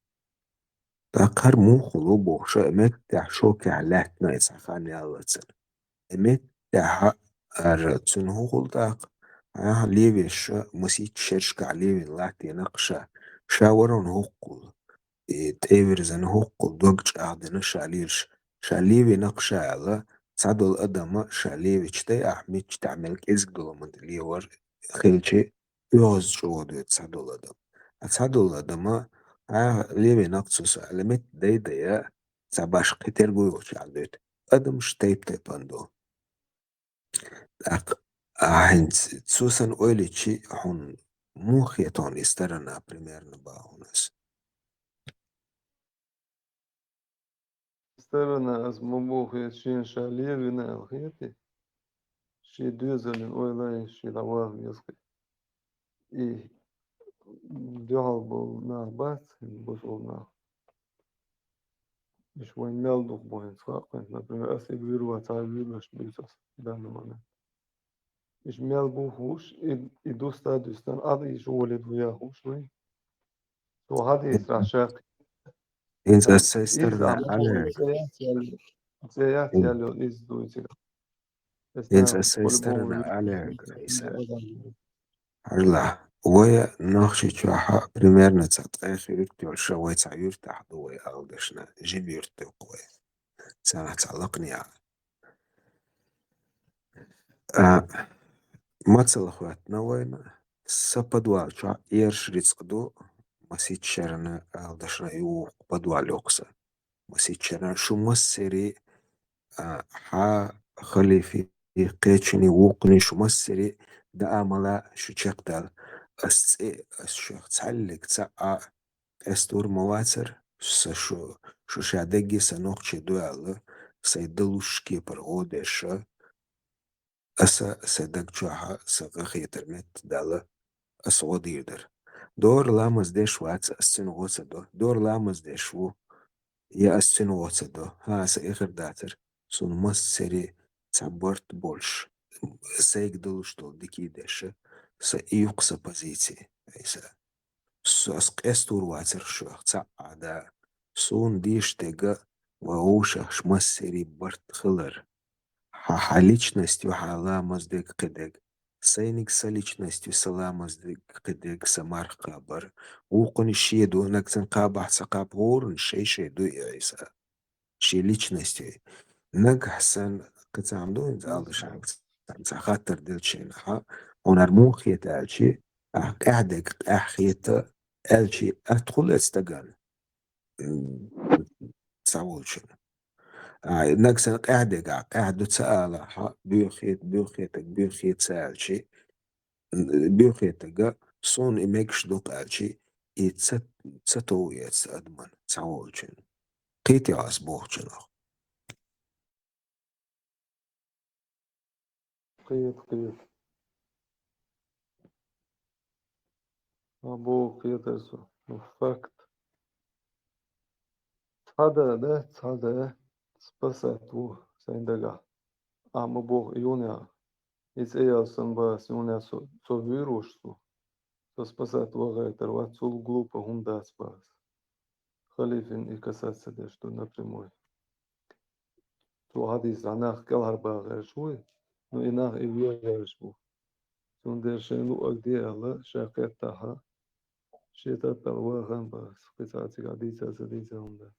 تاقهر مو خلوبو شا إمت تاح شوكي علاتنا يسعخاني يلا تسن إمت تاح أرتسن هو غلطاق ليبش مسيت شرشك عليه لاتي نقشة شاورون هقل تاورزن هقل دوغج أعدنا شاليرش شاليبي نقشة على تعدل الأدم شاليبي تشتي أحمد تعمل كيزك دولمند ليور خيلشي يوز جودو تعدل الأدم تعدل الأدم ليبي نقصص علمت دايدايا تباش قتر بيوش عدوت أدم شتيب تيباندو Ak hent Susan Oilichi hon muhieton isterana примерно баунас.
سترنا از مبوخ شين شاليرنا الخيتي شي دوزل أولاي شي لواه يسقي إيه دعال بول نعبات بوصل نع مش وين ميلدوخ بوين ساقين نبرا أسي بيروا تعبير بيتس دانا مانا مش ميل بوخوش إدوستا دوستان أدي شولد وياهوش وين تو هذه يسرع شاق
Ins
إز
assisterna
عمو
Alec,
زيات يالو إز دويتك
ins
أثناء كل
assisterna
بوم
Alec Reisa. Arla, ويا نخشي تشوحا примерно تسعة آخر يرتي والشوي تعير تحضوي أغدشنا جيب يرتي قوي. سنة تعلقني مثل أخواتنا وين سبدوالشا يرشريتسقدو مسيت شرنا دشنا يو بدوالوكسا مسيت شرنا شو مسري ها خليفي قيتشني وقني شو مسري دا أملا شو تشكدال الشيخ تعلق تسعى استور مواتر شو شادقي سنوخشي دوال سيدلوش كيبر غودش سدق جوها سغخي ترمت دالا أسود يدر دور لامز ديش واتس أستن غوصدو دور لامز ديشو يا أستن غوصدو ها سإخر داتر سون مس سري تعبرت بولش سيقدلوش دول ديكي ديش سإيوق بوزيتي أيسا أسق أستور واتر شو تعدا سون ديش تيغا وغوشة شمس سري برت خلر ха личностью халамаздык кыдык. Сайник са личностью саламаздык кыдык самар хабар. Укон шеду накцан кабах сакаб горн шей шеду яйса. Ши личностью. Наг хасан кацамду инз алышак. خاطر دلشين ها ونرموخيت ألشي أعدك أحيت ألشي أدخل أستقال تصورشن نقصن قاعدة سألها بيوخيت سألشي بيوخيتك صون إميكش دوك ألشي تساتو يتسأدمن تعولشن قيتي عصبوخشن
قيد أبو قيدرسو فاكت هذا سبساتو سيندقا أما بو يونيا إز إيا سنباس يونيا سو فيروشسو سو سبساتو غيتر واتسول глупо هунда спас خليفين إكاساتسا داشتو напрямую تو حديث عناخ كالهربا غير شوي نو إناخ إبيا غير شوي سون شنو أقدي الله شاقيت تاها شيتا تلوغان باس قصاتي قديسة سديسة هوندا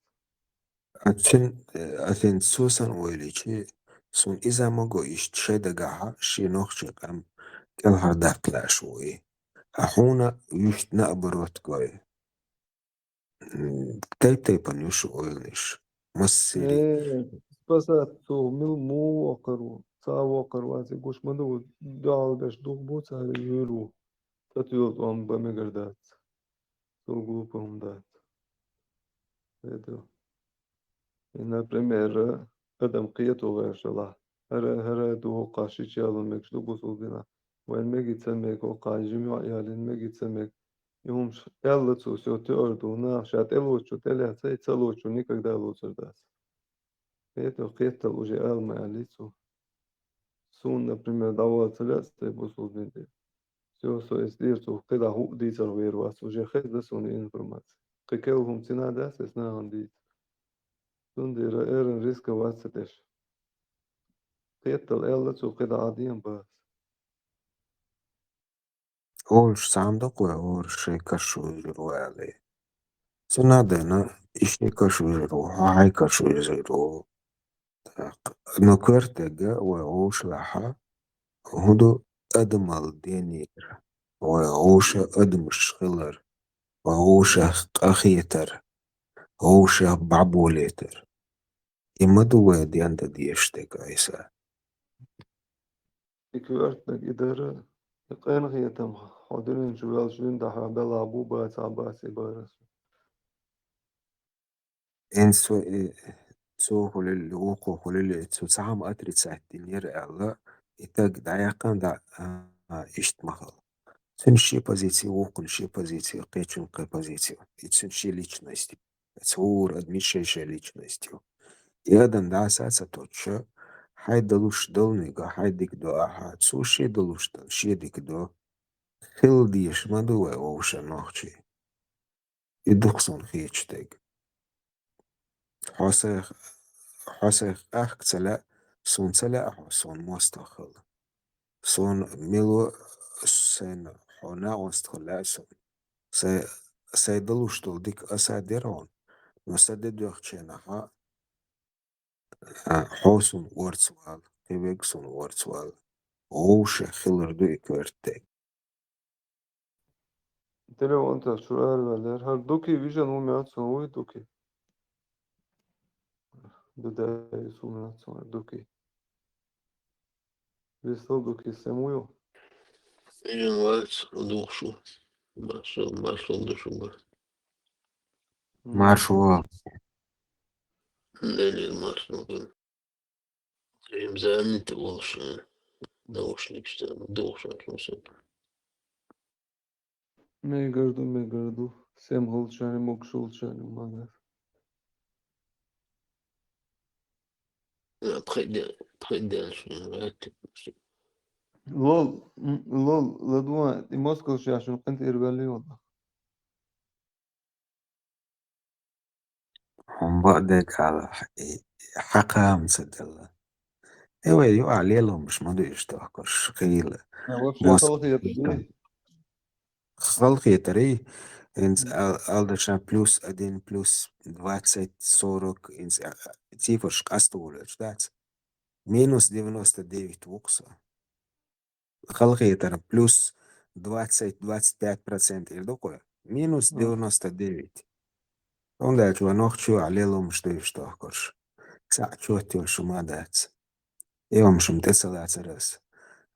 أثن سوسن ويليشي سون إذا ما قويش تشيدقاها شي نوخشقام كالهر داكلا شوي أحونا يشت نأبروت قوي تايبان يوشو ويليش مسيري
سبساتو مل مو وقرو سا وقر واسي قوش مدو دعال باش دوغ بوت هاري يورو تاتيوت وام بمقردات سول глупо هوندات هيدو إن بريمير أدم قيتو غير شلا هر دو قاشي تشالون مكش دو بوصول بنا وين ميجي تسميك وقاي جميع يالين ميجي تسميك يومش эллацу все тёрду нашат элочу теля цей целочу никогда лучше даст. Это хотел уже алма алицу. Сун, например, давал целяцтэй бусул бинде. Все, что есть дирцу, когда ху дицар вервас, уже хезда сун информация. Какел хум цена даст, es наан диц. Сун дира эрен риска вацетеш. Хотел эллацу, когда адиан бас.
أولش صندوق وأولش كشوجرو عليه سنادنا إشني كشوجرو هاي كشوجرو نكرتجا وأوش لها هدو أدمال دينير وأوش أدمش خلر وأوش أخيتر وأوش بعبوليتر إمدو ديان ديشتك عيسى
Ik werd nak idara. Ik enige yetam حاضرين جوال جون ده بلا أبو بات عباس إبارس.
إنسو تسو هلوكو هلو تسو سام أدري ساعتين يرألا إتاق دعيقان دا إشت مخل تنشي позиции وقن شي позиции قيتشن قي позиции تنشي личности تسور адмишейшей личностью и адам да саца точа хай далуш долнига хай дик до аха цуши далуш дал ши дик до хил диш мадуэ оуша нохчи и духсон хичтег حاسخ حاسخ أخكسلا سون سلا سون مستخل سون ميلو سن حنا وستخلا سون سيدلوش دول ديك أساديرون نسدد يخشينها حوسن ورtswal, Quebecson ورtswal, Ousche Hiller Duikwertek.
تلو أنت سؤال ولا هردوكي فيجن ومياتسون ويدوكي بداية سومياتسون هردوكي بيستودوكي سمويو
Igual, dušu. Mašo dušu.
Marshall,
Neļi mašo. Им занято лучше. Наушник, что душу.
ميجردو سام هولشاني موكشولشاني ومانا
Après,
لول لدوا دي موسكو شي عشان كنت إربالي والله
هم بقدك على حقها مسدلة. ايوه يو عليهم مش مدو يشتاقش خيلة
وفي
موسك
خلقي يتبيه
خلقي تري انس aldrig plus 1 plus 20 40 انس цифрш кастулеш that's минус 99 вукса خلقي ترى плюс 20-25% يردوكو минус 99 onda ću noću عليهم što يشتاقش ساعة شو ما دات ايوه مش متصل عسرس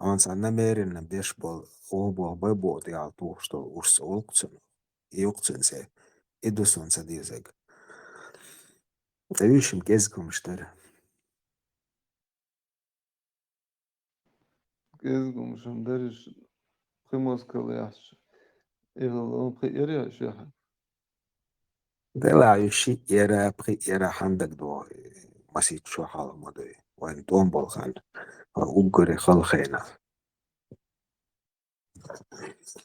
أنا عندنا ميرين بديش بول أوبو بيبو دي على طول شو ورس أوكسن يوكسن سي إدوسون سديزك تبيش مكيزكم مشتري
كيزغو مش مدرش في موسكو يحش إغلون بخي إريا شيحة
دلع يشي يرا بخي يرا حندك دو مسيت شو حالة مدوي وين توم بولخان وقري خلخينا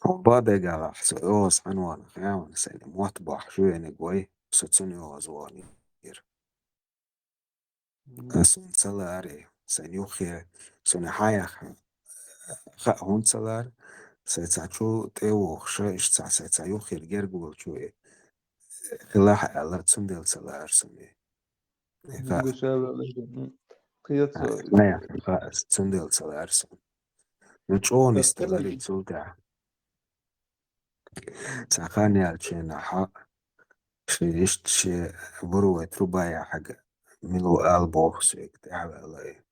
وبعد قال حسو أوس عنوان خيام سيني موتبح شو يعني قوي ستسوني أوزواني سون سلاري سنيوخي سوني حايخ خا هون سلار سيتساتشو تيو خشاش سيتسايو خير جرجول شوي خلاح على تسندل سلار سمي خا
بشابة لجن قيت
مايا خا تسندل سلار سمي نتشون استلاري
أتكلم
تسولتا ساخاني الشينا حق شيشت شي بروة ربايا حق ملو ألبو سيك تعب علي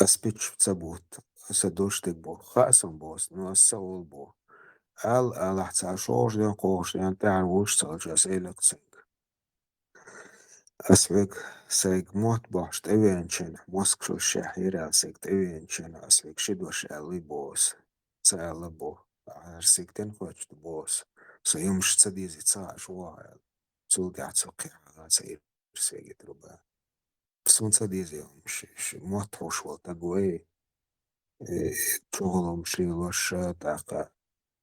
أسبيتش تسبوت سدوش تكبو خاصم بوس نو السول بو ال احتساشوش دين قوش دين تعرفوش تلجس إلكتسنك أسبك سيك موت بوش تبينشن موسكشو الشهيرة سيك تبينشن أسبك شدوش ألي بوس سأل بو أرسيك تنخوش بوس سيومش تسديزي تساش واحد تلقى تسوقي على سير سيك تربا بس من تسديزي مش موت حوش والتقوي شغلهم شيلوش تاقا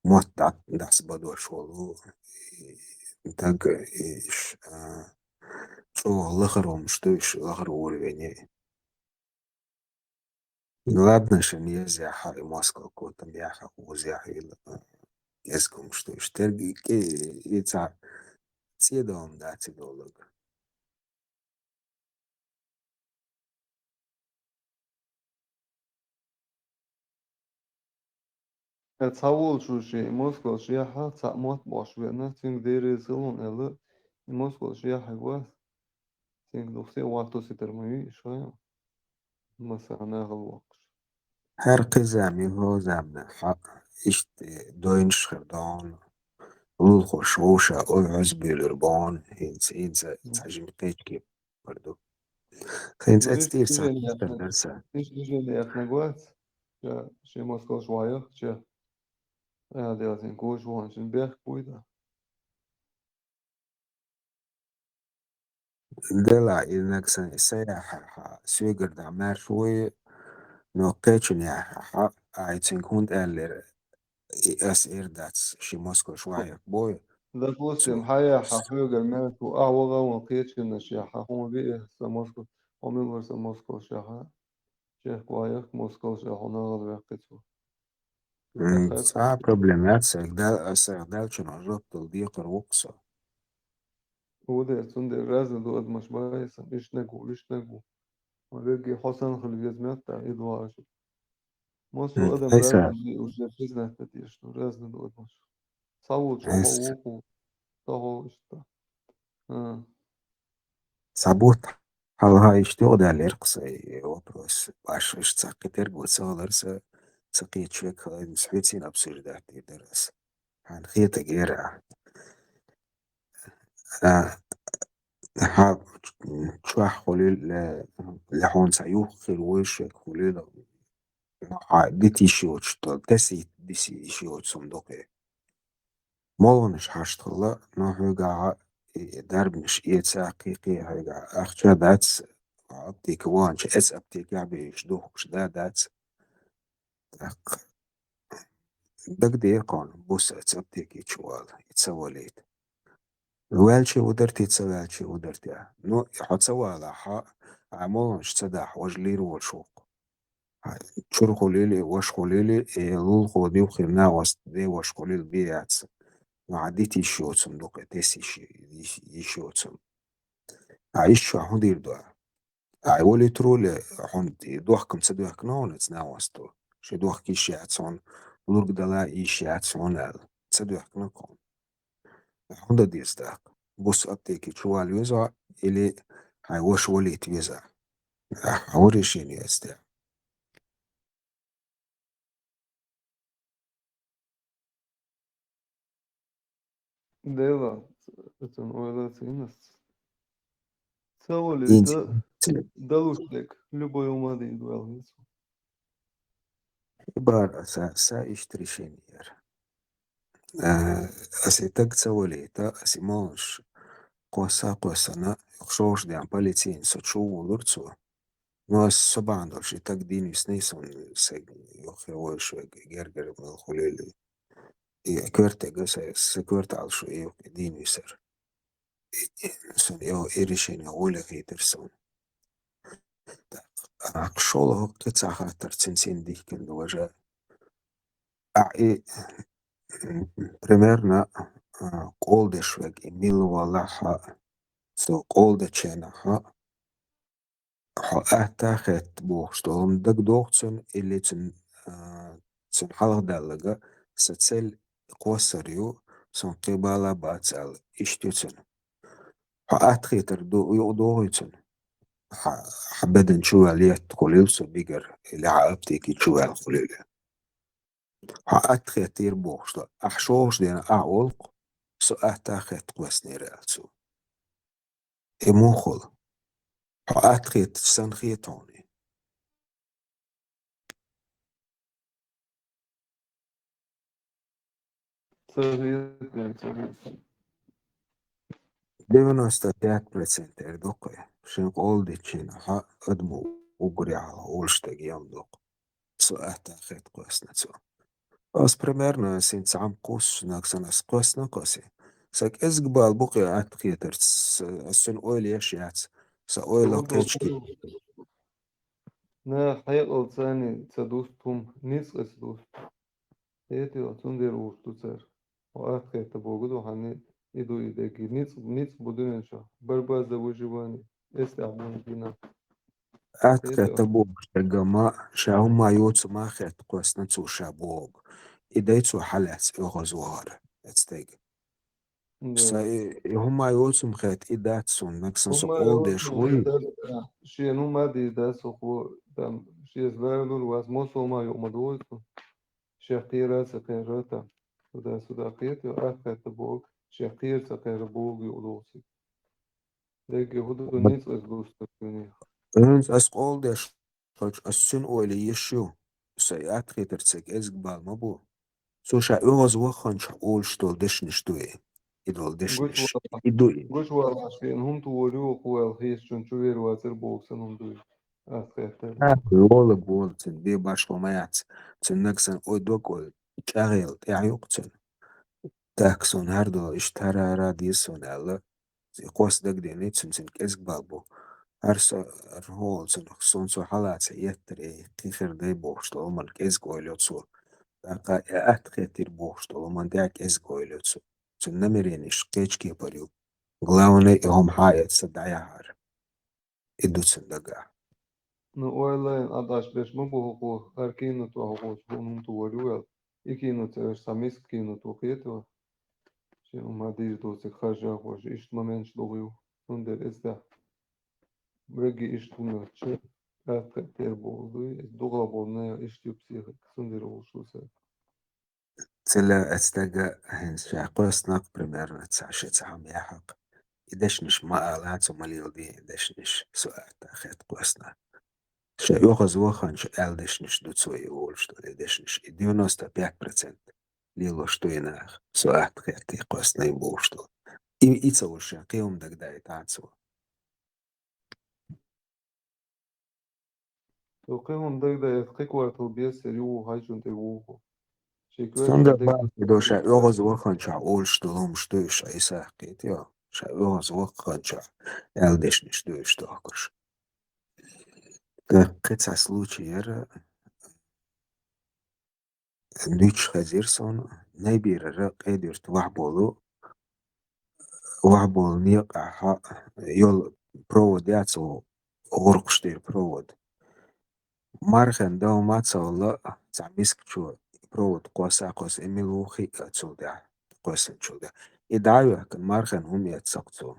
موت دعس بدوش والو تاق إيش شو لغرهم شتوش لغر وربيني ладно شن يزيح حق موسكو كوتم ياحق وزيح يزكم شتوش ترقي كي يتسع تسيدهم داتي دولog
تصول شو شي موسكو شيحة تسموت باش بينا تين ديري سلون إلا موسكو شيحة واس تين دوسي واتو سترمي شوية مثلا ناخذ وقت
هر قزامي هو زامنا حق إشت دوينش خردان الخوش وشا أو عزبي الربان هينس تعجم قيتكي برضو هينس
نريش
أتستير
تيجي
ساعة
اللي احنا
درسا
نريش تيجي اللي احنا جوات شي موسكو شوية شي هذا ياسين كوش وان شن بيخ كويدا
دلع إنك سياحة سويقر دعمار شوي نو قيتشن يا حق عايزين كنت قال أس إير داتس شي موسكو شوية بوي
ده بوسي
سو
محيا حفيق المات وأعوغا ونقيتش إن الشيحة هم بيه موسكو هم يغرس موسكو شيحة شيخ كوايك موسكو شيحة نغض بيحكتو أخاك
صعب بروبلمات سيقدال شنو الربط الضيق الوقصة
وده سندي رازل دو قد مش بايس إيش نجو ولقي حسن خلي جزمات تعيد واجب مصر أدم
هسه
رازل وش بزنس تتيش رازل دو قد مش صوت شو
هسه
هو طهو إشتا
Sabut halha işte o derler kısa vopros baş işte sakiter sağlarsa sakit şök müsbetin absürde deriz. Han khiyata gera ha شوح خليل لحون سيوخ الوش خليل ديتي شوت شتال تسي ديسي شوت صندوقي مولنش هاشتغلا نو هيقع دربنش يتساقيقي هيقع أخشى داتس أبتيك وانش اس أبتيك يعبي شدوخش داتس دقدي قون بوس اتس أبتيك يتشوال يتسواليت والشي ودرتي يتسوالشي ودرتي نو يحط سوالا عمولنش تسداح وجلير والشوق شور خليلي وش خليلي لول خودي وخيرنا وست دي وش خليل بياتس وعديتي شوتسم دوكا تيسي يشوتسم عيش هندير دوا ولي ترول هندي دوحكم تسدوحك نونت ناوستو شي دوح كيش ياتسون لورك دلا إيش ياتسون ال تسدوحك نكون هندا ديستاك بوس أبتيكي شوال يوزع إلي هاي وش وليت يوزع هوري شيني يستا
ديلا تن ولا تنس سوالي
إنتي
ده دلوشلك любой умады дуэлнис
بار سا إشتري شينير أسي تك تسوليتا أسي موش قوسنا يخشوش ديان باليتين ستشو ولورتسو ناس سبعان دولش تك دين يسنيسون سيج يخيوش جرجر من الخليل كورتا سكورتا على شو دين يسر سن إيريشين يقول خيترسون أقشوله قطع خاطر تنسين دي كن وجه أعي примерно колдешвег мил валаха so колда ченаха أعتقد بوخشتهم دك دوغتسن اللي تن حلق دالغا ستسل قوسريو سن قبالا باتسال إشتوتن أعتقد دوغتن حبدن شو عليه تقوليل سو بيجر اللي عقبتك شو على الخليل أعتقد تير بوخشتا أحشوش دينا أعولق سو أعتقد قوسني رأسو إموخل أعتقد سنخيتوني
صغير يعني صغير
95% erdokoj, šinok oldičina ödmu ugurjala ulštegi jandok, so ähtähet kuesnetsu. As примерно since عم قوس ناكسناس قوس ناكوسي. ساك ازقبال بقي أتخيتر السن أويل يشيات سا أويل كيشكي
نا حقيقة ثاني تدوستهم نيس اسدوست هيتي وتندر وشتوتر وآخر تبوجد وحني إيدو إيديكي نيس بدون إنشاء برباز وجواني استعمال بنا
أتخيت
هيتي
تبوغ شجما شاهما يوتس ما خيت قوسنتسو شابوغ إديتسو حالات إغزوار اتستيج سا
ده
هما يوتسم خيت إداتسون نكسنسو
هما
أولد
يوصلوا
شوي
إيدا شيء نوما دي دا سوكو دام شيء زبالو الواز موسو ما يؤمدوز شقيرة سقيرتا ودا سداقيت وآخر تبوغ شقير سقير بوغ يؤدوسي لكن هدو نيس أزدوس تكوني
Eens as olders as sun oile yeshu sayat khiter tsek ezg bal mabu so sha oz wakhan sha ol shtol desh nishtue idol desh
قوش
nish
والله
idui
قوش والله عشان هم تولوا قوة الخيس شون شوير واتر بوكسن هم دوي آخر تبوغ
wol bol tsin be bashlo mayat tsin naksan odok ol chagel ayuk tsin takson hardo ishtara dison alla qos dag de nitsin tsin ezg balbo Arsa arhol tsin son so halat yetre kikhir de boshto man ezg oilotsu Daqa atqetir boxto man dak ez goilotsu. Tsun namerenish qechki pariu. Главное, هم حايت صدعيها يدوسن دقا.
No oilein adaš beš mobu hoku ar kinu to hoku hunun tu oruel. Ikinu te samis kinu to kieto. Și ma dir do se khaja hoş iş moment doğuyor. Under esda. Bregi iş bunu çe. Afka ter boldu. Doğla bolna iş tüpsi sundir oluşusa.
تلا أستجا هنشا قوسناق примерно تسعشت عم يحق. يدشنش ما آلات ومليودي يدشنش سؤال تاخد قوسنا. شا يوغز وخان شا ألدشنش دوتسوي يقول شتو يدشنش 95% ليلو شتو يناخ سؤال تخيرتي قوسنا يبوشتو. إيتسو الشاقيهم دك داي تعتسو.
To kai on da je kako to biese ju hajun te vuho. Še
سندر
kveč
بقى دو شا يوغز وخان شا أول شتو لهم شتو شا يساقيت يو. شا يوغز وخان شا ألدشنش دو شتو أكرش. قطع случаер Лич Хазирсон نبير قدرت وحبول نيقع يول برود ياتسو غرقشتير برود مارخن دو ماتسو تعميسك شو برود قوس إميلوخي تسودع قوس تسودع يدعيو هكن مارخن هم يتسقطو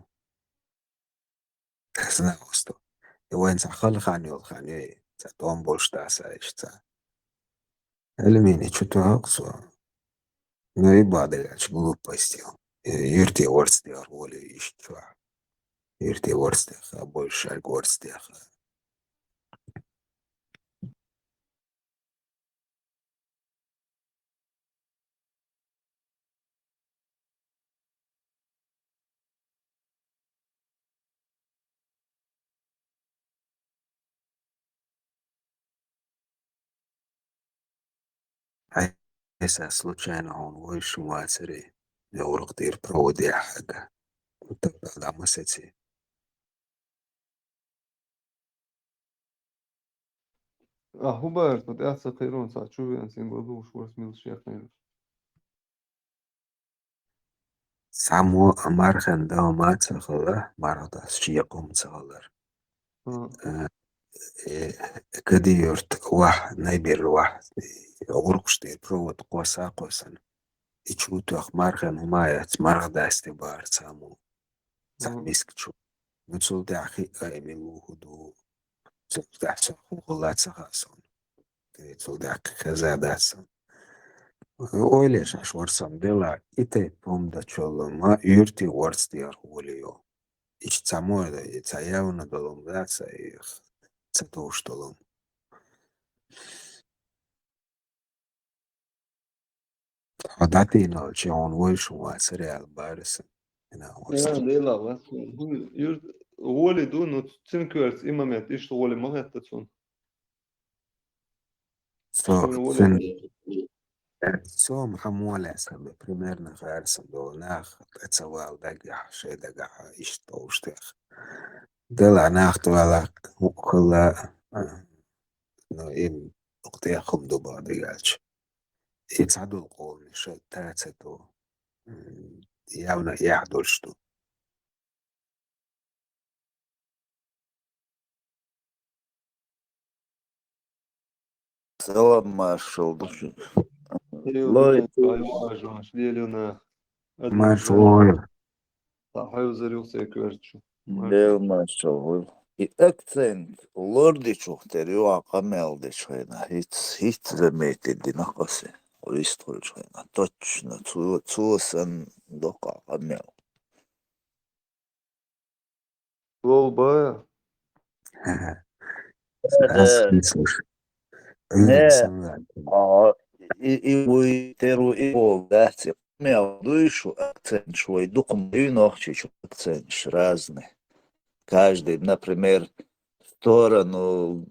سنا وستو وين سخل خاني والخاني تاتوان بولشتا إشتا الميني شتو هقصو Ну и бадыгач глупостью. Юрти ворстех воли ищу. Юрти ворстех, а больше горстех. А если случайно он выше матери, я урктир проводи хага. Тогда мы с этим.
Huberto, de asta kairon sa chuven sin godu shurs mil shekhin.
Само Мархан да мацахала, Марада шияком цахалар. كده يرت واحد نيبير واحد غرقشتير провод قوسن. يشوتو أخمارخن همايت مرغ داستبار سامو. تعميسكتشو. نتسول داخي أيمي وهدو. تحت غلات سخاسون تول داك كزاداسون ойлеш ашварсам дела ите помда чолома юрти ворстиар волио ич цамода и цаявна долом даца и цатоштолом хадати но че он вышел сериал бариса ина
Ja,
ворст
dela was. Jur woli du no tsinkers immer met ist woli macht dazu.
so
Schon woli.
fin so محمولة سبب примерно غارسن دولناخ اتسوال دقح شي دقح اشتوشتخ دلع ناخت ولا كلا no im نقطة خمدو بعض يالش يتسعدوا القوم شو تاتسو ياونا يعدلشتو
Selam marshal düşün.
Loj ayvajon şliyeluna
ما
adın
شوي
hayuzar yoksa ekverçu.
Del marshal. I akcent lordi çuhter yo akamelde çayna. Hiç zametedi nakası. O istol çayna. Точно. Tuğsan doka akamel.
Lol baya.
Ne?
слушай
Ne?
سنغال
Aa, teru ivol дати. Мел душу акцент свой духом юнохчич акцент разный. Каждый, например, сторону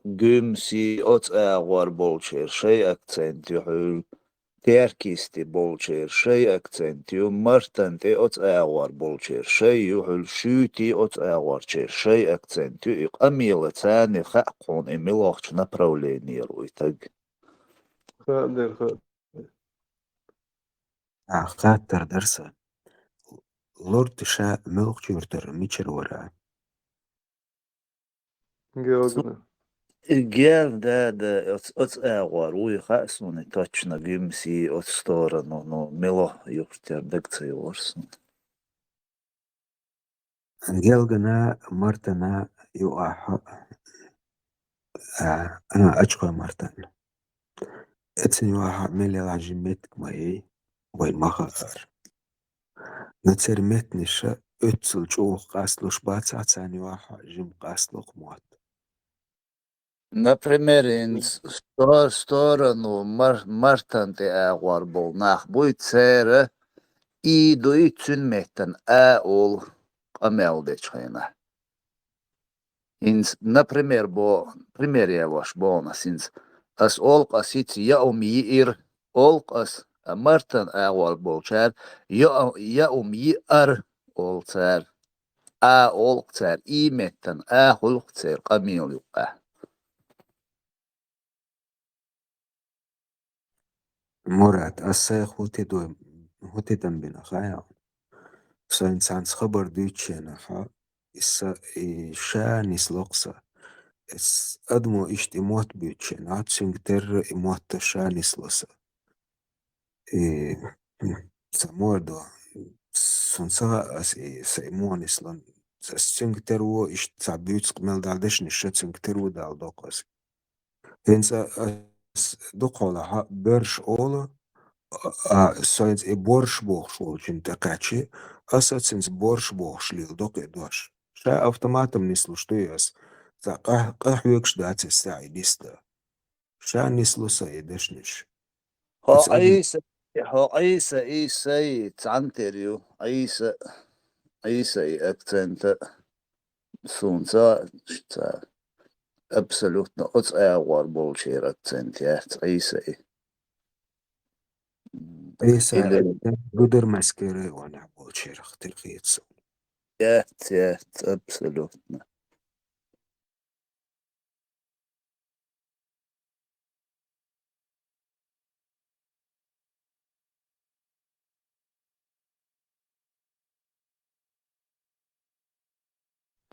гümsi от ağvar bolçer şey akcent yuhul terkisti bolçer şey akcent yu martanti от ağvar bolçer şey yuhul şüti от ağvar çer şey akcent yu amila tani khaqon emilokç направление ruitag.
Khader.
خاطر درسة Lord Sha Milkjurter Micherwara.
Georgna.
Gel de ots ävar ui häsuni točna gimsi ots stora no milo jukter degcejors.
Gelgana Martana Yuaha Achko Martan. Etsen Yuaha Melia Jimet Mai Wai Mahar. Natser Metnisha Ötzel Joch Gaslush Batsatsan Yuaha Jim Gasloch Mot.
Например, in storoну martante ävar bol nach buitsere I do itsun metan ol ameldečajna. Например, пример я ваш бонус, as olqas it ja ir olqas martan awal bolchar ja ir olcer olcer I metan holcer qamil yuqa.
Murat Asay Hutidam Binachaya. So insans خبر دوتشينا ها إسا شانيس لوقسا إس أدمو إشت إموت بيوتشينا تسنجتر إموت شانيس لوسا ساموردو سنسا أس سيمونيس لن سنجتر و إشت سابيوتسك مال دالدش نشت سنجتر و دالدوكوس إنسا دوقولا برش أولا соинц борщ бохш очень такачи, асацинц борщ бохш лил доке дош. Ша автоматом не слушаюсь. За кахвекш дати сай диста. Ша не слушаешь.
عيسى عيسى تعنتريو عيسى акцента сунца абсолютно от ävar bolcher акцент я عيسى
إيسا قدر مسكري وانا بولشير اختلقيت
يات абсолютно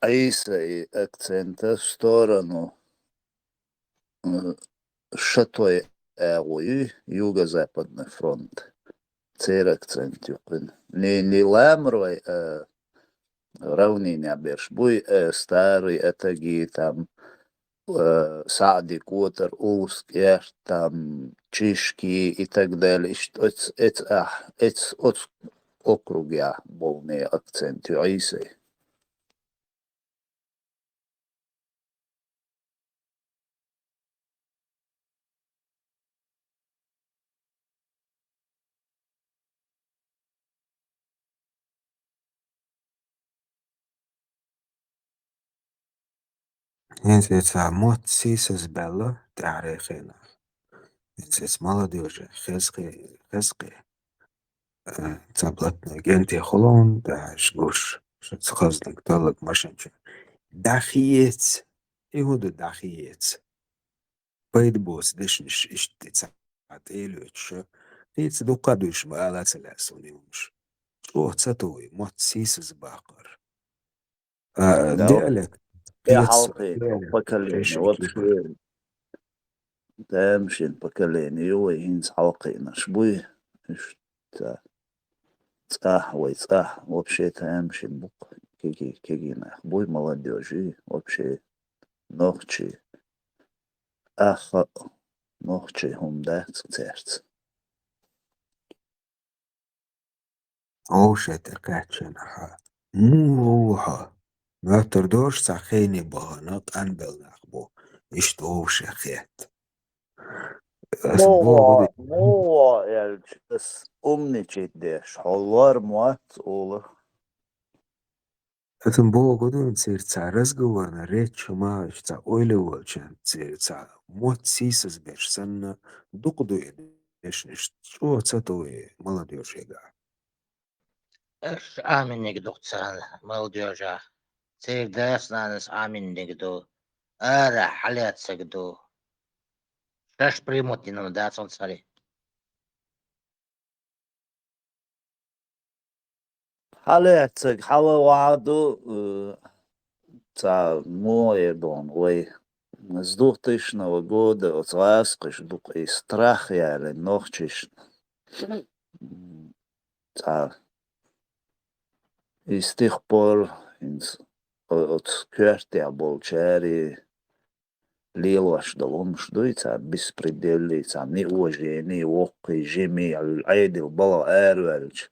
عيسى акцента в сторону шатой ägui юго-западный фронт. Цер акцент юкын. Не ламрой равнение Бершбуй, старый этаги там Сади Котер, Улскер, там Чишки и так далее. Это от округа полный акцент Айсы.
إنسيت موت سيسس بلا تعريخنا إنسيت молодежи خزقي تابلتنا جنتي خلون داش قوش شت خزنك طلق مشنش داخيت يهود داخيت بيد بوس دشنش اشتت عتيلوش تيت دوقادوش ما على سلاسونيوش شو تساتوي موت سيسس باقر
Да,
ديالك
я
قيتس
халқы,
ديالك
поколение,
عيشن كيبر
вообще, дэмшин поколение, его инс халқы нашбуй, что вообще дэмшин бук, кеги нахбуй молодежи, вообще нохчи, аха, нохчи хумдат церц.
أوشة تركاتشنها موها ما تردوش ساخيني بهانات أنبل نخبو إشت أوشة خيت أسبوع قد
Мова, elçis, umničit deš, halvar muat olur.
أسبوع قد نصير تعرس جوانا ريت شما إشتا أويلي والشان تصير تا موت سيسس بيش سنة دقدو إيش نشت شو تساتوي مالديوش يقع
Aminnik doksan, молодежа. Цердеснанес aminnik do. Ара халятсек do. Шаш примотином да цари.
حالاتك حوا وعدو تاع مويدون وي زدوتشنا وجود وتغاسقش دوك استراخيا لنوختش تاع استيخبول انس отскертя болчари лилаш доломш дуйца беспределица неуважение вокки жеми العيد البلا ارولج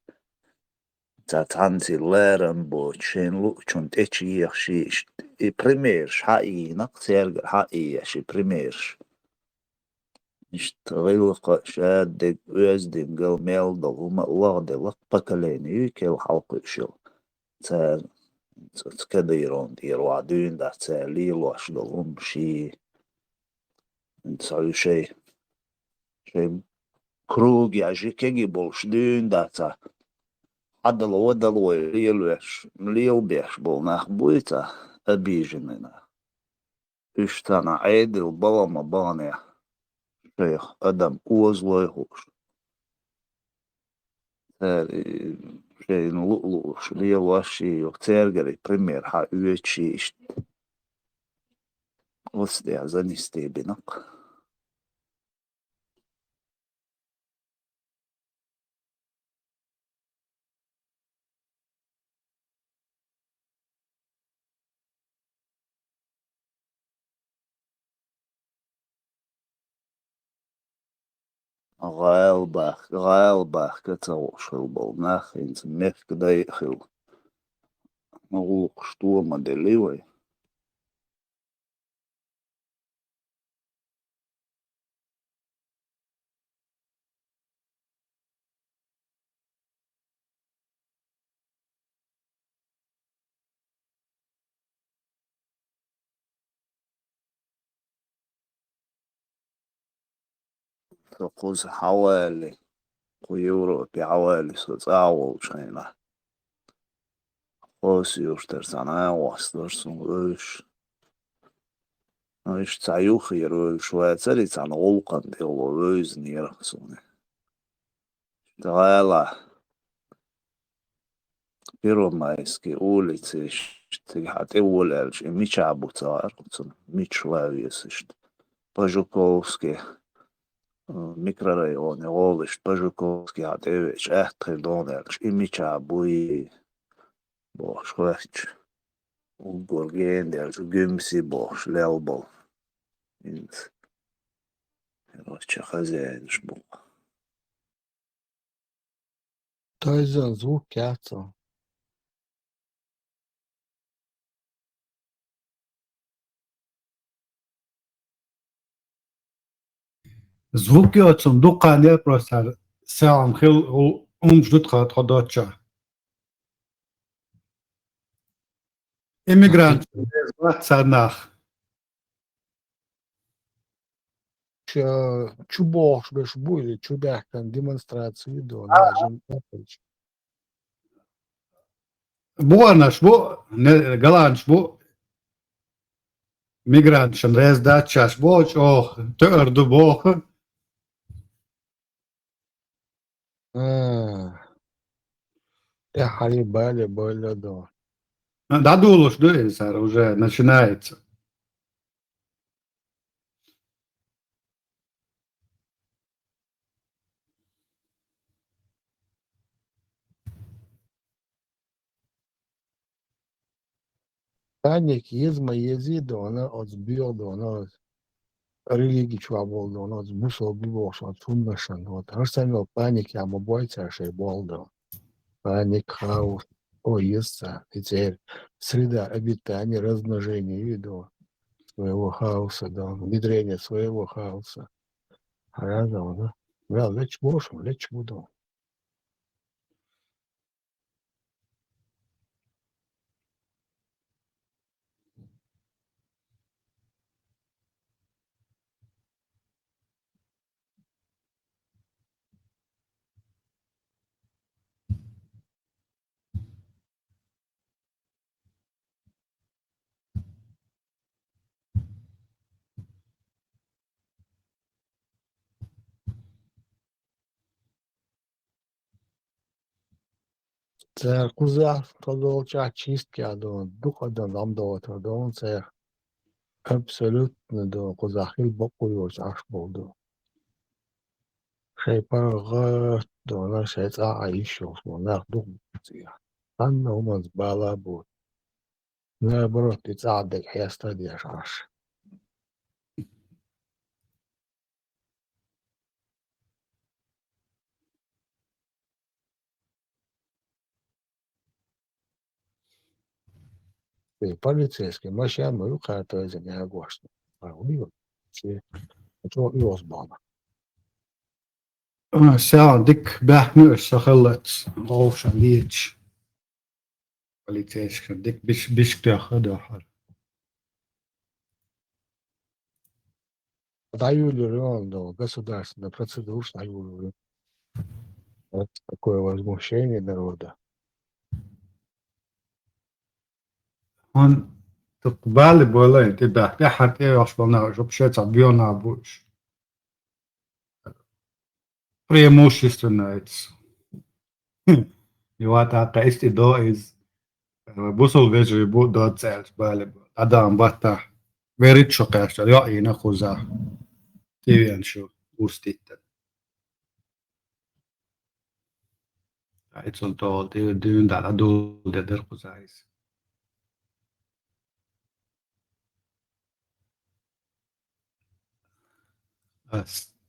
تا تانسي لارن بوتشين لوكشون تيتشي يخشي بريميرش حقي نقصير حقي شي بريميرش اشتغل شادك ويزدن قل ميل دغوما الله دي لقبكاليني يكيل حلق شو تا تكديرون دير وعدين دا تا ليلوش دغوم شي انتسعو شي كروج يعجي كيجي بولشدين دا تا عدل ودل ليل بيش بولناخ بويتا أبيجننا اشتانا عيد البلا مباني شيخ أدم أوزلويهوش شيء نلوش ليل واشي وكتيرجري بريمير حا يوتشي وصدي عزاني ستيبينك غالباخ كتوش البولناخ انت ميخ دايخل نغوق شتوما دليوي تقوز حوالي يورو بحوالي 29 قوسيوشترسانا واسترسون ايش تعيوخير شوية تريت عن غلقا ديالو ويز نيرخصوني تغالا بيرو مايسكي أولي تيش تيحات أول ألش ميش عبو تار ميش واويسشت باجوكوفسكي ميكرورايون غولش باجوكوفسكي هات ايش احتر دون ألش ميش عبوي boş veç. O gorgen der gümsi boş lelbol. Int. Rocha хозяин bu.
То есть за звук кяца.
Звукиотсун дуккаанер просто саам хил умждут хатходоча. Иммигрант сарнах.
Чу бош беш буйли, чу бяхтан демонстрации до нажим папыч.
Буанаш бу галанш бу мигрант шанрез дачаш боч о tördu бох.
Я халибали были до.
Дадулуш дуэсар уже начинается.
Таник езма езиdo, она от сбилdo, она религии чуваболdo, она от бусол бибош, от фуннашан. Вот харсамил паники, а мобойца шей болдо. Паник, хаос, оеса, и теперь среда обитания, размножения виду своего хаоса, да, внедрение своего хаоса. Разом, да? Да, лечь бошем, лечь буду. Це кузя продовжує чистки, а до духа до нам до того, це абсолютно до кузахил бокуюсь аж буду. Шей парга до нашей аишо, монах думция. Анна у нас бала будет. Наоборот, ты цадек хеста держашь. Ты полицейский, машина мою карту из меня гошно. А у него все, это и осбана.
ساعة ديك بحمي السخلت غوشة ليتش полицейская дик биш тяхада хар.
Даю до государственной процедуры, даю вот такое возмущение народа.
Он تقبل بولا تبع تحت ايه اصلا جب شيء بيونا بوش преимущественно Iwata qaisti do is busul vejri bu do tsels bale adam bata verit shoqashta yo ina khuza tivian shu ustita aitson to dun da adul de der khuzais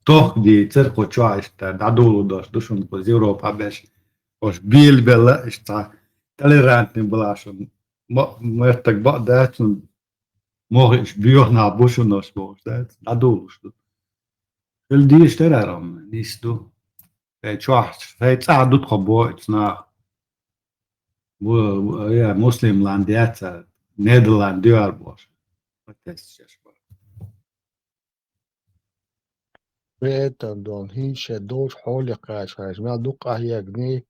toch di cerco choashta adul dos dushun po Europa besh os bil bella sta tolerantni blashun mertak ba datun morgens buurna bushonos bos dat adulus el di steraram nisto choacht feit adut khobo itsna bu ja muslim landiata Nederland duar bos
Peter don hinsche dos holy kaas, maar doek ahia gni,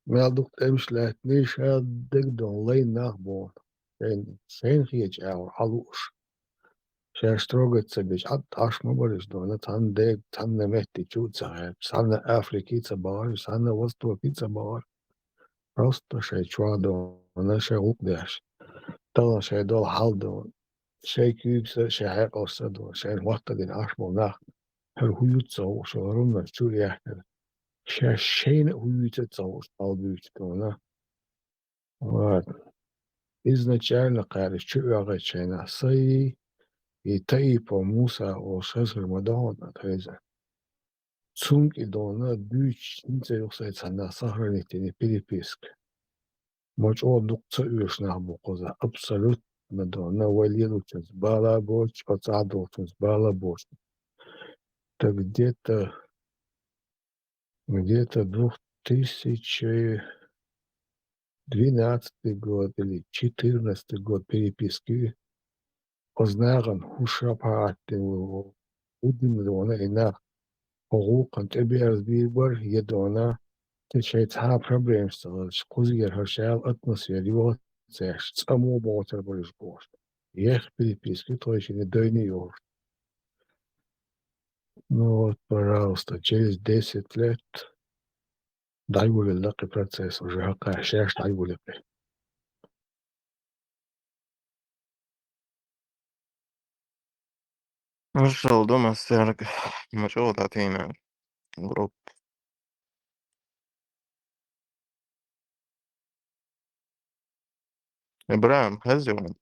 maar doek emslet nische dik don lein nachboon. En zijn giet jou halus. Zij stroget ze bij at ashmoberis don het han dek tan nemetti chutsa, sanne Afrikiца bar, sanne Востоkiца bar. Просто zij chwado, en zij opdes. Dan zij dol haldo. Zij kubse, zij hekosse don, zij wachten in ashmo nach. Her huyutsa och så rummet tror jag. Shane huyutsa och albut då. Вот. Изначально, кажется, чуягачена сай и тайпо муса о шазр мадана тайза. Цунг и дона бюч нцелюксай цана сохранительный переписк. Моч о дукца уешна букоза абсолютно дона валилучес бала боч отцадолчес бала боч. Так где-то 2012 год или 2014 год переписки ознаган хушапаатту удимдона ина حقوقا تبير بيبر يدونا تشيتها problems قوزير هرشال atmosferi وقت سيش تسمو بوتر برش بوش يخ переписки точно дойни yor. Ну вот, пожалуйста, через 10 лет дай лаки процесс уже хакашеш дай лаки.
Вышел дома с церкви, мочил татина, групп. إبراهيم هزون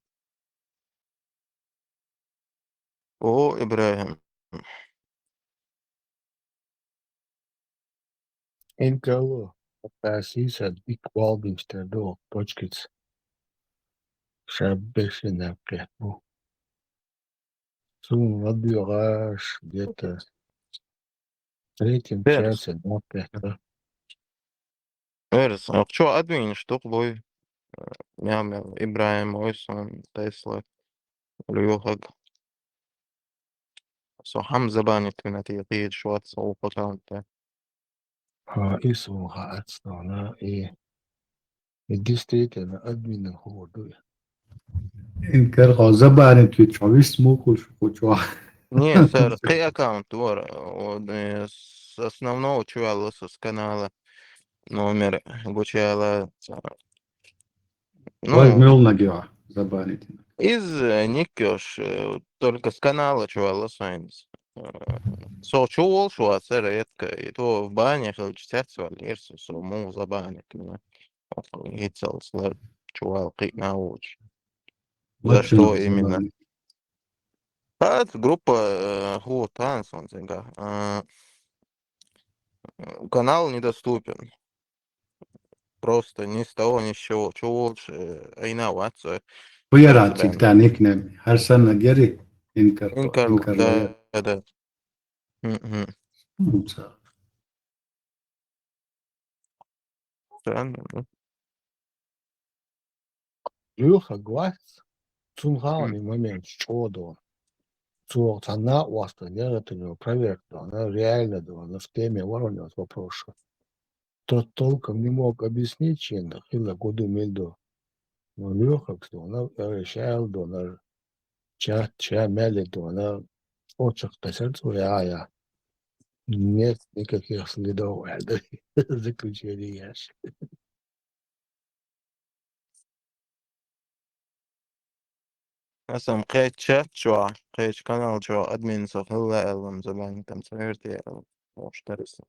أو إبراهيم
Инкало пасиса бик валбинстер до точкиц шабешина кэтбу. Сум вадюраж где-то в третьем
بيرس
часе до кэта.
بيرس شو أدوين شتوق بوي يعمل إبراهيم ويسون تسلا ريوهج سو حمزة بانت من تيقيد شو تصوفه كانت
ها اسمه هاتستانا إيه действительно админ ходу.
in ker gazabani twitch avis mukul shukuchwa
Не, сэр, кей аккаунт ورا основного чувала с канала номер обучала.
Vai
Ну,
milnagi забанить.
из Никёш, только с канала чувала сайнс. Чувал, что это редко, и то в банях учтят свалирс, что мол забанит. И целый чувал кик науч. За что
Мачинов
именно?
забанить.
Это группа вот танц, он зинга. Канал недоступен. Просто ни с того, ни с чего. Чего лучше инновация.
Uyaracık taniknem. Her sene geri
Инкар,
inkarlayar.
да. Мгм. Странно, да?
Леха глаз, цунганый момент, что да. Цур цена у вас это проверка, она реально, да, она в теме воронят вопроса. Тот толком не мог объяснить, чем да, хила году мельдо. Но Леха, кто она решал, да, она ча мели, да, она очень сердцу, я. Нет никаких следов да, заключения.
Esam qeech chat شو qeech kanal شو admin صخلة ألم زمان там صغيرتي واشترس.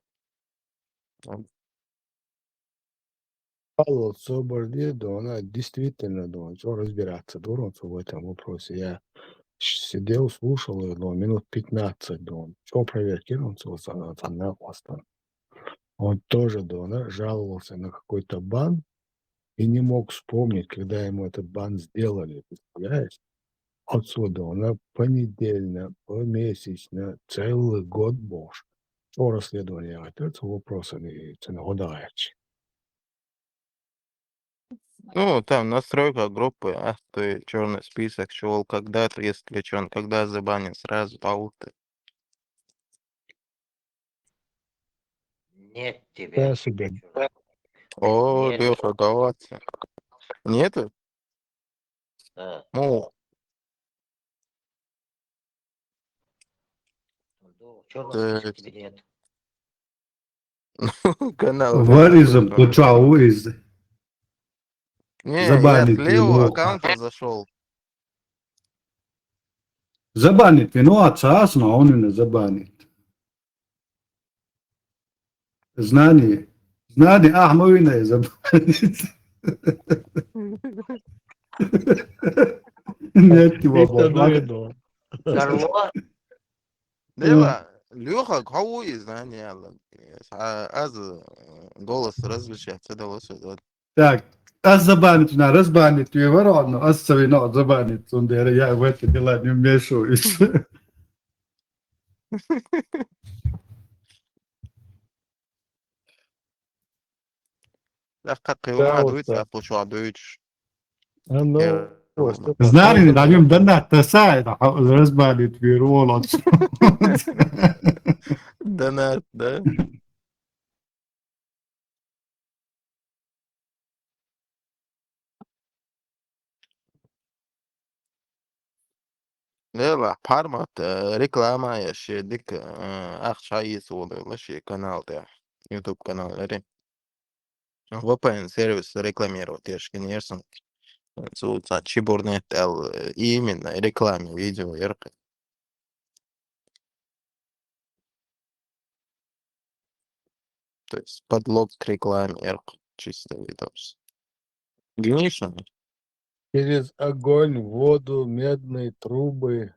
Павел Соболь, да, она действительно, да, что разбираться, дурак в этом вопросе. Я сидел, слушал ее, да, минут 15, да, что проверки, он она просто. Он тоже, да, жаловался на какой-то бан и не мог вспомнить, когда ему этот бан сделали, представляешь? Отсюда она понедельно, помесячно, целый год бож. Что расследование? Это вопросы, не гадаешь.
Ну, там настройка группы, ты черный список, шел когда-то, если включен, когда забанен, сразу ауты.
Нет тебя
Я
не
себе
включен.
О,
Нет.
Леха, давайте. Нету?
Да.
Ну,
В черном
э,
списке тебя нет.
канал
What
реально
is a
включен.
почау is
Не, я с
забанить
левого
вино.
аккаунта зашел.
Забанить вино отца, но он не забанит. Знание. Знание, ахмуина забанить. Нет его
это
больше.
да.
Карло?
Лева, Леха, кого знания, аз голос различается, да, лучше.
Так, аз забанить на разбанить вино, аз вино забанить. Он я в это дела не вмешиваюсь.
Да, как его
Да,
надо
вот
выйти,
так.
а получил дойч.
Ну, вот это
Знание, на
такое.
нем дана тасает, разбанить вино.
Донат, да? لا حرمت ريكلاما يا شي ديك أخ شاي ولا شي канал ده يوتيوب канал لري VPN сервис рекламировать я ж конечно называется Чибурнет Л именно рекламе видео ярко то есть подлог к рекламе ярко чисто видос конечно
Через огонь, воду, медные трубы.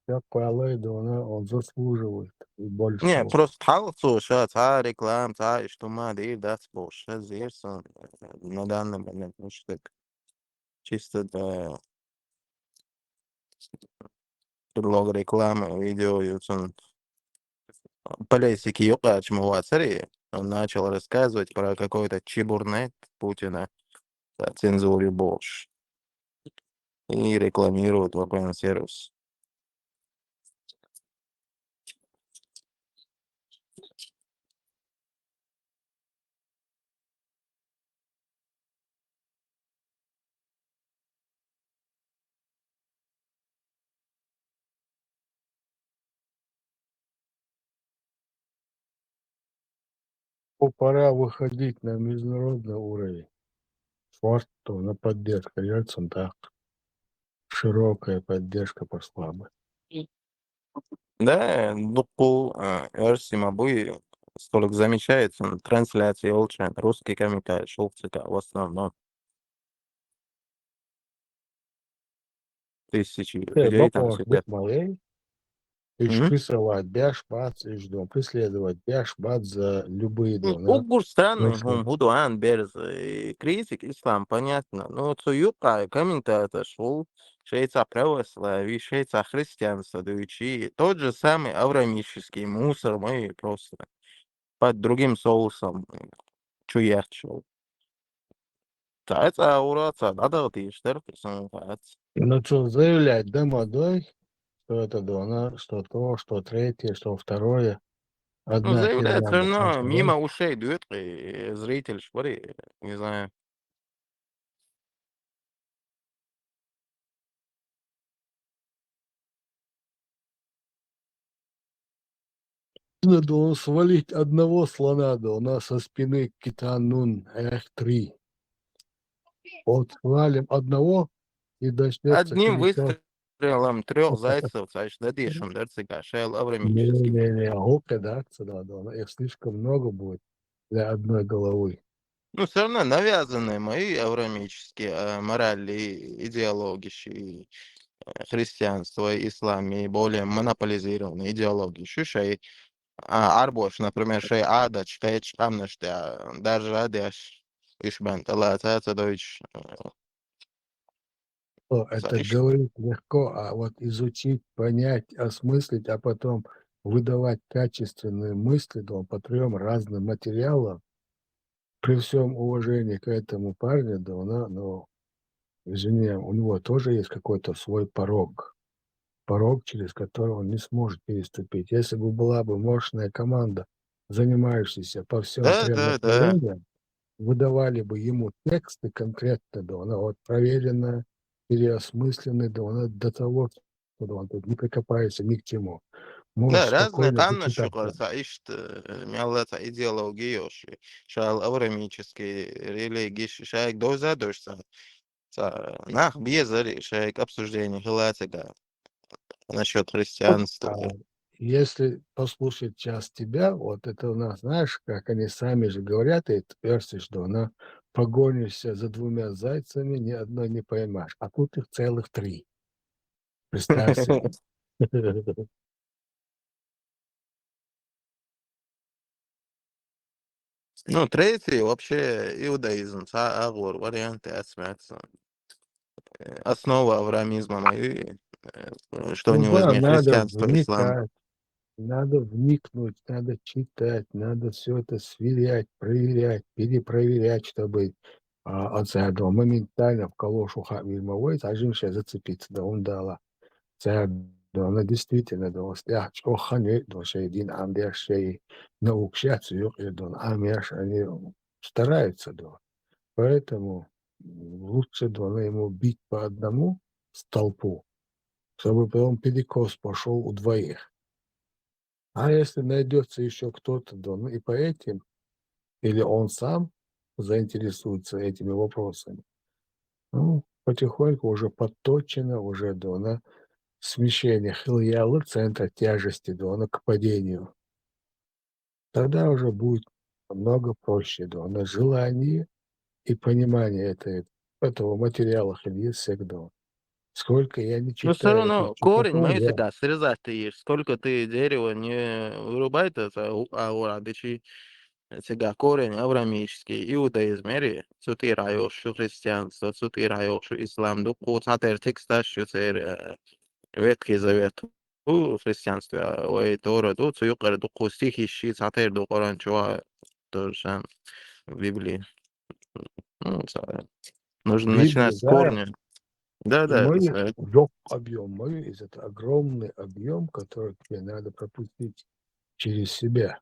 Всякое лайда, он заслуживает и
не
большего.
просто حاول شات ها реклам ها اجتماع دي ده سبوش زيرسون на данный момент мش так чисто да предлог рекламы видео YouTube политики юга Чмуацари, он начал рассказывать про какой-то чебурнет Путина, о цензуре Бош, и рекламирует VPN-сервис.
Пора выходить на международный уровень. Спорту на поддержка Ельцин так. Широкая поддержка пошла бы.
Да, Дукул, Эрсима Буи, столько замечается, трансляции очень русский комментарий, Шелцика в основном тысячи людей там
Бапош
сидят.
быть малей, прессовать бяшбац, преследовать бяшбац за любые дона.
Угур страны,
Мысли.
Гудуан, Берз, критик, ислам, понятно. Но Цуюка, комментатор, шел, шейца православие, шейца христианство, даючи, тот же самый аврамический мусор, мы просто под другим соусом чуячил. Это аураца, надо вот и штерписом.
Ну что, заявлять домодой, что это дона, что то, что третье, что второе.
Ну,
Одна
заявляет все
херня бы
равно
каждый
мимо
раз.
ушей дует, и зритель, шпори, не знаю.
Надо он свалить одного слона, да у нас со спины китанун, эх, 3. Вот свалим одного, и начнется
Одним
пересор.
выстрелом 3 зайцев, значит, дадишем, дерцика, шел аврамический.
Не-не-не, гука, да, надо. Их слишком много будет для одной головы.
Ну, все равно навязанные мои аврамические морали, идеологии, христианство, ислам и более монополизированные идеологии. Шушай, арбош, например, шей ада, чкай чкамнаш, даже адяш, ишбан, талата, дойч,
Это говорить легко, а вот изучить, понять, осмыслить, а потом выдавать качественные мысли, да, по 3 разным материалам, при всем уважении к этому парню, да, но, извини, у него тоже есть какой-то свой порог. Порог, через который он не сможет переступить. Если бы была бы мощная команда, занимающаяся по всем 3
Да.
направлениям, выдавали бы ему тексты конкретно, да, она вот проверенная, переосмысленная, да, она до того, что да, он тут не прикопается ни к чему. Можешь
Да, разные
спокойно
там
почитать.
шукаются, ишт, мялата идеологии, шал аврамические религии, шайк дозадушся, нах, безари, шайк обсуждение, хилатига, насчет христианства.
Если послушать час тебя, вот это у нас, знаешь, как они сами же говорят, и ты перси, что она погонишься за 2 зайцами, ни одной не поймешь. А тут их целых 3. Представь себе.
Ну, третий вообще иудаизм, агор, варианты осмятся. Основа авраамизма моей, что
Ну
не
да,
возьми,
надо
христианство, ислам.
вникать, надо вникнуть, надо читать, надо все это сверять, проверять, перепроверять, чтобы от этого моментально в калошу хавильмовой, зажимшая зацепиться, да он дала. Да, она действительно, да, хане, да, один амбершей наукшаться, да, амеш, они стараются, да. Поэтому лучше, да, ему бить по одному столпу, чтобы потом перекос пошел у 2. А если найдется еще кто-то, да, ну и по этим, или он сам заинтересуется этими вопросами, ну, потихоньку уже подточено, уже, да, на смещение хильялы, центра тяжести, да, к падению. Тогда уже будет намного проще, да, на желание и понимание этого материала хильи всегда. Сколько я не
Но все
читаю эту
равно корень
чепуху,
мой
я
всегда срезать ты ешь. Сколько ты дерева не вырубай, это урадичи сега корень аврамический, иудаизм, ери, цутираешь христианство, цутираешь ислам, дуку, цатер текста, шутер Ветхий Завет. У христианстве, ой, Тора, тут цуюкар, дуку стихи, щи, цатер, ду Коран, чуа, то же самое в Библии. Ну, нужно начинать
Библию,
с
да,
корня.
и
Да,
мой объем, мой есть это огромный объем, который тебе надо пропустить через себя,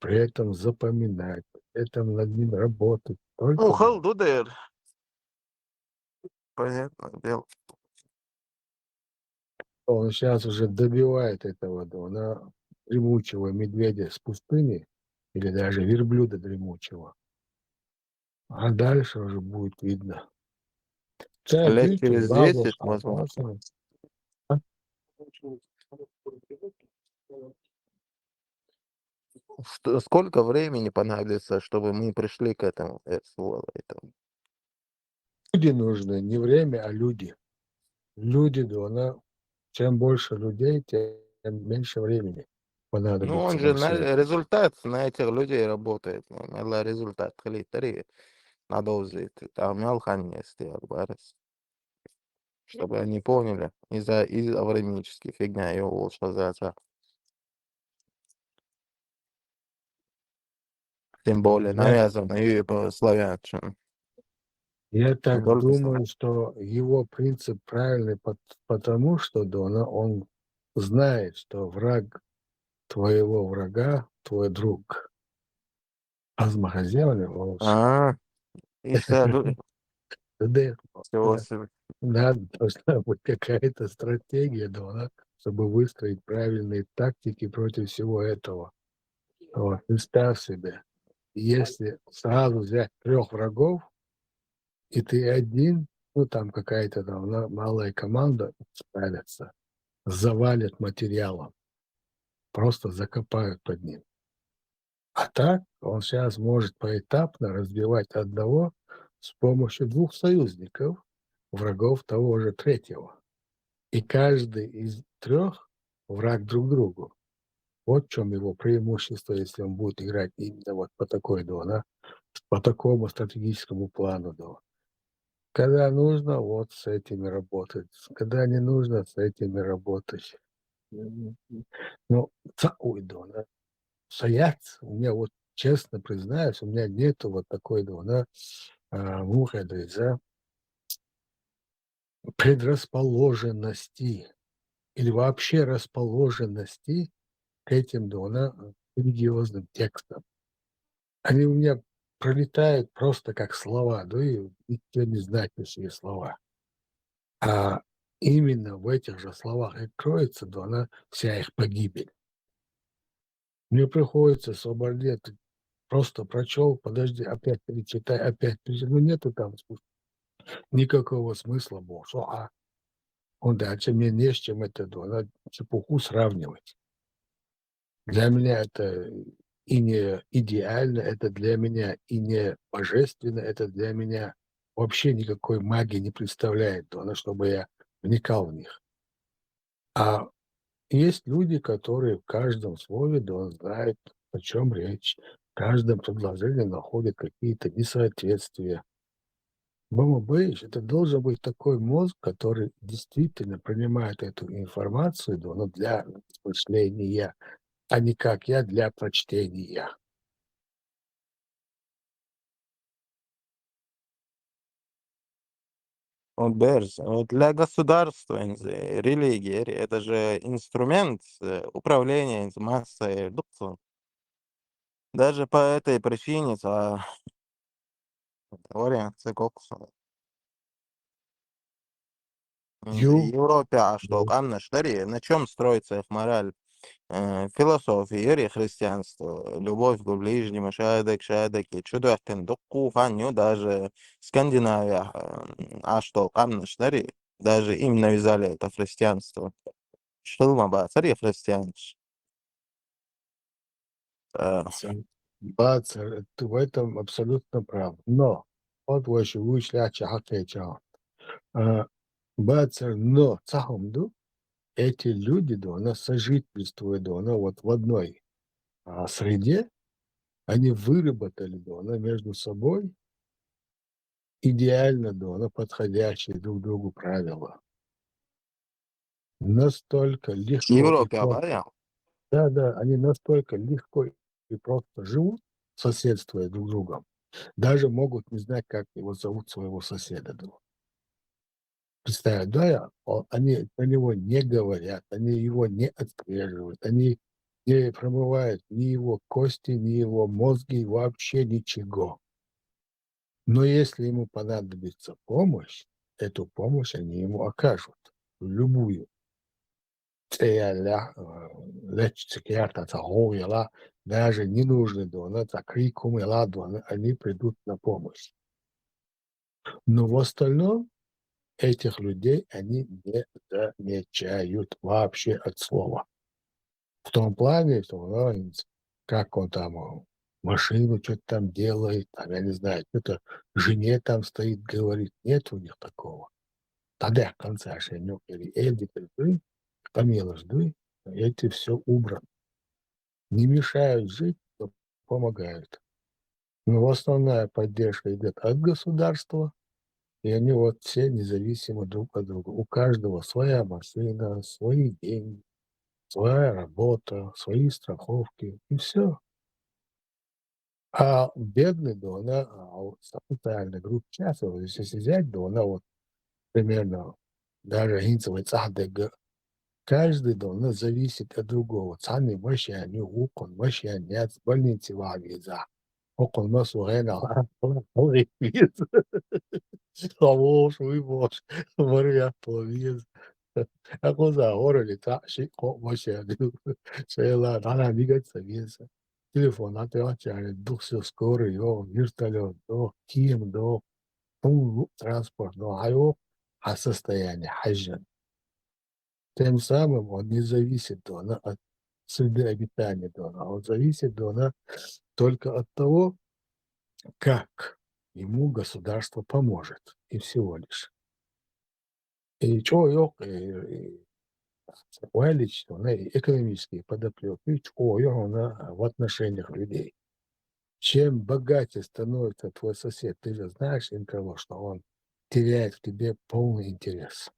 при этом запоминать, при этом над ним работать. Только
Ухал дудер. Понятное дело.
он сейчас уже добивает этого, да, на дремучего медведя с пустыни, или даже верблюда дремучего. А дальше уже будет видно.
Лет через 10, возможно. Сколько времени понадобится, чтобы мы пришли к этому слову?
Люди нужны, не время, а люди. Люди, да, чем больше людей, тем меньше времени
Ну,
понадобится
он
на
же
все это.
результат на этих людей работает. على результат خلي надо узить. Там мелханности, чтобы они поняли из-за временической фигня его лучше за. Тем более навязанные по славянщине.
Я
Не
так
только
думаю, что его принцип правильный, потому что да, он знает, что враг твоего врага твой друг. Азмахазевали,
Еще всего
да,
себе.
должна быть какая-то стратегия, да, чтобы выстроить правильные тактики против всего этого. Вот, представь себе, если сразу взять 3 врагов, и ты один, ну там какая-то там малая команда справится, завалит материалом, просто закопают под ним. А так он сейчас может поэтапно разбивать одного с помощью 2 союзников, врагов того же 3-го. И каждый из 3 враг друг другу. Вот в чем его преимущество, если он будет играть именно вот по такой, да, по такому стратегическому плану, да. Когда нужно, вот с этими работать. Когда не нужно, с этими работать. Ну, да. Стоять, у меня вот, честно признаюсь, у меня нету вот такой, да, выхода, да, предрасположенности или вообще расположенности к этим, да, религиозным текстам. Они у меня пролетают просто как слова, да, и ничего не значащие слова. А именно в этих же словах и кроется, да, вся их погибель. Мне приходится субординат просто прочел, подожди, опять перечитай, опять перечитай. Ну, нету там никакого смысла больше. Он дальше мне не с чем это, да, чепуху сравнивать. Для меня это и не идеально, это для меня и не божественно, это для меня вообще никакой магии не представляет, да, чтобы я вникал в них. А есть люди, которые в каждом слове, да, знают, о чем речь. В каждом предложении находят какие-то несоответствия. Бэйш, это должен быть такой мозг, который действительно принимает эту информацию, да, но для размышления, а не как я для прочтения.
Вот Берз, вот для государства, религии, это же инструмент управления массой. Даже по этой причине вариант цикокса.
Ю,
Европе, а
да.
что, Анна Штари, на чем строится их мораль? Философия или христианство, любовь к ближнему, шадок, чудо тендуку, фаню, даже Скандинавия, а что, Анна Штари, даже им навязали это христианство. Что мы цари христианш?
Бацер, ты в этом абсолютно прав. Но, вот ваши вышли, Бацер, но цахомду, эти люди, да, она сожительствуют, да, она вот в одной среде, они выработали, да, она между собой идеально, да, она подходящие друг другу правила. Настолько легко и
Европе,
просто. Да, они настолько легко и просто живут, соседствуя друг с другом. Даже могут не знать, как его зовут, своего соседа. Да. Представь, да, они на него не говорят, они его не отслеживают, они не промывают ни его кости, ни его мозги, вообще ничего. Но если ему понадобится помощь, эту помощь они ему окажут, любую. Це я леч психіатра, це гоуяла, даже не нужны дона, так криком и ладно, они придут на помощь. Но в остальном этих людей они не замечают вообще от слова. В том плане, что ну, как он там машину что-то там делает, там, я не знаю, что-то жене там стоит, говорит. Нет у них такого. Тогда в конце женек или Эдик, или Камила жды, эти все убрано. Не мешают жить, но помогают. Но основная поддержка идет от государства, и они вот все независимы друг от друга. У каждого своя машина, свои деньги, своя работа, свои страховки, и все. А бедный, да, вот социальная группа сейчас, вот если взять, да, вот примерно даже Гинцевый Цахдега, каждый, да, зависит от другого. Цаны машины, укон машины, от больницы вагиза. Окон масугена, Favos, fuimos varias provincias. Ako sa orali ta shi ko mo siya du. Saya la dana bigat sa biesa. Телефон отвечали, дух все скоро, вертолет, Киев, транспорт, а состояние хажан. Тем самым он не зависит от среды обитания, он зависит только от того, как ему государство поможет, и всего лишь. И чего лично, экономические подоплеки, в отношениях людей. Чем богаче становится твой сосед, ты же знаешь, Инкало, что он теряет в тебе полный интерес.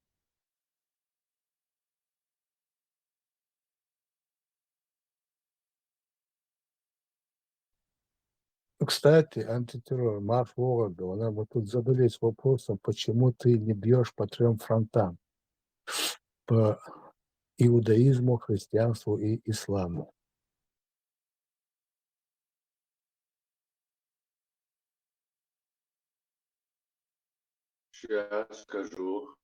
Кстати, антитеррор, Марш Вологда, мы тут задались вопросом, почему ты не бьешь по 3 фронтам: по иудаизму, христианству и исламу.
Сейчас скажу.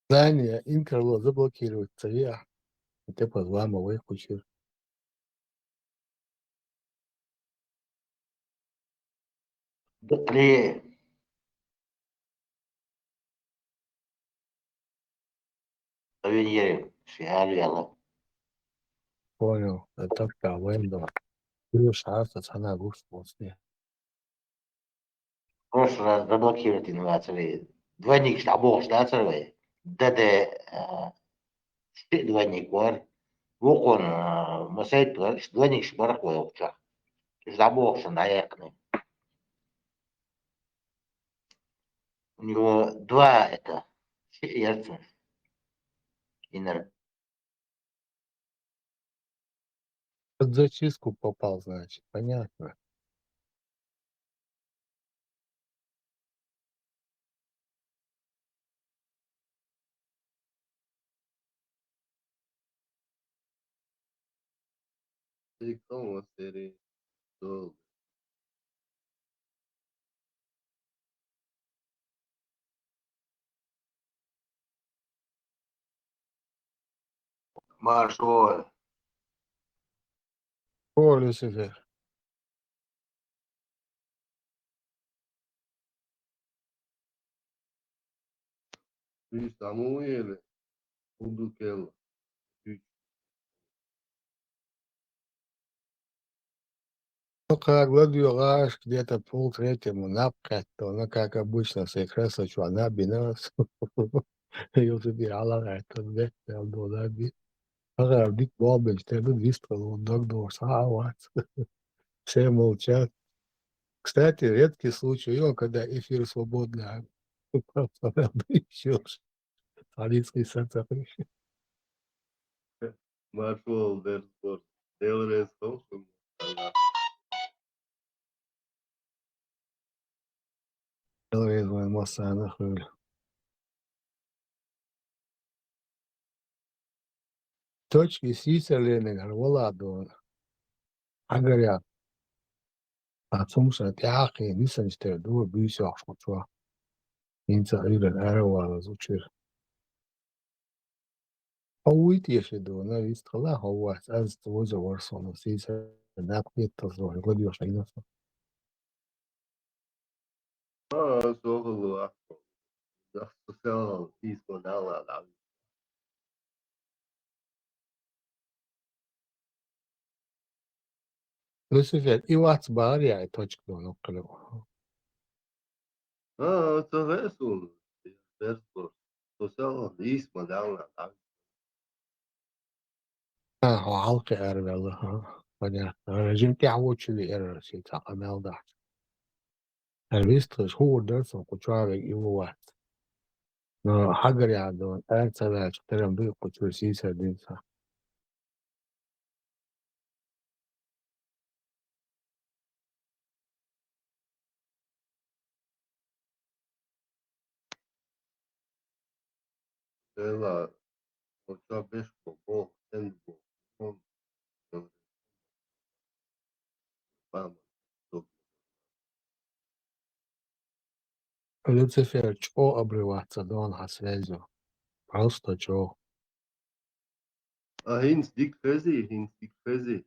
Здание Инкало заблокировать царя, и ты подламывай кучу.
Быстрее. Сувениры. Фиалело.
Понял, это правильно. Плюс цена после.
В прошлый раз заблокировать инновации. Двойник штабов, да, целый? ДД двойник var. Вокон масайт двойник шбарах воевча. Штабов наякны. У него два это сердца.
Под зачистку попал, значит, понятно.
Маршо.
Люцифер.
Samuel, Udukel,
Только гладиолаш где-то полтретьему напкать, то она, как обычно, с экреса чуана бинас. Ее забирала, это век, доллаби. Ага, дик бобин, что тут вистрел, док сауат. Все молчат. Кстати, редкий случай, когда эфир свободный. Еще Алицкий сацаприш.
Marshall Dersport. Devres Hoşum.
Elvézve masszának ül. Точки сиселенегар воладон. Агаря. Атсумса тяхи нисанчтер дур бүйсөк шучва. Инца ирен арвала зучир. Ауит ешеду, на висткала хауат, аз твоза варсона сиса напкет тазор, гладиош айнаса.
Soğulu akko. Sosyal disco dala.
Lucifer, ивац бария точку ноккалу.
Soğesul. Dersport. Sosyal disco dala.
Halka ervela. Понятно. Режим тяучили эрер сита амелда. Ervistres hårdare kuchave iwat. No hagarya don ertsala chterem bi kuchur sisa dinsa.
Ela. Oça beşko. Bol. Sendbo. Kon. Bam.
Lucifer чо обрываться дон хасвезо. Просто чо.
Hins dik fezi.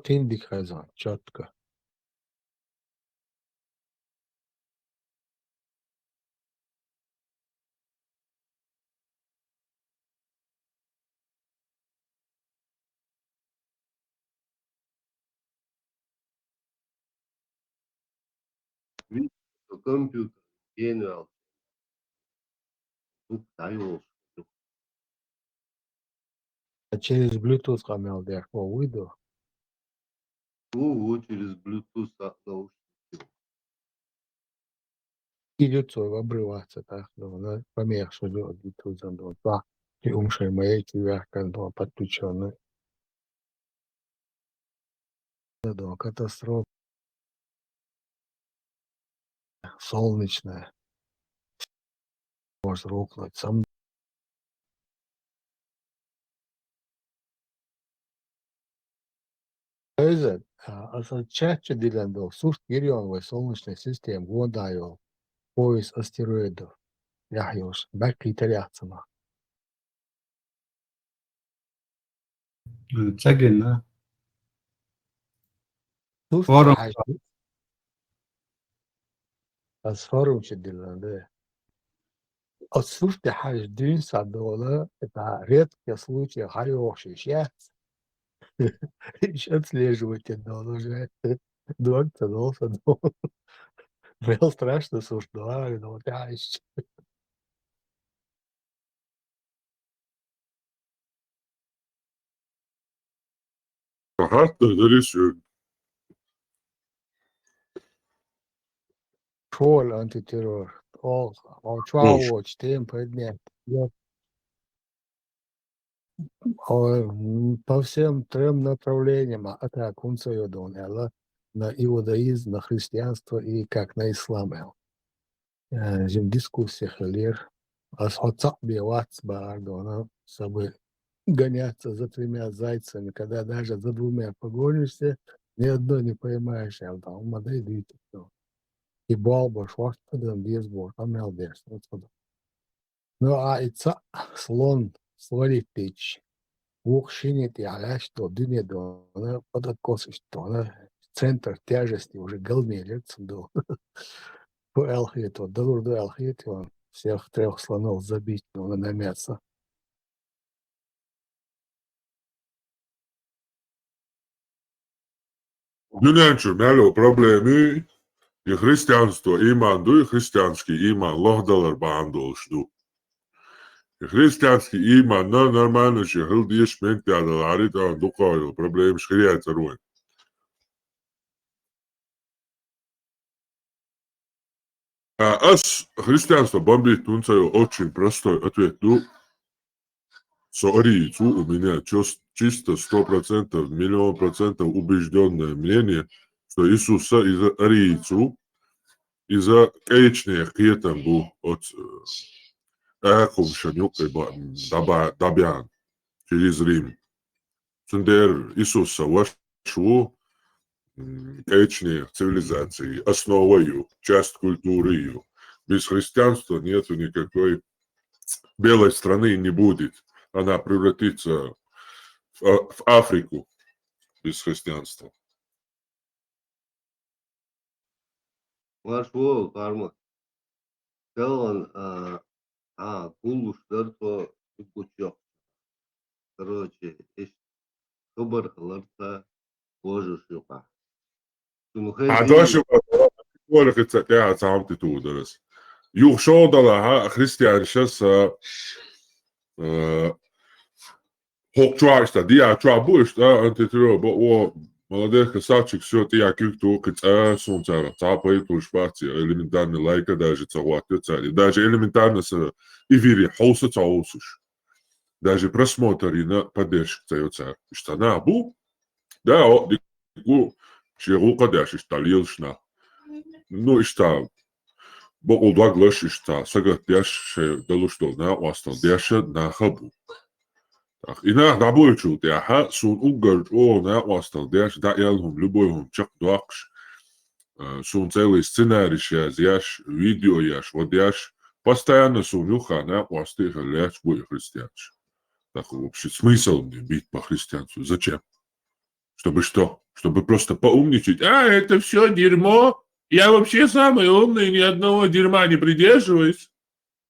Тиндик хазан, четко.
Компьютер. Генерал. Тут даю.
А через Bluetooth камел дерхо выйду.
Через Bluetooth наушники.
Идет свой обрываться так, но помех что делать Bluetooth за два. И умшей моей тебя когда подключенный. Да, катастрофа. Солнечная. Может рухнуть. Сам özel, aslında чаще dilendo suht giriyor ve Солнечной системы годаю пояс астероидов. Яхиош, бәки теряцама.
Tsegin,
Suht
forum,
حاجة أصفرهم شديلanda. Отсутствие حاجة دين صدولة это редкий случай хороший сейчас. Еще отслеживать это уже. Доктор, доктор, был страшно суждали, но опять.
Aha, det är så.
Школа антитеррор. О, чего чтим предмет. По всем трем направлениям атаку Унцайодонела на иудаизм, на христианство и как на ислам. Жим дискуссиях лир. Асхоцак бивац баардона, чтобы гоняться за тремя зайцами, когда даже за двумя погонишься, ни одно не поймаешь. Я там мадайдите. И балба швартадам дизбор, амелдес. Ну, а ица слон свалитич. Ухшинит и аляшто дунедо, она подокосочто, она центр тяжести уже галмелец до по элхиту, до элхиту, он всех трех слонов забить на мясо.
Дюнянчу, мяло проблемы. И христианство иман ду, и христианский иман лохдалар бандолшду. И христианский иман на нормально же хил диш ментиадал арит а дукайл проблем шхриятся руин. Ас христианство бомбит тунцаю очень простой ответ. Ну, сорицу у меня чисто 100%, миллион процентов убежденное мнение, что Иисуса из-за арийцу, из-за каечных кетам был от Шанюк Дабян через Рим. Сундер Иисуса вошло каечные цивилизации, основою, часть культуры ее. Без христианства нету никакой белой страны не будет. Она превратится в Африку без христианства.
Ваш вол, карма. Телан, кулуштар то кучок. Короче, хабар халарта кожу шука.
Тоже говорю, это я сам ты тудерс. Юг шодала христиан сейчас хокчуашта диа чуабушта антитро бо молодых красавчик все ты я кюкту кца сунцара цапай тушпати элементарно лайка даже цаватя цали даже элементарно с ивири хоуса цаусуш даже просмотр и на поддержку цаёца что на бу да о дику ширука дашь шталилшна ну и что бо удлаглаш что сага дяш делуштол на остал дяша на хабу Ina набойчу тяха сун угар о на остал дяш да ялхум любойхум чак дуакш сун целый сценарий сейчас яш видео яш вот яш постоянно сун юха на остых ляч бой христианч. Так вообще смысл мне бить по христианству? Зачем? Чтобы что? Чтобы просто поумничать. Это все дерьмо. Я вообще самый умный, ни одного дерьма не придерживаюсь.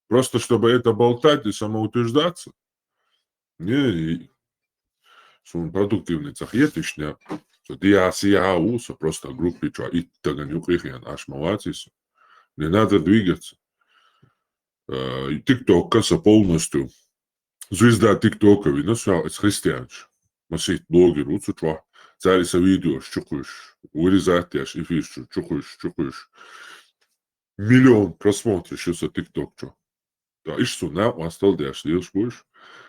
Просто чтобы это болтать и самоутверждаться. Не, сун продуктивный цахетишня, что диасия уса просто группе чё и тогда не укрехен аж молодец. Не надо двигаться. ТикТок каса полностью. Звезда ТикТока, видно, это христианч. Масит блогер, вот что. Царица видео, чукаешь, вырезать аж и фиш, чукаешь. Миллион просмотров сейчас ТикТок, что. Да, и что, на, остал дяш, лишь будешь.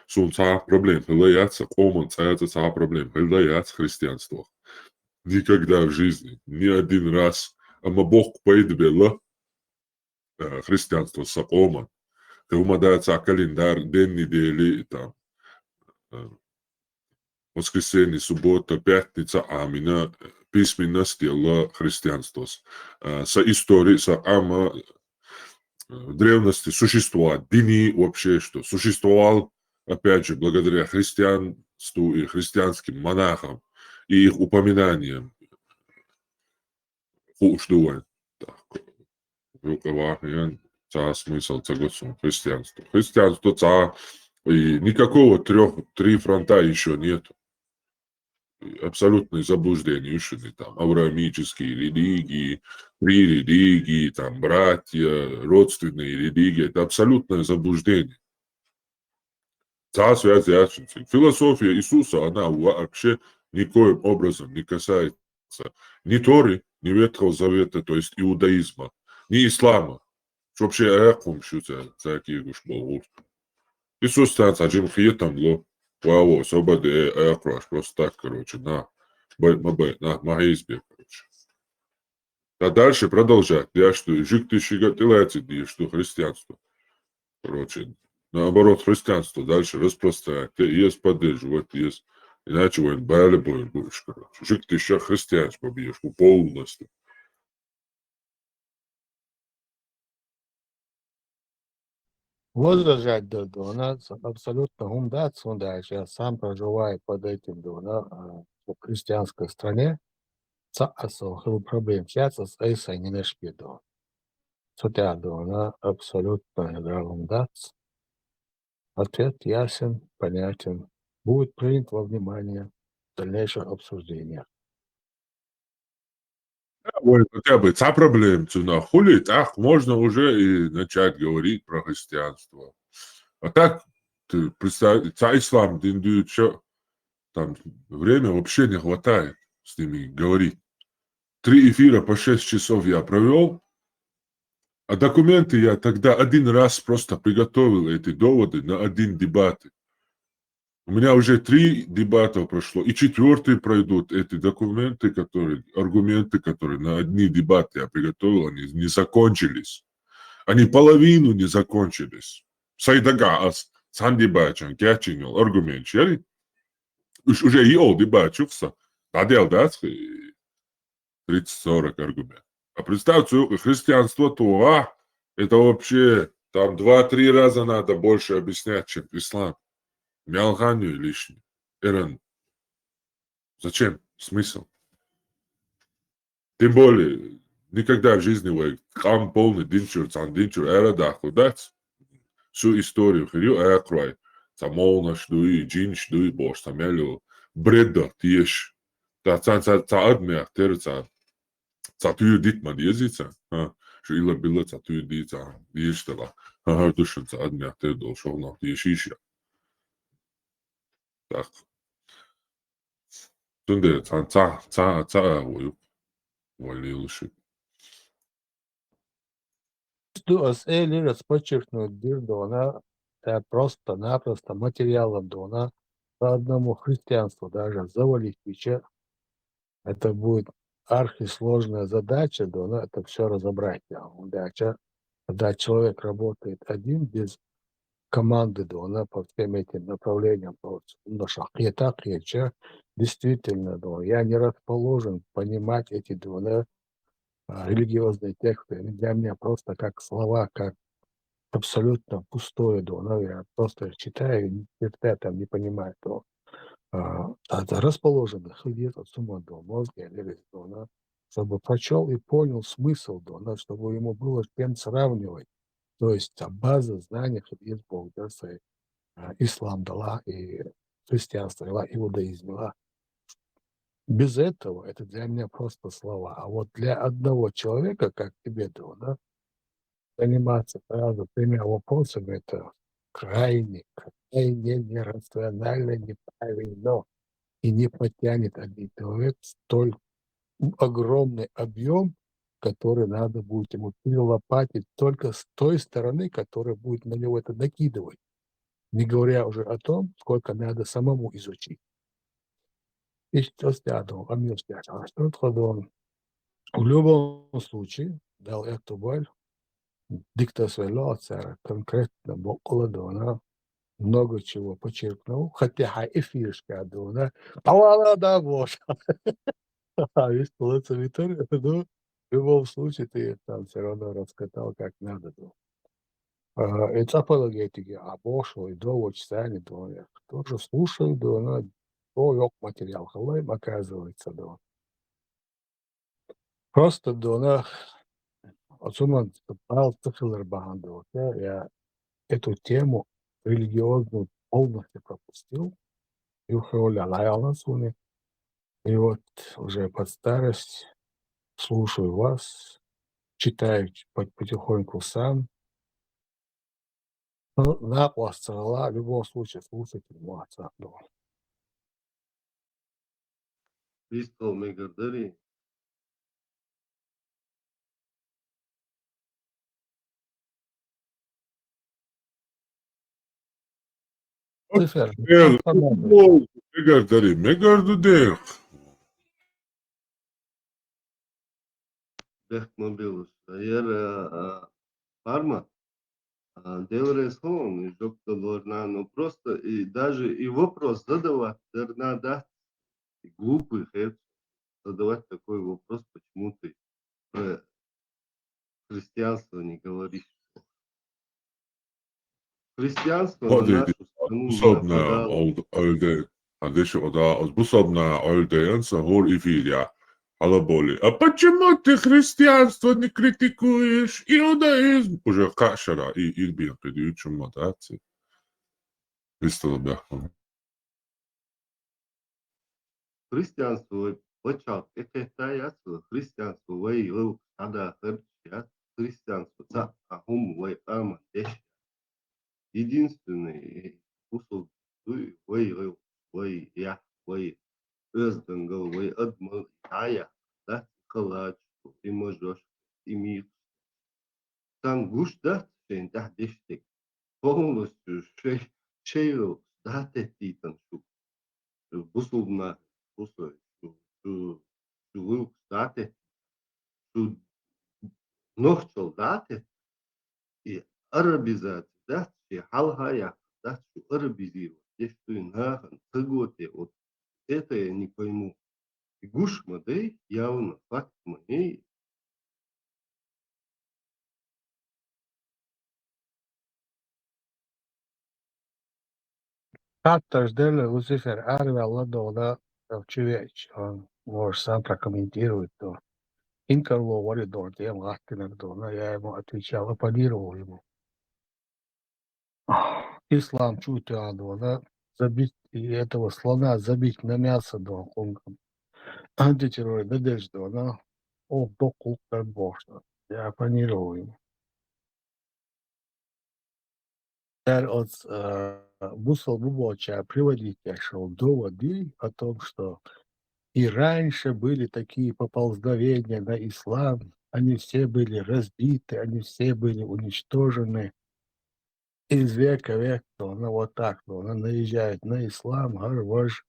Сун ца проблем, хилаяца, коман, ца проблем, хилаяца христианство. Никогда в жизни, ни один раз, ама Бог поедбела христианство с коман. Ты умадается календарь, день недели, там, воскресенье, суббота, пятница, амина, письменность дела христианства. С историей, с ама в древности существовал, дни вообще, что существовал, опять же, благодаря христианству и христианским монахам и их упоминаниям. Хуштуэн. Смысл христианства. Христианство, и никакого три фронта еще нет. Абсолютное заблуждение еще не там. Авраамические религии, три религии, там братья, родственные религии. Это абсолютное заблуждение. Философия Иисуса, она вообще никоим образом не касается ни Торы, ни Ветхого Завета, то есть иудаизма, ни ислама. Что вообще акум шутя, такие уж был. Иисус станция Джим Хиетом ло. Вау, свободы акрош, просто так, короче, на магизбе, короче. А дальше продолжать. Я что, жик ты щеготилати, что христианство. Короче, наоборот, христианство дальше распространять. Есть поддерживать, есть. Иначе воин бали будешь, короче. Жик ты еще христианство побьешь, полностью.
Возражать до нас абсолютно умдат, я сам проживаю под этим в христианской стране. Проблем с эйсой не нашпидо. Сотя абсолютно умдат. Ответ ясен, понятен. Будет принят во внимание в дальнейших обсуждениях.
Ой, хотя бы ца проблемцу на хули, так можно уже и начать говорить про христианство. А так, ты представь, ца ислам, что там время вообще не хватает с ними говорить. 3 эфира по 6 часов я провел, а документы я тогда один раз просто приготовил эти доводы на один дебат. У меня уже 3 дебата прошло, и 4-й пройдут эти документы, аргументы, которые на одни дебаты я приготовил, они не закончились. Они половину не закончились. Сайдага аз сан дебачан, кячинил аргумент, чери? Уже и ол дебачился. Надел, да, 30-40 аргументов. А представьте, христианство Туа, это вообще там 2-3 раза надо больше объяснять, чем ислам. Мялганию лишнее. Эрен, зачем? Смысл? Тем более, никогда в жизни вы хам полный динчур, эрадаху, дать всю историю, хрю, экрой, молнаш, дуи, джинш, дуи, бош, тамелю, бредда, тиеш, цан адмех, терца, тюр дитман езица, что ила била тюр дица, диештала, душен адмех, тер дошел на тиешиша. Так, тунде, валилши.
С Элли подчеркнуть она просто-напросто материалом дона по одному христианству даже завалить печать. Это будет архисложная задача, дона это все разобрать. Удача. Когда человек работает один без команды дона по всем этим направлениям, действительно, я не расположен понимать эти дона религиозные тексты. Для меня просто как слова, как абсолютно пустое дона. Я просто читаю, ни черта там не понимаю. Расположенных где-то сумма до мозга, дона, чтобы прочел и понял смысл дона, чтобы ему было с кем сравнивать. То есть база знаний есть Бог, да, ислам дала и христианство дала, иудаизм дала. Без этого это для меня просто слова. А вот для одного человека, как тебе, да, заниматься сразу 3 вопросами, это крайне нерационально, неправильно. И не потянет один человек столь огромный объем, который надо будет ему перелопатить только с той стороны, которая будет на него это накидывать. Не говоря уже о том, сколько надо самому изучить. И что сядал, а мне сядал. Что ходом. В любом случае, дал эту боль, диктатура конкретно около дона, много чего подчеркнул, хотя и фишка дона, да, боже. Есть получается Виталий, но в любом случае ты там все равно раскатал как надо. Это апологетики, а Бошо и довод читания, то я тоже слушаю, да, но то материал халаем оказывается, да. Просто, да, на отсюда брал цифры баханду. Я эту тему религиозную полностью пропустил и ухвалял суне. И вот уже под старость слушаю вас, читаю потихоньку сам. Ну, нагло в любом случае слушать молодца.
Isto me gărdării.
Цифер,
Megardu de.
Бех мобилус. Iar Парма делает хон, и доктор ну просто и даже и вопрос задавать, надо глупый задавать такой вопрос, почему ты про христианство не говоришь. Христианство на нашу страну не нападало.
Способна Ольдеянса гор и фидя. Алаболи. А почему ты христианство не критикуешь? Иудаизм. Уже кашара и ирбин предыдущем мотации. Христос бяхом.
Христианство Почав этетаяцу христианству вэй лыл ада хэрчат христианству ца ахум вэй ама деш. Единственный усул вэй лыл вэй я вэй özdöngöl вэй адмыл тая да кылач иможош ими там гуш да шен да дештек полностью шейл да тетитан шу бусулна бусой шу шу дате шу нохчол дате и арабизация да ши халхая да шу арабизировать здесь что нахан тыготе вот это я не пойму. Гуш мадей явно факт мадей.
Как-то ждали Люцифер Арвел Ладода Чувеч. Он может сам прокомментирует, то Инкарло Валидор, тем Лахтинагдона, я ему отвечал, оппонировал ему. Ислам Чутиадона, забить и этого слона забить на мясо, да, он антитеррор Дедеждона, он докул как бошно. Я оппонировал ему. Теперь от Бусал Бубоча приводить шел доводы о том, что и раньше были такие поползновения на ислам, они все были разбиты, они все были уничтожены. Из века в век, то она вот так, то она наезжает на ислам, гарваж.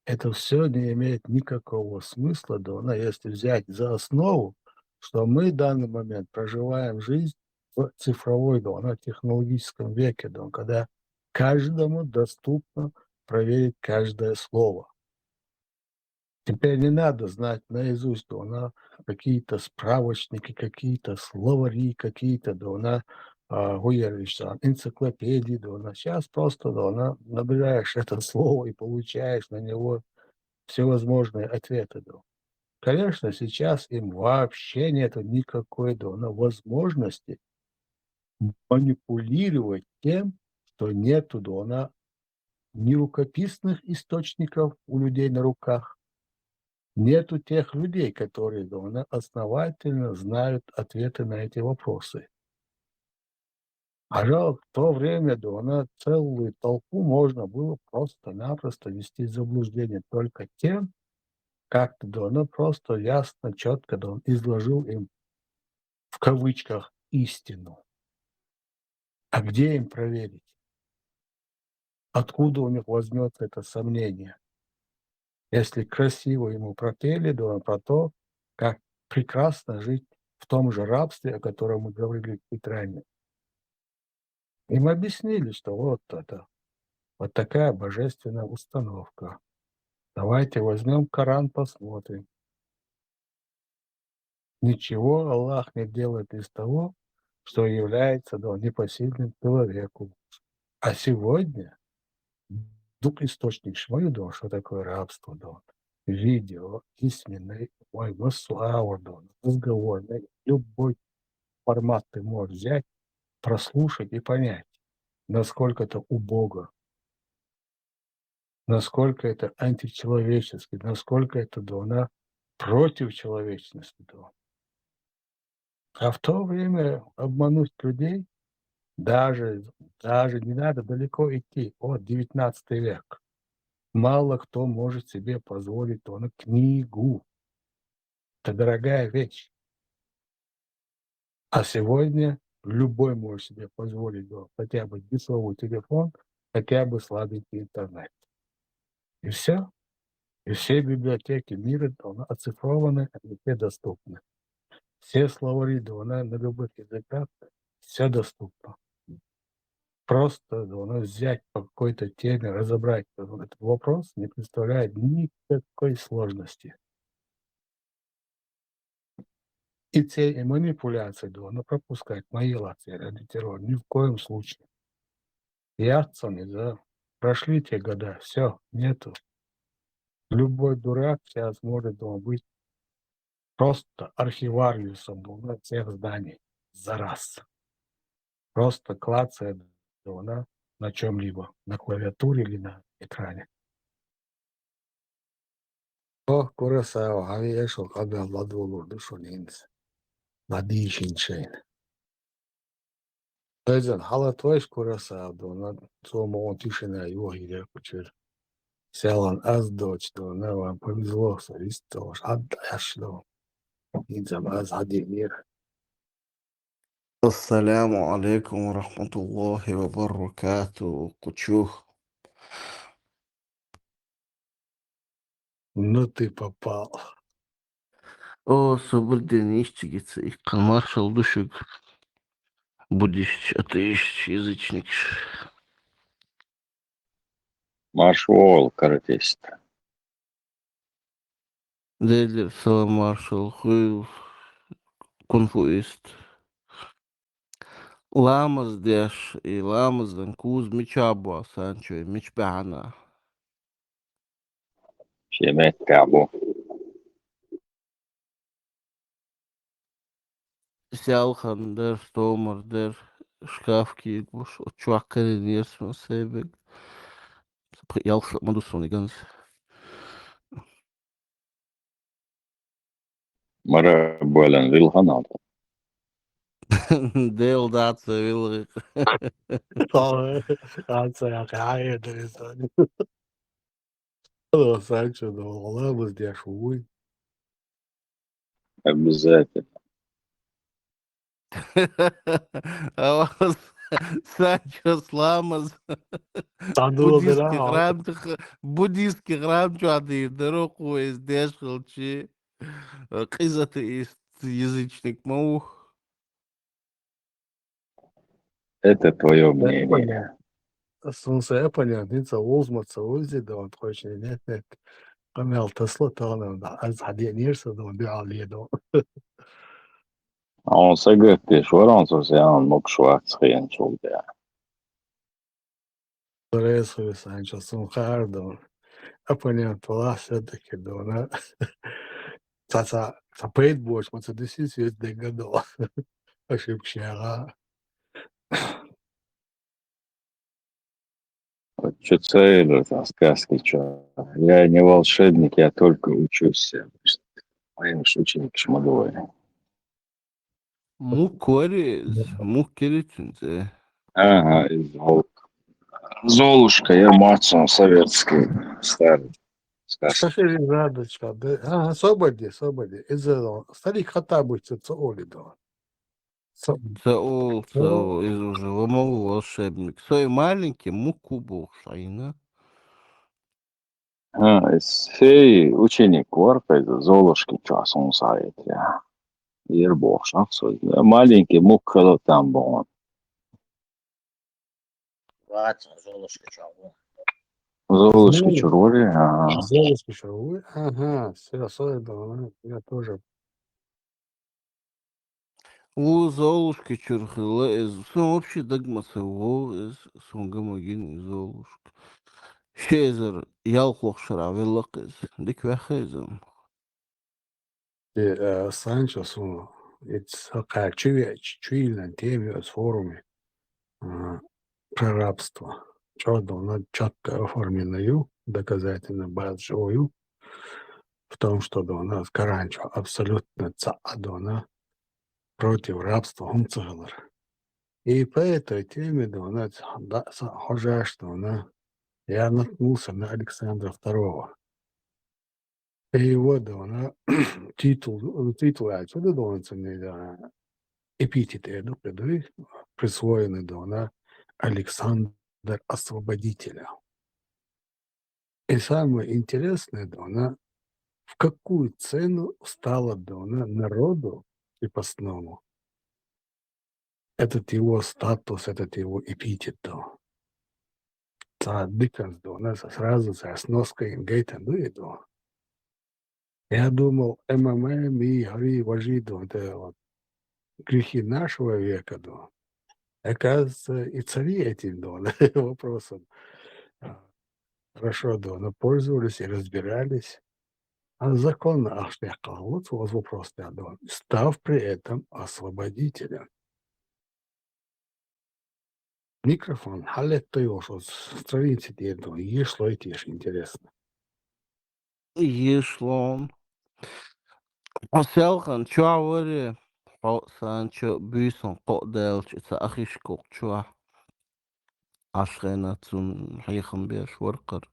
Это все не имеет никакого смысла, да она, если взять за основу, что мы в данный момент проживаем жизнь в цифровой, да она, технологическом веке, да, когда каждому доступно проверить каждое слово. Теперь не надо знать наизусть, да она, какие-то справочники, какие-то словари, какие-то, да она, энциклопедии, да она. Сейчас просто, да она, набираешь это слово и получаешь на него всевозможные ответы, да. Конечно, сейчас им вообще нету никакой, да она, возможности манипулировать тем, что нету, да она, ни рукописных источников у людей на руках, нету тех людей, которые, да она, основательно знают ответы на эти вопросы. В то время, да она, целую толпу можно было просто-напросто ввести в заблуждение только тем, как-то, да она, просто ясно, четко, да он изложил им, в кавычках, истину. А где им проверить? Откуда у них возьмется это сомнение? Если красиво ему пропели, да он про то, как прекрасно жить в том же рабстве, о котором мы говорили чуть ранее. Им объяснили, что вот это, вот такая божественная установка. Давайте возьмем Коран, посмотрим. Ничего Аллах не делает из того, что является, да, непосильным человеку. А сегодня источник шмаю, что такое рабство, да, видео, письменный, массуаур, да, разговорный, любой формат ты можешь взять, прослушать и понять, насколько это убого, насколько это античеловечески, насколько это, да, она против человечности, да. А в то время обмануть людей даже не надо далеко идти, от 19 век. Мало кто может себе позволить книгу. Это дорогая вещь. А сегодня любой может себе позволить хотя бы бесловой телефон, хотя бы слабенький интернет. И все. И все библиотеки мира оцифрованы, они все доступны. Все словари на любых языках, все доступно. Просто взять по какой-то теме, разобрать этот вопрос не представляет никакой сложности. И те манипуляции пропускать мои лации ради террора ни в коем случае. Яцами, прошли те года, все, нету. Любой дурак сейчас может быть просто архивариусом всех зданий за раз. Просто клацает на чем-либо, на клавиатуре или на экране. Curaçao, Javier, قبل الله دولار دشونينز ناديشين شين. إذن حالة ويش Curaçao دونا تو مونتيشنا يوهي كتير. Селан аз доч до на вам повезло, что отдашло. إذا аз هذه мир.
السلام عليكم ورحمة الله وبركاته كتشوه.
Ну ты попал.
О, свободен ищтигица, и маршал душик. Будешь атеист, язычник.
Маршал, каратист.
Делер, салам маршал, хуй, конфуист. Ламаз деш, и ламаз данкуз мичабу, Санчо, и мичбана.
شيمات كعبو.
Сялхан дер, стомар дер, шкафки, уж чуаккали нерсма себег. Ялхлак мадусони ганс.
مرة بولن للغناطة.
Deel dat wil ik.
Ранца я кая дерезани. هذا سانشو ده والله بس دي شوي.
بالذات.
Санчо Сламаз.
Тадуло бера.
Буддийский храм чуады, дорогу из дешкалчи. Киза ты язычник маух.
Это твое мнение.
Солнце понятно, это Олзмаца Ользи, да он точно нет. Камел Тесла тана, да, аз хадия нирса, да он عليه да.
On säger Florence on moksuat skien sulta.
Интересно, Санчо, сумхар, да. А понятно, ла все-таки, да, она. Та пейт больше, мы это действительно дегадо. Ошибки, ага.
Что цель, сказки, что. Я не волшебник, я только учусь. Моим ученик шмадовый.
Мукеритинзе.
Ага, из Золушка, я мацом советский, старый.
Шашери радочка, да. Ага, свободи. Из-за старик хатабы, это оли, да.
Цаол, из уже ломал волшебник. Свой маленький муку был шайна.
Из феи ученик Варфа, из Золушки часом сает, я. Ербов, шахсой. Маленький мук там был.
Ватса, Золушка, чего?
Золушки чурури,
Золушка чурури, ага, все, да, я тоже.
У Золушки чурхила из... Вообще догмаса его из Сунгамагин из Золушка. Шезер ялхлох шаравиллак из диквахезем.
Санчо су, это чуильная тема с форуме про рабство. Что-то надо четко оформленную, доказательно базовую, в том, что у нас Каранчо абсолютно цадона против рабства умцелер. И по этой теме у нас хожа, что я наткнулся на Александра II. И его она титул отсюда должен эпитеты присвоены она Александр Освободителя. И самое интересное, она в какую цену стала она народу крепостному этот его статус, этот его эпитет. Диккенс, она сразу со сноской Гейтен дует. Я думал, МММ и Хари Важиду, это вот грехи нашего века, да. Оказывается, и цари этим, да, вопросом хорошо, да, пользовались и разбирались. А законно, аж я сказал, вот вопрос, да, став при этом освободителем. Микрофон, халет то его, что страницы тебе, да, и шло и тешь, интересно.
يشلون أسيالخن شعوري حوصان شو بيسون قدالش إتا أخيش كوك شوا عشرينا تون حيخن بيش ورقر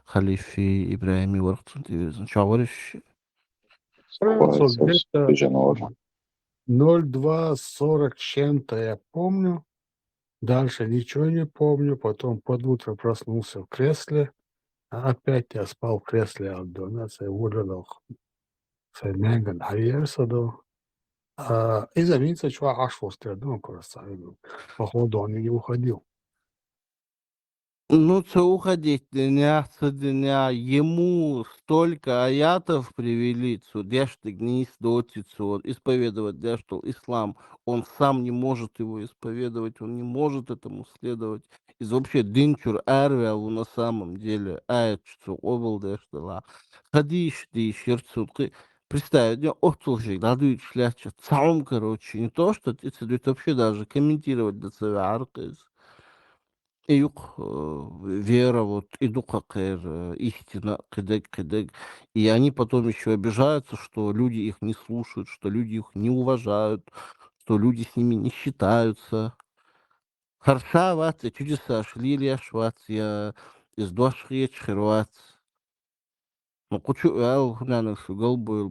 خليفي إبراهيمي ورقتون تيوزن شعورش
Хорошо,
كويس
где-то
بجنور
02:40 чем-то я помню. Дальше ничего не помню. Потом под утро проснулся в кресле. А опять я спал в кресле от 12 ولد فنان هيرصده إذا بينسى شوية 10 استردون كرة походу он и не уходил.
Ну, це уходить дня, це дня. Ему столько аятов привели, дешты гнись дотицу, исповедовать дештал ислам. Он сам не может его исповедовать, он не может этому следовать. Из вообще динчур арвел на самом деле, аятчу обл дештала. Хадиш ди шерцу. Представь, я оттолжик, надо шляхча, цаум, короче, не то, что ты вообще даже комментировать до себя аркез. Юг, вера, вот, иду как истина, кедек. И они потом еще обижаются, что люди их не слушают, что люди их не уважают, что люди с ними не считаются. Харша ватя, чудеса, шлилия шватя, из дуашхия чхерват. Ну, кучу наверное, шугал был,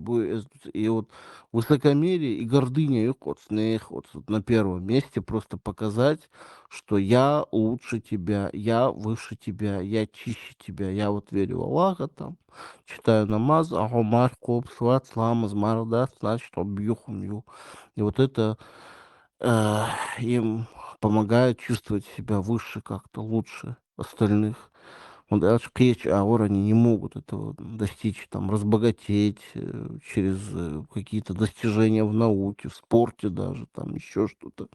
и вот высокомерие и гордыня их вот, вот на первом месте просто показать, что я лучше тебя, я выше тебя, я чище тебя, я вот верю в Аллаха там, читаю намаз, ахумар, коп, сват, сламаз, мардат, значит, обьюхумью. И вот это им помогает чувствовать себя выше как-то, лучше остальных. Вот даже кречь аор они не могут этого достичь, там, разбогатеть через какие-то достижения в науке, в спорте даже, там, еще что-то.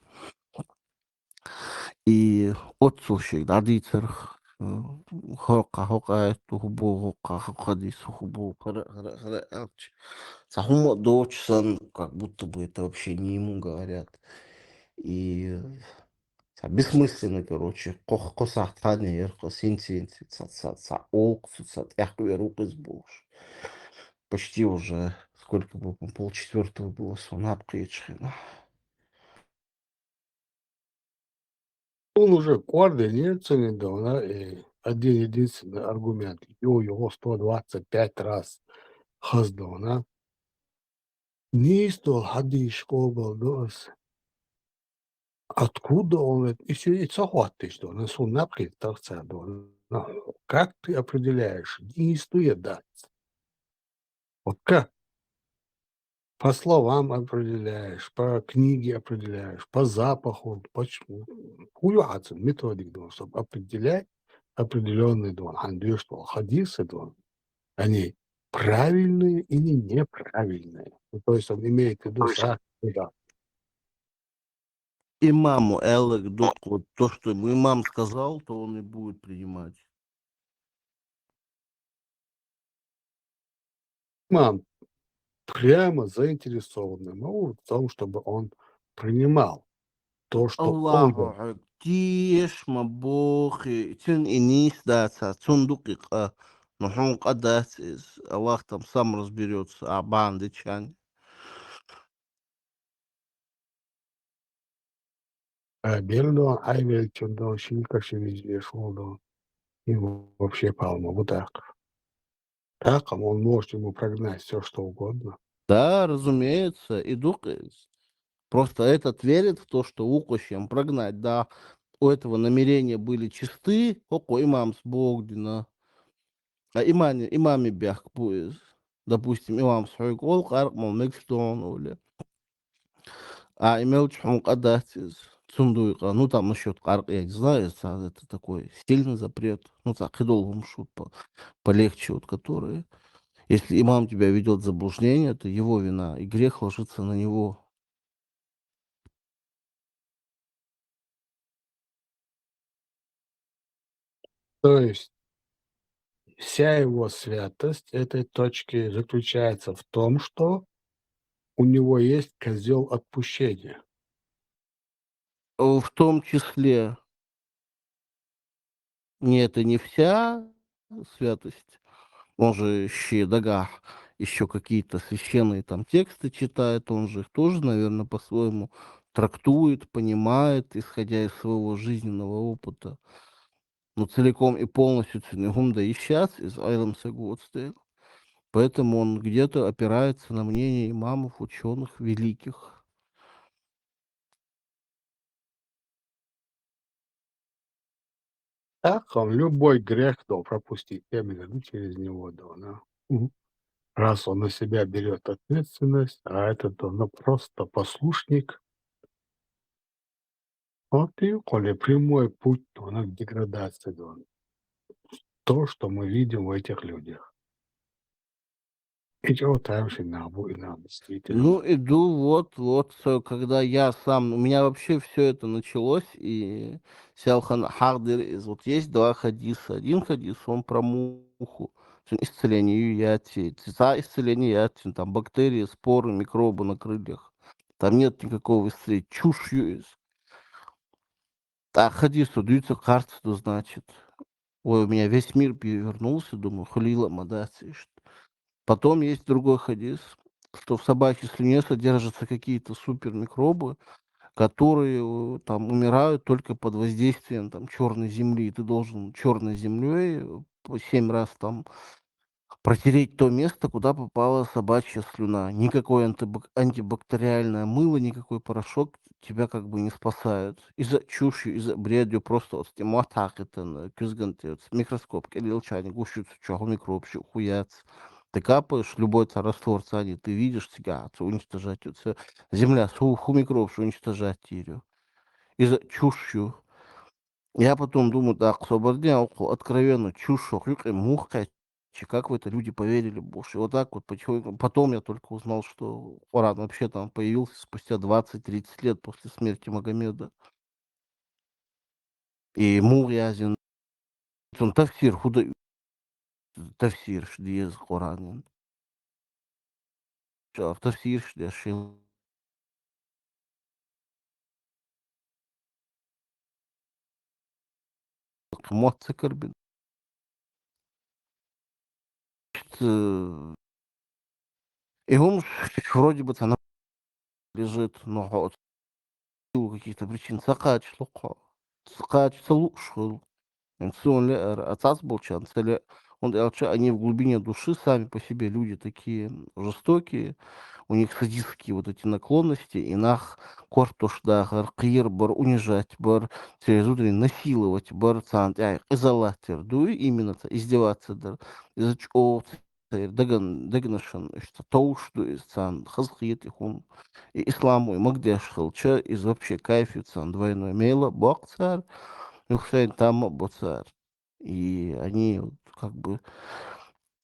И отцовщик, да, дицер, хока, тухбу, хока, дисухбу, сахума дочь сан, как будто бы это вообще не ему говорят. И бессмысленно, короче, косахтане, синти, олк, рук из буш. Почти уже, сколько было, 3:30 было, сон приечхина.
Он уже координируется недавно, и один единственный аргумент. Его 125 раз хаздавна. Нистол хадиш кобал. Откуда он это? И цохватый, что он напред торца. Как ты определяешь? Не стоит дать. Вот как? По словам определяешь, по книге определяешь, по запаху, почему? Хуяцин, методик, чтобы определять определенные что хадисы, они правильные или неправильные. Ну, то есть он имеет в виду да.
Имаму Элек Дук, вот то, что ему имам сказал, то он и будет принимать.
Мам, прямо заинтересованный в том, чтобы он принимал то, что он говорит.
Аллаху тиш мабохи, тин инис даться, цундукика, нухун кадас, Аллах там сам разберется, а бандычан.
Белдо, Айвельчундо, Шилка, и вообще полно. Вот так. Так, он может ему прогнать все, что угодно.
Да, разумеется, и дух. Просто этот верит в то, что укощем прогнать, да. У этого намерения были чисты, око имам с Богдина, а имаме бях пояс. Допустим, имам свой гол, кармал Мекстон, или а имел чхун кадатис, цундуйка. Ну, там насчет карк, я не знаю, это такой сильный запрет. Ну, так, и долгом шут полегче, вот которые. Если имам тебя ведет в заблуждение, то его вина, и грех ложится на него.
То есть вся его святость этой точки заключается в том, что у него есть козел отпущения.
В том числе, это не вся святость.
Он же Дагах еще какие-то священные там тексты читает, он же их тоже, наверное, по-своему трактует, понимает, исходя из своего жизненного опыта. Но целиком и полностью Цинэгум да исчез из Айлам Сегодстейл. Поэтому он где-то опирается на мнение имамов, ученых, великих.
Так, он любой грех должен пропустить именно через него, да. Раз он на себя берет ответственность, а этот он просто послушник, вот и коли прямой путь к деградации, да. То, что мы видим в этих людях. И чего там действительно.
Ну, иду когда я сам, у меня вообще все это началось, и Сялхан Хардер, вот есть два хадиса. Один хадис, он про муху, исцеление яти, за исцеление яти, там бактерии, споры, микробы на крыльях. Там нет никакого исцеления, чушь есть. А хадис, дается карта, что значит. Ой, у меня весь мир перевернулся, думаю, халила мадаци. Потом есть другой хадис, что в собачьей слюне содержатся какие-то супермикробы, которые там умирают только под воздействием там черной земли. И ты должен черной землей по 7 раз там протереть то место, куда попала собачья слюна. Никакое антибактериальное мыло, никакой порошок тебя как бы не спасают. Из-за чуши, из-за бредью просто вот стиматак это микроскоп, келилчани, гущица, чего микроб, хуяц. Ты капаешь любой раствор цани, ты видишь тебя, уничтожать. Земля, ху микроб, уничтожать ее. Из-за чушью. Я потом думаю, да, откровенно чушь, муха, как в это люди поверили больше. Вот так вот, потом я только узнал, что Коран вообще там появился спустя 20-30 лет после смерти Магомеда. И Мурязин, он тафсир, тафсир, шдиез Коранин. В тафсир, шдиез Моцикар, и он вроде бы там лежит, но вот каких-то причин сакач, слушал. Отец был чанцеле, они в глубине души сами по себе люди такие жестокие, у них садистские вот эти наклонности, и нах кортушдагар, кир бар унижать, бар через утренний насиловать, бар цант, изолатер, именно издеваться, да, из-за чего дагнашан, что тоушду из цан, хазхиет их и исламу, и магдеш хылча, из вообще кайфи цан, двойной мейла, бок царь, Хусейн там боцар. И они вот как бы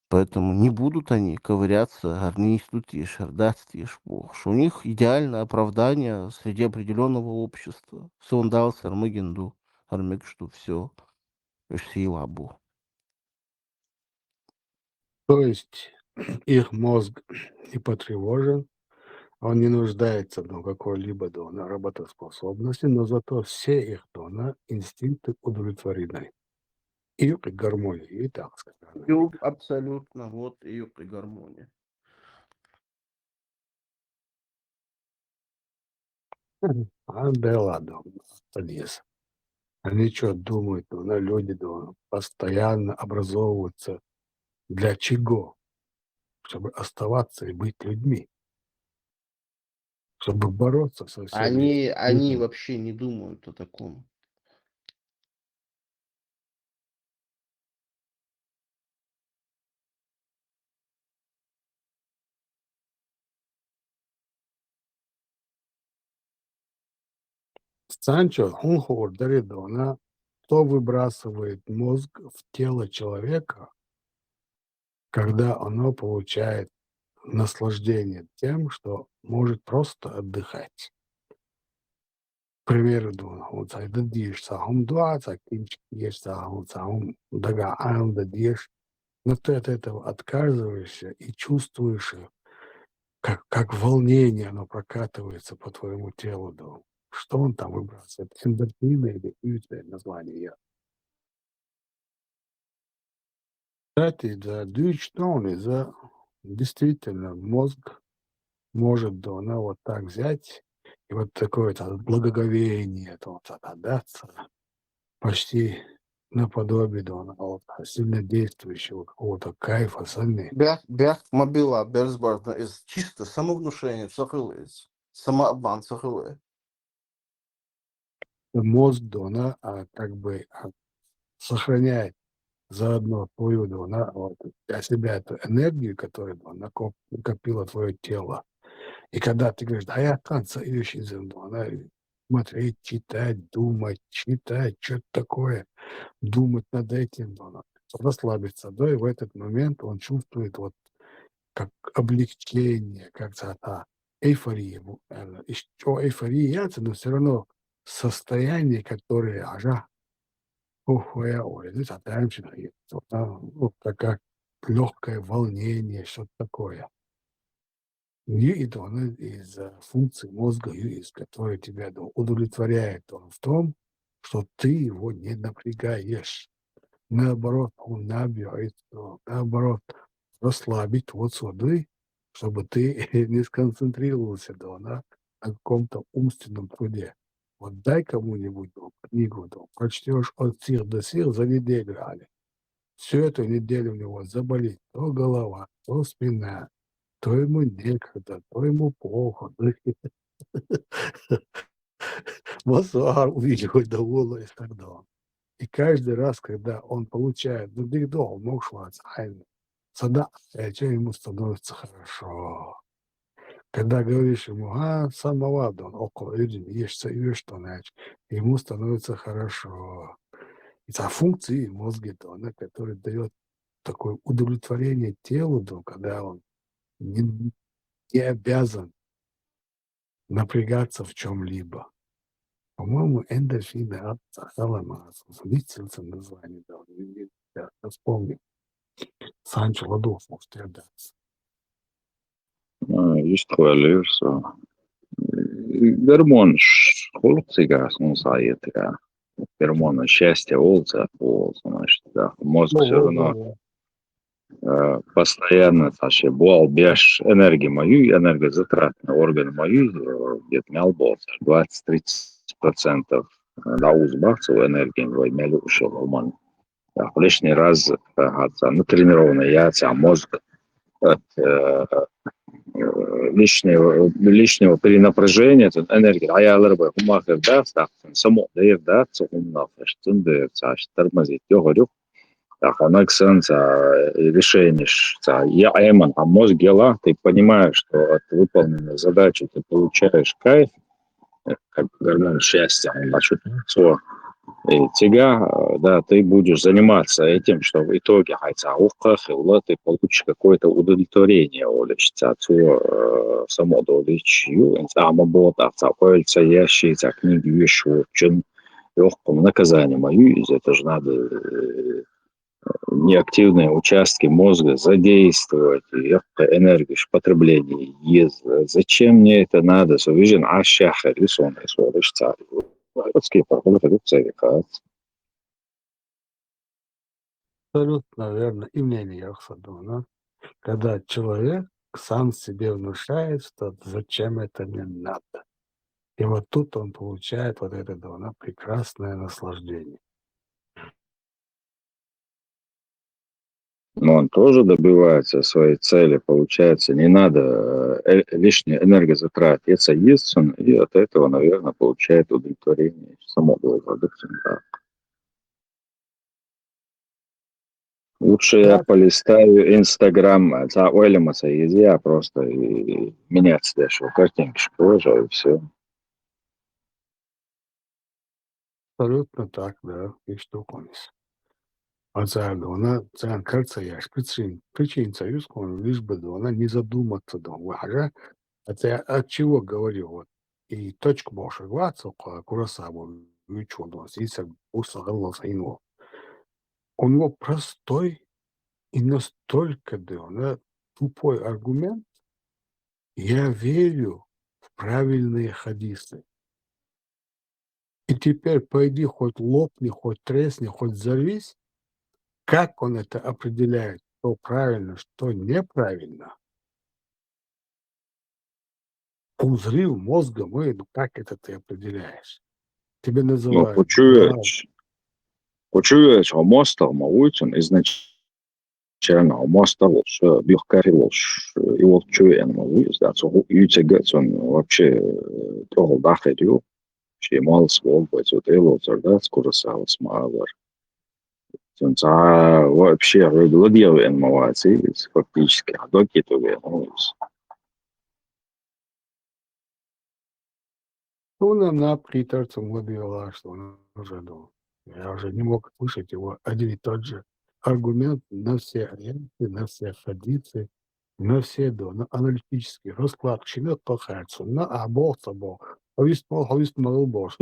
поэтому не будут они ковыряться, арнистутишь, шардастишь, что у них идеальное оправдание среди определенного общества. Сондал, Сармагенду, Армек, что все, Силабу.
То есть их мозг не потревожен, он не нуждается в какой-либо работоспособности, но зато все их инстинкты удовлетворены. И гармонии, и так сказать.
Абсолютно, вот ее при гармонии.
Да ладно, полез. Они что думают, люди постоянно образовываются для чего? Чтобы оставаться и быть людьми. Чтобы бороться со всеми.
Они вообще не думают о таком.
Санчо, он говорит, кто выбрасывает мозг в тело человека, когда оно получает наслаждение тем, что может просто отдыхать. К примеру, вот это дишь сахум 20, ешь сахум дага анда дишь, но ты от этого отказываешься и чувствуешь, как волнение оно прокатывается по твоему телу. Что он там выбрасывает? Эндорфины или название? Кстати, за Дюйчтон, за действительно мозг может, да, она вот так взять и вот такое-то благоговение, это вот отдаться почти наподобие, да, она вот сильно действующего какого-то кайфа, сами.
Бях мобила Берсборна из чисто самовнушение, сохылыц. Самообман сохылы.
Мозг, да, она как бы сохраняет заодно твою, да, она вот для себя эту энергию, которую, да, накопило твое тело. И когда ты говоришь, да, я танца ищу землю, она смотреть, читать, думать, читать, что-то такое, думать над этим, да, она расслабиться, да, и в этот момент он чувствует вот как облегчение, как эйфория. И что эйфория, но все равно состояние, которое, ой, ну, ну, как легкое волнение, что-то такое. И это она из функции мозга, из которой тебя удовлетворяет он в том, что ты его не напрягаешь. Наоборот, он набирает, наоборот, расслабить вот суды, чтобы ты не сконцентрировался на каком-то умственном труде. Вот дай кому-нибудь книгу, прочтешь от сил до сил за неделю, Али. Всю эту неделю у него заболит то голова, то спина, то ему некогда, то ему плохо. Мозар увидел довольно и так далее. И каждый раз, когда он получает дигдол, Мокшвацхайм, что ему становится хорошо. Когда говоришь ему, самого, он около людей, ешь что, значит, ему становится хорошо. И та функции мозга, она, которая дает такое удовлетворение телу, когда он не обязан напрягаться в чем-либо. По-моему, эндорфины листился название, я вспомнил. Санчо Ладов, может, я даст.
Iztvēlējos гормон холцīgās mums aietā. Гормон счастья, олца, значит, да. Мозг все равно постоянно, значит, был без энергии мою, энергозатратный орган мою, где-то мялбол, 20-30% на узбахцу энергии, вы имели ушел уман. Лишний раз натренированный яйца, мозг от лишнего перенапряжения, энергия, аяларбы, умахер даст, само дает даст, умнафаш, цундер, тормозит, йогорюк, она решение, я эман, а мозг гела, ты понимаешь, что от выполненной задачи ты получаешь кайф, как гормон счастья, он насчет всего. И тебя, да, ты будешь заниматься этим, что в итоге ты получишь какое-то удовлетворение, само удовлетворение, работа, польза, ящица, книги, вещи, очень легком наказании мою, из этого же надо неактивные участки мозга задействовать, энергию потребления. Зачем мне это надо? Совижен ашахар, лисон,
Абсолютно верно. И мнение Яхсадона. Когда человек сам себе внушает, что зачем это мне надо. И вот тут он получает вот это прекрасное наслаждение.
Но он тоже добивается своей цели, получается, не надо лишней энергозатрат. Это есть он, и от этого, наверное, получает удовлетворение само продукции. Да. Лучше я полистаю Инстаграм, Уэллимаса я просто менять дальше картинки положу, и все.
Абсолютно так, да, и что конец. Она кажется, я причин союз, лишь бы она не задуматься, хотя от чего говорю, вот, и точку больше глаза, Куросаву, учёного, если у него простой и настолько, тупой аргумент, я верю в правильные хадисы. И теперь пойди хоть лопни, хоть тресни, хоть взорвись, Как он это определяет, что правильно, что неправильно? Взрыв мозга мы, ну как это ты определяешь? Тебе
Ну,
называют
почуешь, а мостер мауичен изначально мостер бюркарилош его чуен мауич, да, so ютегет он вообще того дахедю, что мал свол, это дело, да, скоро салс малар. Вообще регулирован маваци, фактически, а до китове,
он на приторцем лоббировал, что он уже думал. Я уже не мог слышать его один и тот же аргумент на все ориенты, на все традиции, на все на аналитический расклад, чинет пахается, на абол собол, повис мол бож,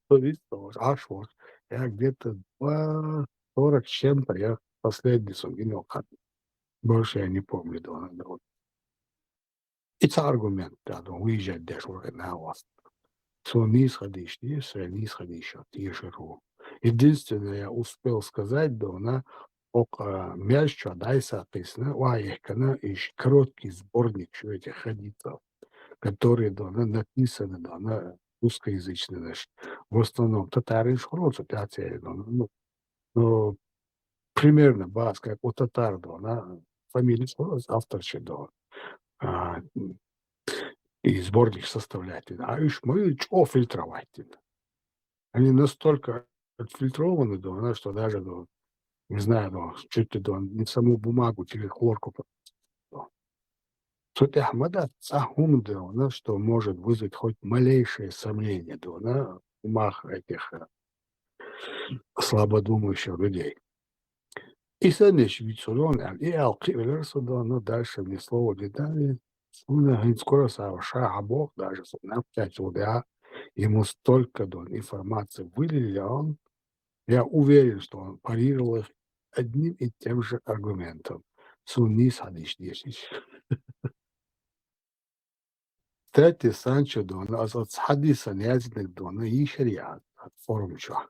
повис аж вот. Я где-то 40 с чем-то, я последний сумел. Больше я не помню, да. Это аргумент, да, уезжать даже на вас. Не исходишь, не исходишь от Ешеру. Единственное, я успел сказать, да, она мяч, дай соответственно, уаехкана, и короткий сборник этих хадисов, которые, да, написаны, да, на русскоязычный наш. В основном татары шхроцу, ну, примерно, бас, как у татар, да, на фамилия шхроц, автор да, и сборник составлять. А уж мы что фильтровать? Они настолько отфильтрованы, да, что даже, да, не знаю, да, чуть ли да, не саму бумагу через хлорку. Суть Ахмада Цахум, да, что может вызвать хоть малейшее сомнение, да, в умах этих слабодумающих людей. И следующий Вицурон, и Алкивелерсу, да, но дальше мне слово детали. Скоро совершая Бог, даже на 5 УДА, ему столько да, информации вылили, а он, я уверен, что он парировал их одним и тем же аргументом. Суннис хадиш десиш. Кстати, Санчо Дона, от хадиса нязидных Дона и шариат, от формча.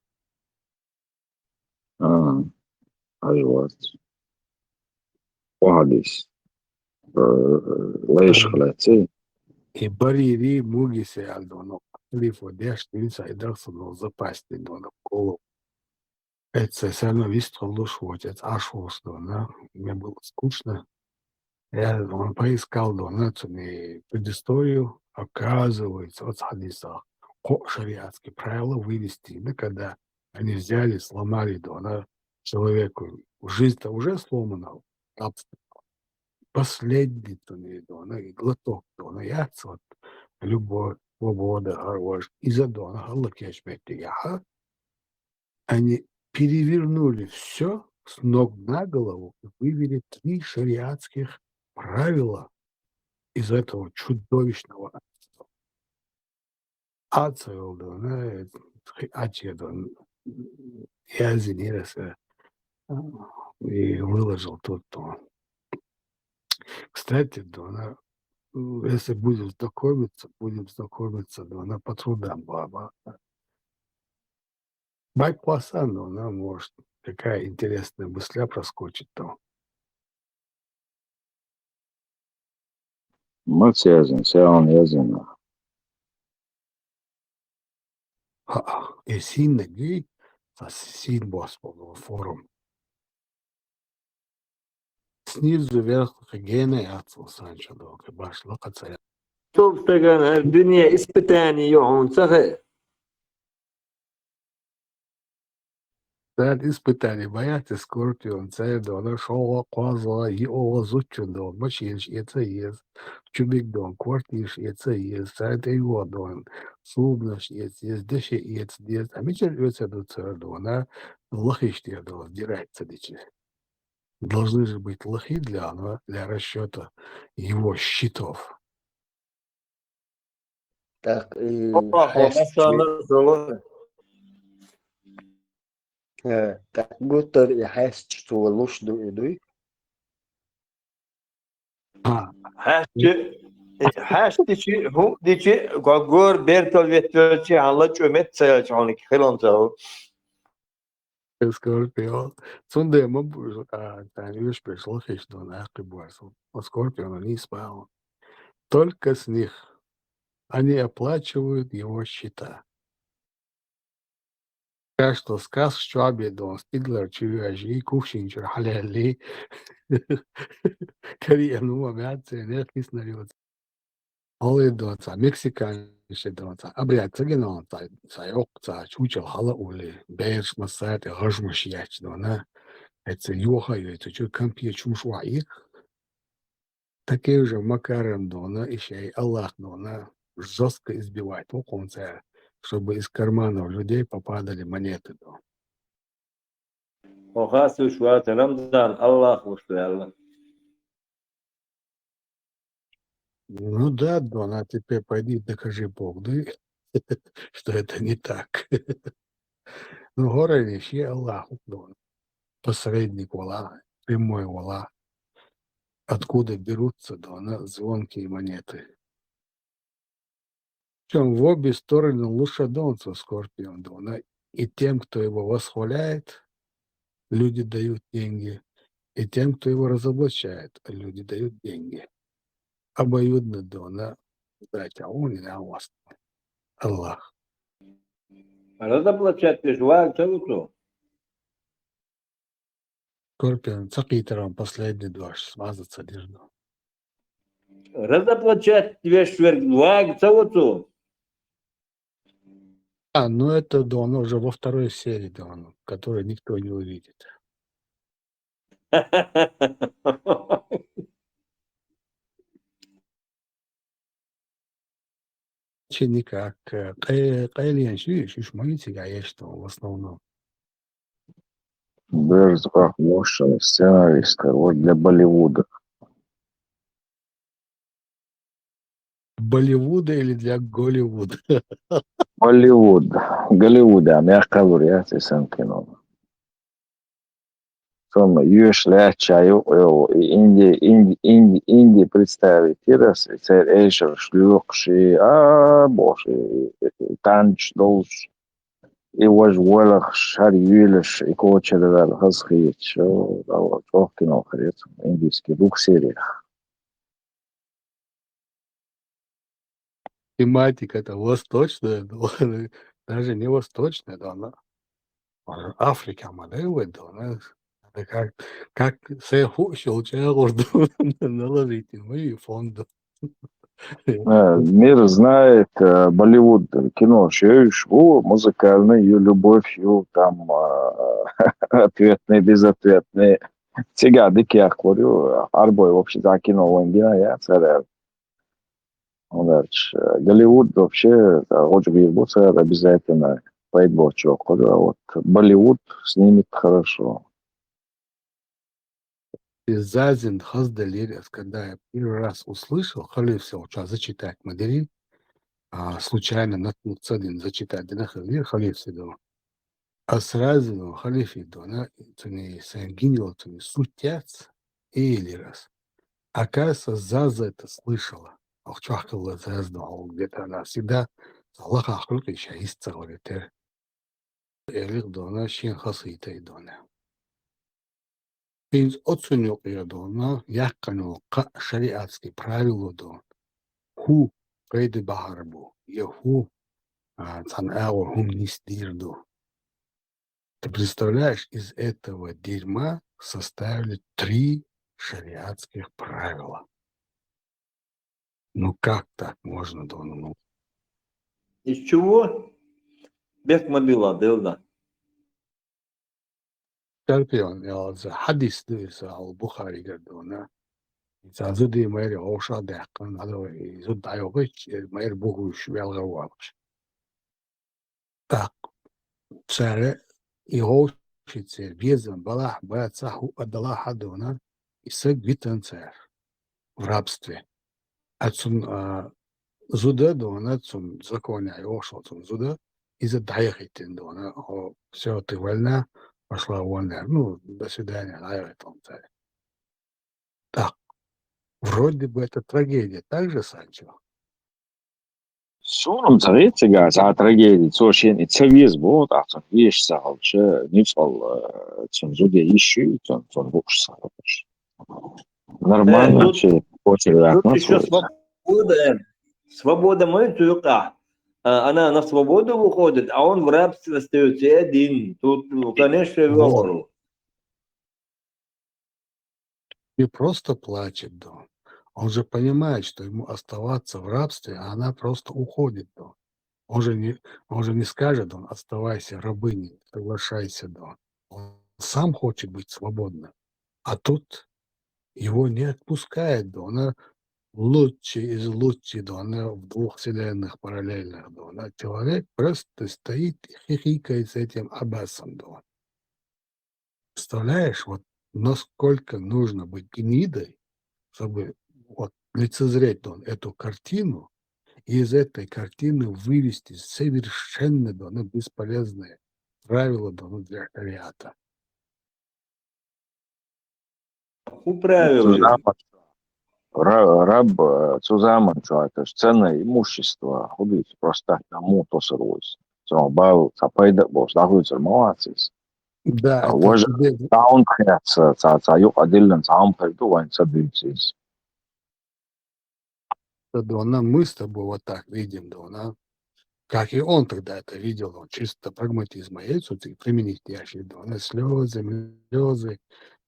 أجوات وهاديس ليش خلاتي
И барири муги се альдоно. Лифо деш тинца и дърсоно запасти Дона коло. Это все равно вистро лушвот, это ашвос Дона. Мне было скучно. Я поискал Дона, предысторию. Оказывается, от хадиса шариатские правила вывести, когда они взяли, сломали Дона человеку. Жизнь-то уже сломана. Последний Дона и глоток Дона. Я вот любовь, свобода, хорош. Из-за Дона Аллахешметияха они перевернули все с ног на голову и вывели 3 шариатских правила из этого чудовищного отца. Я извинился и выложил тут. Кстати, Дона, если будем знакомиться, Дона, по трудам баба. Байк-пласан, она может такая интересная мысля проскочит там.
Mats yazın, sen yazın.
И сильно гей, син Господу форум. Снизу вверх гена и отцу Санчо, баш локация.
تبتغن الدنيا إسبتاني يعون صغير.
That испытание боятся скорпион, царь, да, шоу, козла, и ола зучу, да, мочиш, это есть. Чубик, да, квартиш, это есть. Царь, это его, да, субнаш, есть, дыши, есть. А мечер, это, да, царь, да, она лохишь, да, дирается, дичи. Должны же быть лохи для расчета его счетов.
Так, так, гутер и хайст, что луш дуй.
هاشتي هو ديجي غور بيرتل فيتشي على جومت سيلچونك خلون تو
Скорпион. Цунде мабуж, видишь, пришел хищно на Акибуасу. Скорпион не спал. Только с них они оплачивают его счета. Так что сказ Швабе дон Стиглер чуяжи кувшинчер халялли. Кариану амяце нехис нарет. Оле донца Мексиканше донца. Абряца генонца. Сайокца чучел хала уле. Бэш масат гажмашияч дона. Это юха это чу кампия чушва их. Такие же макаром дона еще и Аллах дона жестко избивает по конце, чтобы из карманов людей попадали монеты.
وخاصة شوية رمضان الله وشوية.
Ну да, Дон, а теперь пойди докажи Богу, что это не так. Ну, горе вещи Аллаху, Дон. Посредник Аллах, прямой Аллах. Откуда берутся, Дон, звонкие монеты. Причем в обе стороны лучше Донца Скорпион, Дон. И тем, кто его восхваляет, люди дают деньги. И тем, кто его разоблачает, люди дают деньги. Обоюдно, Дона, дать, а он не на вас. Аллах.
разоблачать жвак целую.
Скорпион, цакитером последний дождь, смазаться лишь.
Разоблачать вещь жвак целую.
Ну это Дон уже во второй серии, Дон, которую никто не увидит. Никак. Кайлиан шиш моите, а я что в основном.
Берзбах Мошин, сценаристка, вот для Болливуда.
Болливуда или для Голливуда?
Болливуд. Голливуда, мягко говоря, sen кино. Sonra yüzler çayı Инди представить раз, царь Эйшер шлюхши, боже, танч долж, и вож волах шар юлеш, и кочервер хасхит, что кино хрет, индийский, двух сериях.
Тематика-то восточная, даже не восточная, да, она Африка, модель, да, она как сеху щелчал наложите мои фонды.
Мир знает Болливуд, кино, музыкальный, ее любовь, там ответные, безответные. Сега я говорю, арбой вообще за кино война, я царь. Голливуд вообще, очень вербуться обязательно поэтбочок, а вот Болливуд снимет хорошо.
Зазин Хаздалирес, когда я первый раз услышал, халифся уча зачитать Мадрид, случайно наткнуться один зачитать Динахалир халифся дома. А сразу халифи дома, то не сангинил, то не сутяц, или раз. Оказывается, Заза это слышала. Ахчахкала Заздал, где-то она всегда Аллаха Ахрука еще истцалит. Элих дона, щин хасита и дона. Biz oценил ее дона, якану шариатские правила дон. Ху прейды бахарбу, еху цанаур хум нистирду. Ты представляешь, из этого дерьма составили 3 шариатских правила. Ну как так можно, Дон? Ну,
Из чего? Без мобила, да.
Скорпион, хадис al-Bukhari Gardona. Zazudi Mary Osha Dekan, otherwise, Zudayovich, Mary Buhush, Velgawach. Так, царь его шице, безом, балах, бацаху, адала хадона, и сагвитан царь в рабстве. Отцун зуда дона, отцун законя его шотун зуда, и задаяхитин дона, все, ты вольна, пошла вольна. Ну, до свидания, даяхитон царь. Так, вроде бы это трагедия, так же, Санчо?
Sonum tagitga sa tragedi so shen itsavies bot achon ish sahalche nitsal цензуде ищу цен буш сахалч. Нормально
Тут,
че почерк
тут
на
еще
свой.
свобода. Свобода мы только. Она на свободу выходит, а он в рабстве остается один. Тут, конечно,
Вот.
выбору.
Не просто плачет, да. Он же понимает, что ему оставаться в рабстве, а она просто уходит, да. Он же не скажет, он оставайся рабыней, соглашайся, да. Он сам хочет быть свободным. А тут его не отпускает, да. Она лучший из лучших, да. Она в двух вселенных параллельных, да. Она человек просто стоит и хихикает с этим Аббасом, да. Представляешь, вот насколько нужно быть гнидой, чтобы вот лицезреть он эту картину, и из этой картины вывести совершенно бесполезные правила для шариата.
Правила.
Раб zusammen, то есть ценное имущество, ходить просто тому то сырось. Бал сапайда бос, находится молодец.
Да, это
Вож
тебе,
таунхец, юк отдельно сам приду, вань садвинцис.
мы с тобой вот так видим, да, она, как и он тогда это видел, он чисто прагматизм, а есть вот применить ящик, да, она слезы,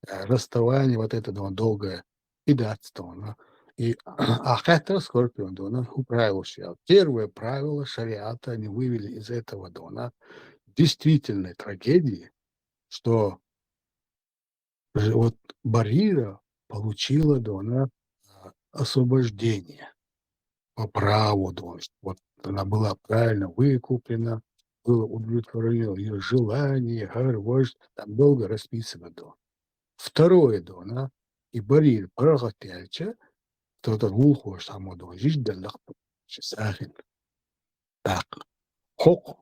расставание, вот это, да, долгое, и датство, да. И ахетер скорпион, да, правило шариата. Первое правило шариата они вывели из этого, да, действительной трагедии, что вот Барира получила, да, она освобождение по праву, да, вот она была правильно выкуплена, было удовлетворено ее желание, вождь, там долго расписано, да. Второе, да, она и Барир Парахатяча, кто-то глухой само, да, жиждаллах, сахин. Так, хок,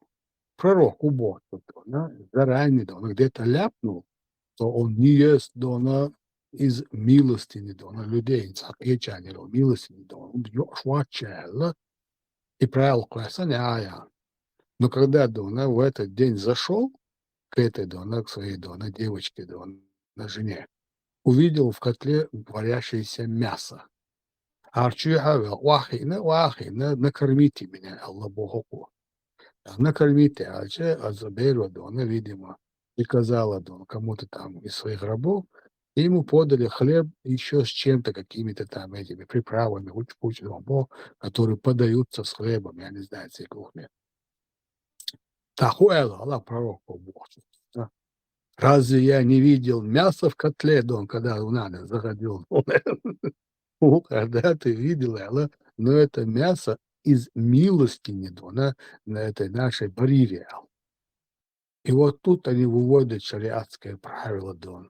пророк убог, да, заранее, да, он где-то ляпнул, то он не ест, да, она из милостыни, да, она людей, цапечани, да, милостыни, да, он швачала и правил класса, но когда, да, она в этот день зашел к этой, да, она к своей, да, она девочке, да, на жене, увидел в котле варящееся мясо. Вахина, накормите меня, Аллах Богу. Накормите, Азабейру, да, она, видимо, приказала, да, кому-то там из своих рабов, и ему подали хлеб еще с чем-то, какими-то там этими приправами, которые подаются с хлебом, я не знаю, этой кухни. Тахуэла, Аллах пророку Бог. Разве я не видел мясо в котле, да, когда надо заходил? Когда ты видел, Аллах, но это мясо из милостыни, да, на этой нашей Барире. И вот тут они выводят шариатское правило, да.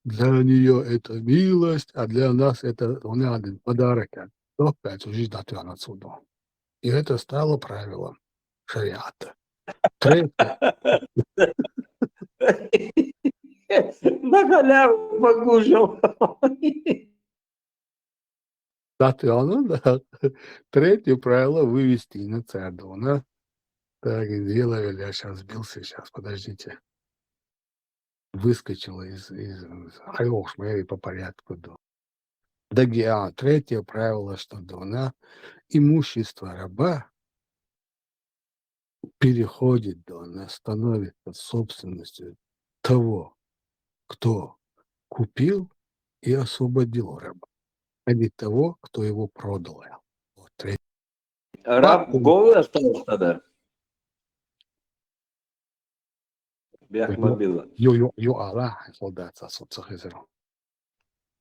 Для нее это милость, а для нас это один подарок. Опять жизнь отсюда. И это стало правилом шариата. Третье.
На халяву покушал.
Да. Третье правило вывести на цардона. Так, делаю, я сейчас сбился, сейчас, подождите. Выскочила из Хайошмэри по порядку. Да. Третье правило, что да, имущество раба переходит, да, становится собственностью того, кто купил и освободил раба, а не того, кто его продал. Вот,
Раб голый остался тогда. Бяхмабила.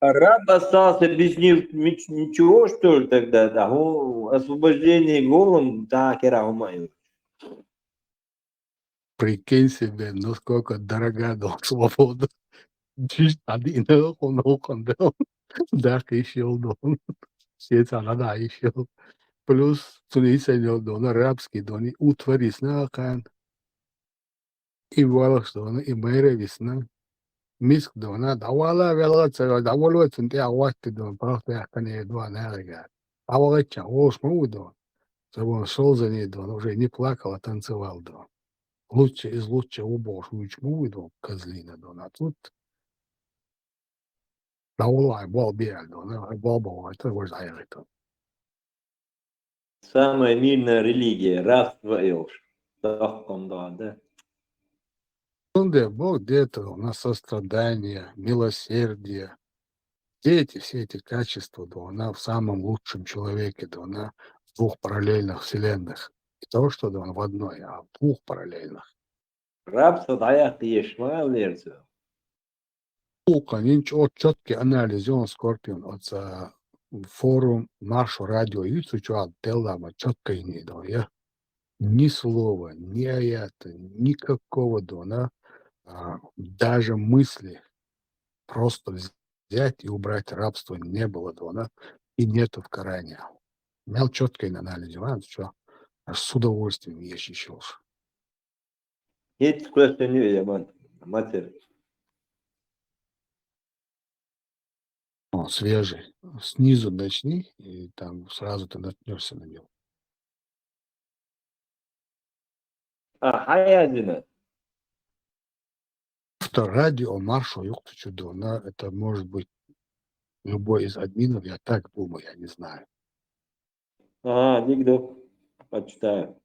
Раб остался без ничего, что ли, тогда? Да, освобождение голым, так и рахумаю.
Прикинь себе, насколько дорога свобода. Один да, еще надо еще. Плюс рабский, утвари снакан. И валашдона, и мэра весна. Миск дона, давала велоца, давало цунте аватти дон, просто я не два нарага. Авалача, ошмудо. чтобы он шел за ней, да, он уже не плакал, а танцевал, да. Лучше из лучшего бог учму выдал козлина, да, а тут на улай бол биаль, да, бол, это его это.
Самая мирная религия, рабство Илш. Да.
Да, Бог где-то у нас сострадание, милосердие. Все эти качества, да, она в самом лучшем человеке, да, она в двух параллельных вселенных. Не то, что да, он в одной, а в двух параллельных.
Рабство даяк ешма лерцу.
Они четкий анализ, он скорпион, от форум нашу радио, и чувак, делама, четко и не да, я. Ни слова, ни аята, никакого дона, даже мысли просто взять и убрать рабство не было дона и нету в Коране. Имел четкий анализ, что аж с удовольствием ещешь.
Hiç kuesteniyor yaman. Mater.
Свежий. Снизу начни, и там сразу ты наткнешься на него.
Hayadına.
Радио маршу юкту чудо, это может быть любой из админов, я так думаю, я не знаю.
Нигде. Почитаю.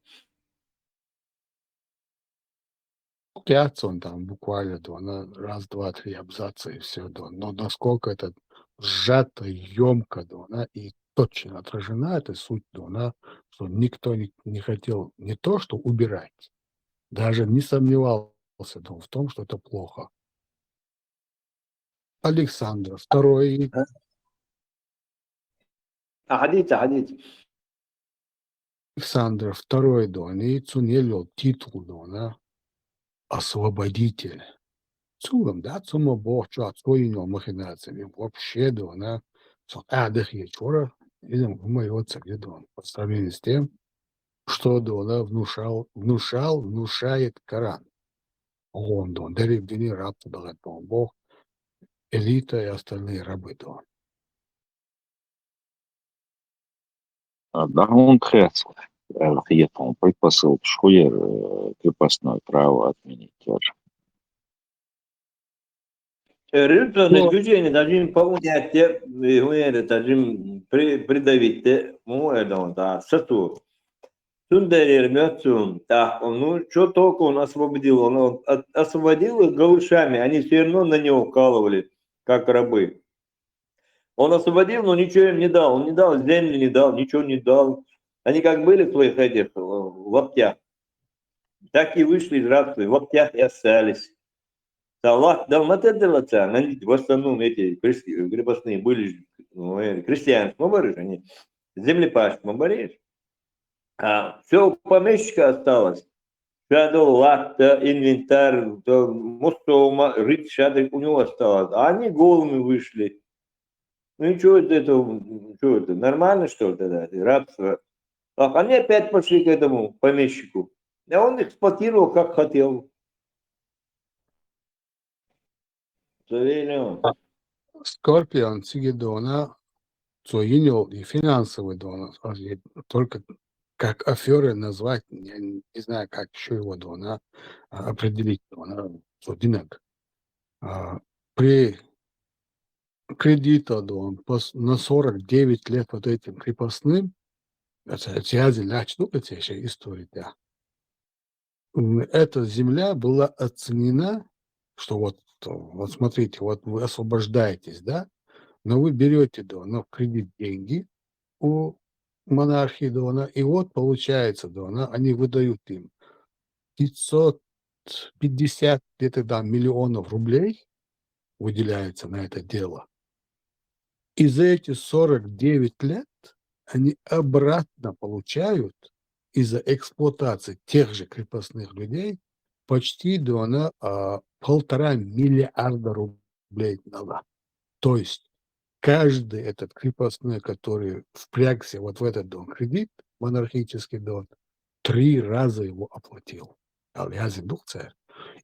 Пятся он там буквально, да, на раз, два, три абзаца и все, да. Но насколько это сжато, емко, да, и точно отражена эта суть, да, что никто не хотел не то, что убирать, даже не сомневался, да, в том, что это плохо. Александр II.
Hadith.
Александр II, да, и цунелил титул, да, освободитель. Целом, да, цума бог, что отстоял махинациями. Вообще, да, она адых ячора, видим, умоется где-то он, по сравнению с тем, что да, она внушает Коран. Он, да, дарит дни раб, да, бог, элита и остальные рабы, да.
Да, он хотел. Он предпосыл, что я крепостное право отменить тоже.
Рюдзон, движение должны понять, должны придавить, да, сату. Сундарер Мёцун, так, ну, что только он освободил? Он освободил их галушами, они все равно на него вкалывали, как рабы. Он освободил, но ничего им не дал. Он не дал земли, не дал, ничего не дал. Они как были в своих этих лаптях, так и вышли из рабства, в лаптях и остались. Аллах дал на это, они в основном эти крепостные были крестьяне, они землепашцы, все у помещика осталось. Шадо, латта, инвентарь, мустома, рыть, шадо у него осталось. А они голыми вышли. Ну и что это, нормально что ли тогда, рабство? Они опять пошли к этому помещику. И он эксплуатировал как хотел.
Скорпион, Сигедона, Цоинил и финансовый дон, только как аферы назвать, я не знаю, как еще его дона определить, дона, Цодинок. При кредита дон на 49 лет вот этим крепостным, это земля, ну, это еще история, да. Эта земля была оценена, что вот смотрите, вот вы освобождаетесь, да, но вы берете, да, в кредит деньги у монархии, да, и вот получается, да, они выдают им 550 где-то, да, миллионов рублей выделяется на это дело. И за эти 49 лет они обратно получают из-за эксплуатации тех же крепостных людей почти до 1,5 миллиарда рублей назад. То есть каждый этот крепостной, который впрягся вот в этот дом кредит, монархический дом, 3 раза его оплатил. Царь.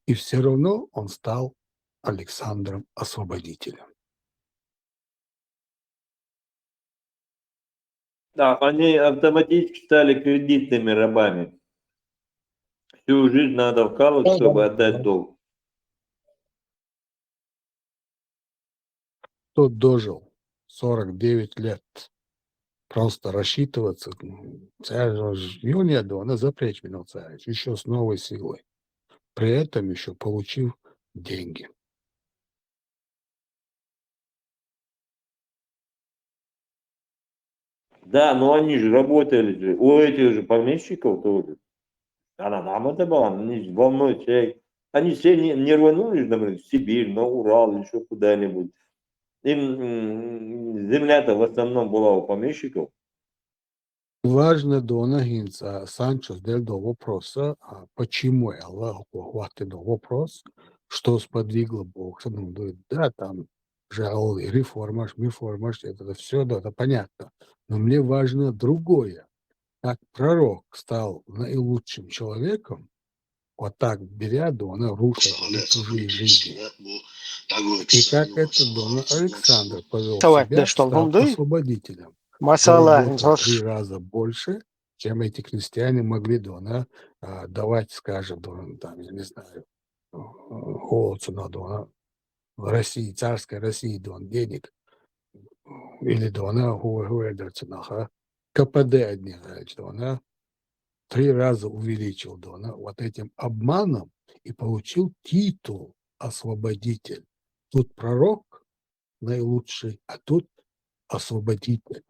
И все равно он стал Александром Освободителем.
Да, они автоматически стали кредитными рабами. Всю жизнь надо вкалывать,
Да,
чтобы
да,
отдать
да.
долг.
Тот дожил 49 лет. Просто рассчитываться. Юния Дона запречь царить еще с новой силой. При этом еще получив деньги.
Да, но они же работали же. У этих же помещиков тоже. Она нам это была, они волной человек. Они все не рванули, например, в Сибирь, на Урал, еще куда-нибудь. Им земля-то в основном была у помещиков.
Важно Дона Гинца Санчо сделал вопроса, почему Аллаху хватит вопрос, что сподвигло Бог. Ну, говорит, да, там жал реформаш, это все, да, это понятно. Но мне важно другое. Как пророк стал наилучшим человеком, вот так беря Дона, руша чужие жизни. И как это Дона Александр повел себя, стал освободителем. Заработал 3 раза больше, чем эти крестьяне могли Дона давать, скажем, Дона, там, я не знаю, Холодцу на Дона, в России, царской России Дон денег, или Дона Хуэдерценаха, КПД одни, значит, Дона 3 раза увеличил Дона вот этим обманом и получил титул освободитель. Тут пророк наилучший, а тут освободитель.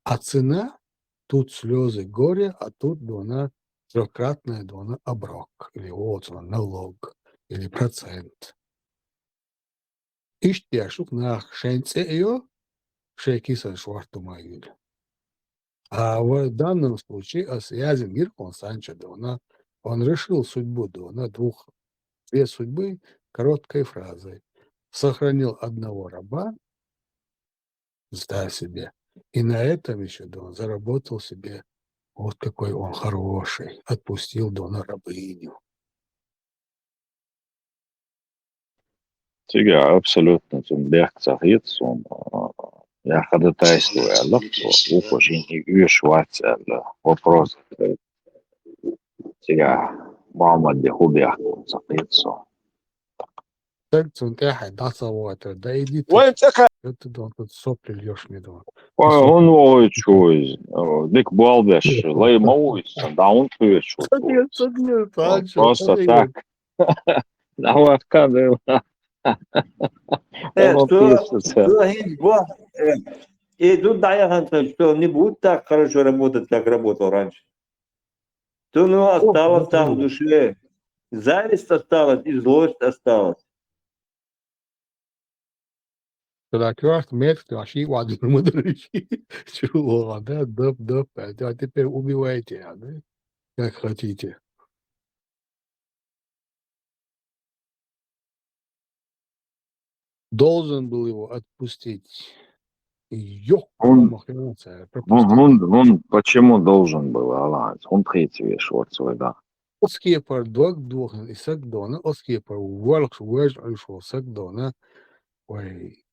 А цена тут слезы горя, а тут Дона трехкратная Дона оброк, или вот он, налог, или процент. Иштяшук на шенце ее шейкиса швартумаюль. А в данном случае Асиазин он Санчо Дона, он решил судьбу Дона, две судьбы короткой фразой. Сохранил одного раба, сдал себе, и на этом еще Дон заработал себе, вот какой он хороший, отпустил Дона рабыню.
Tycker absolut som verksamhet som jag hade testat eller очень ушвать eller вопрос. Tycker Muhammad det hobby verksamhet så.
Так он даться вот, да иди ты. Это Дон, тут сопли льешь мне Дон.
Он ой чуй, дик балбеш, лей мауис, да он пьешь. Просто так. На вот кадры.
И тут да, что не будет так хорошо работать, как работал раньше. То ну осталось там в душе. Зависть осталась и злость осталась.
Когда кварт метр, вообще воду мудрый. Чего, да, доп, а теперь убивайте, да, как хотите. Должен был его отпустить.
Он почему должен был, Аллах? Он третий свой, да.
Оскепар должен и сагдона, оскепар валк вэж альшо сагдона, ой,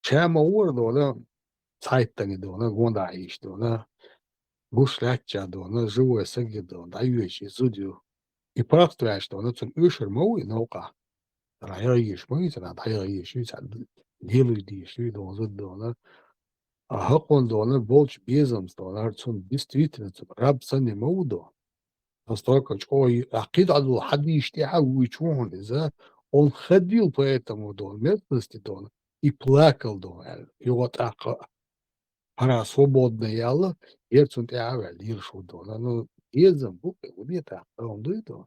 чама уордона, цайтани дона, гонда иш дона, гушляча дона, живое сагдона, дающий судью. И просто что он цун ушер мой наука. Райиш мой, это райиш, делают ишь, дона. А хакон дона болч безом дона, цун действительно раб сани маудо. Настолько, ой, акид аду хад иштиха уичвон, за он ходил по этому дому, местности дона, и плакал дона. И вот она свободная яла, ерцун тяавел, иршу дона. Ну, безом, бука, где-то, он дует дона.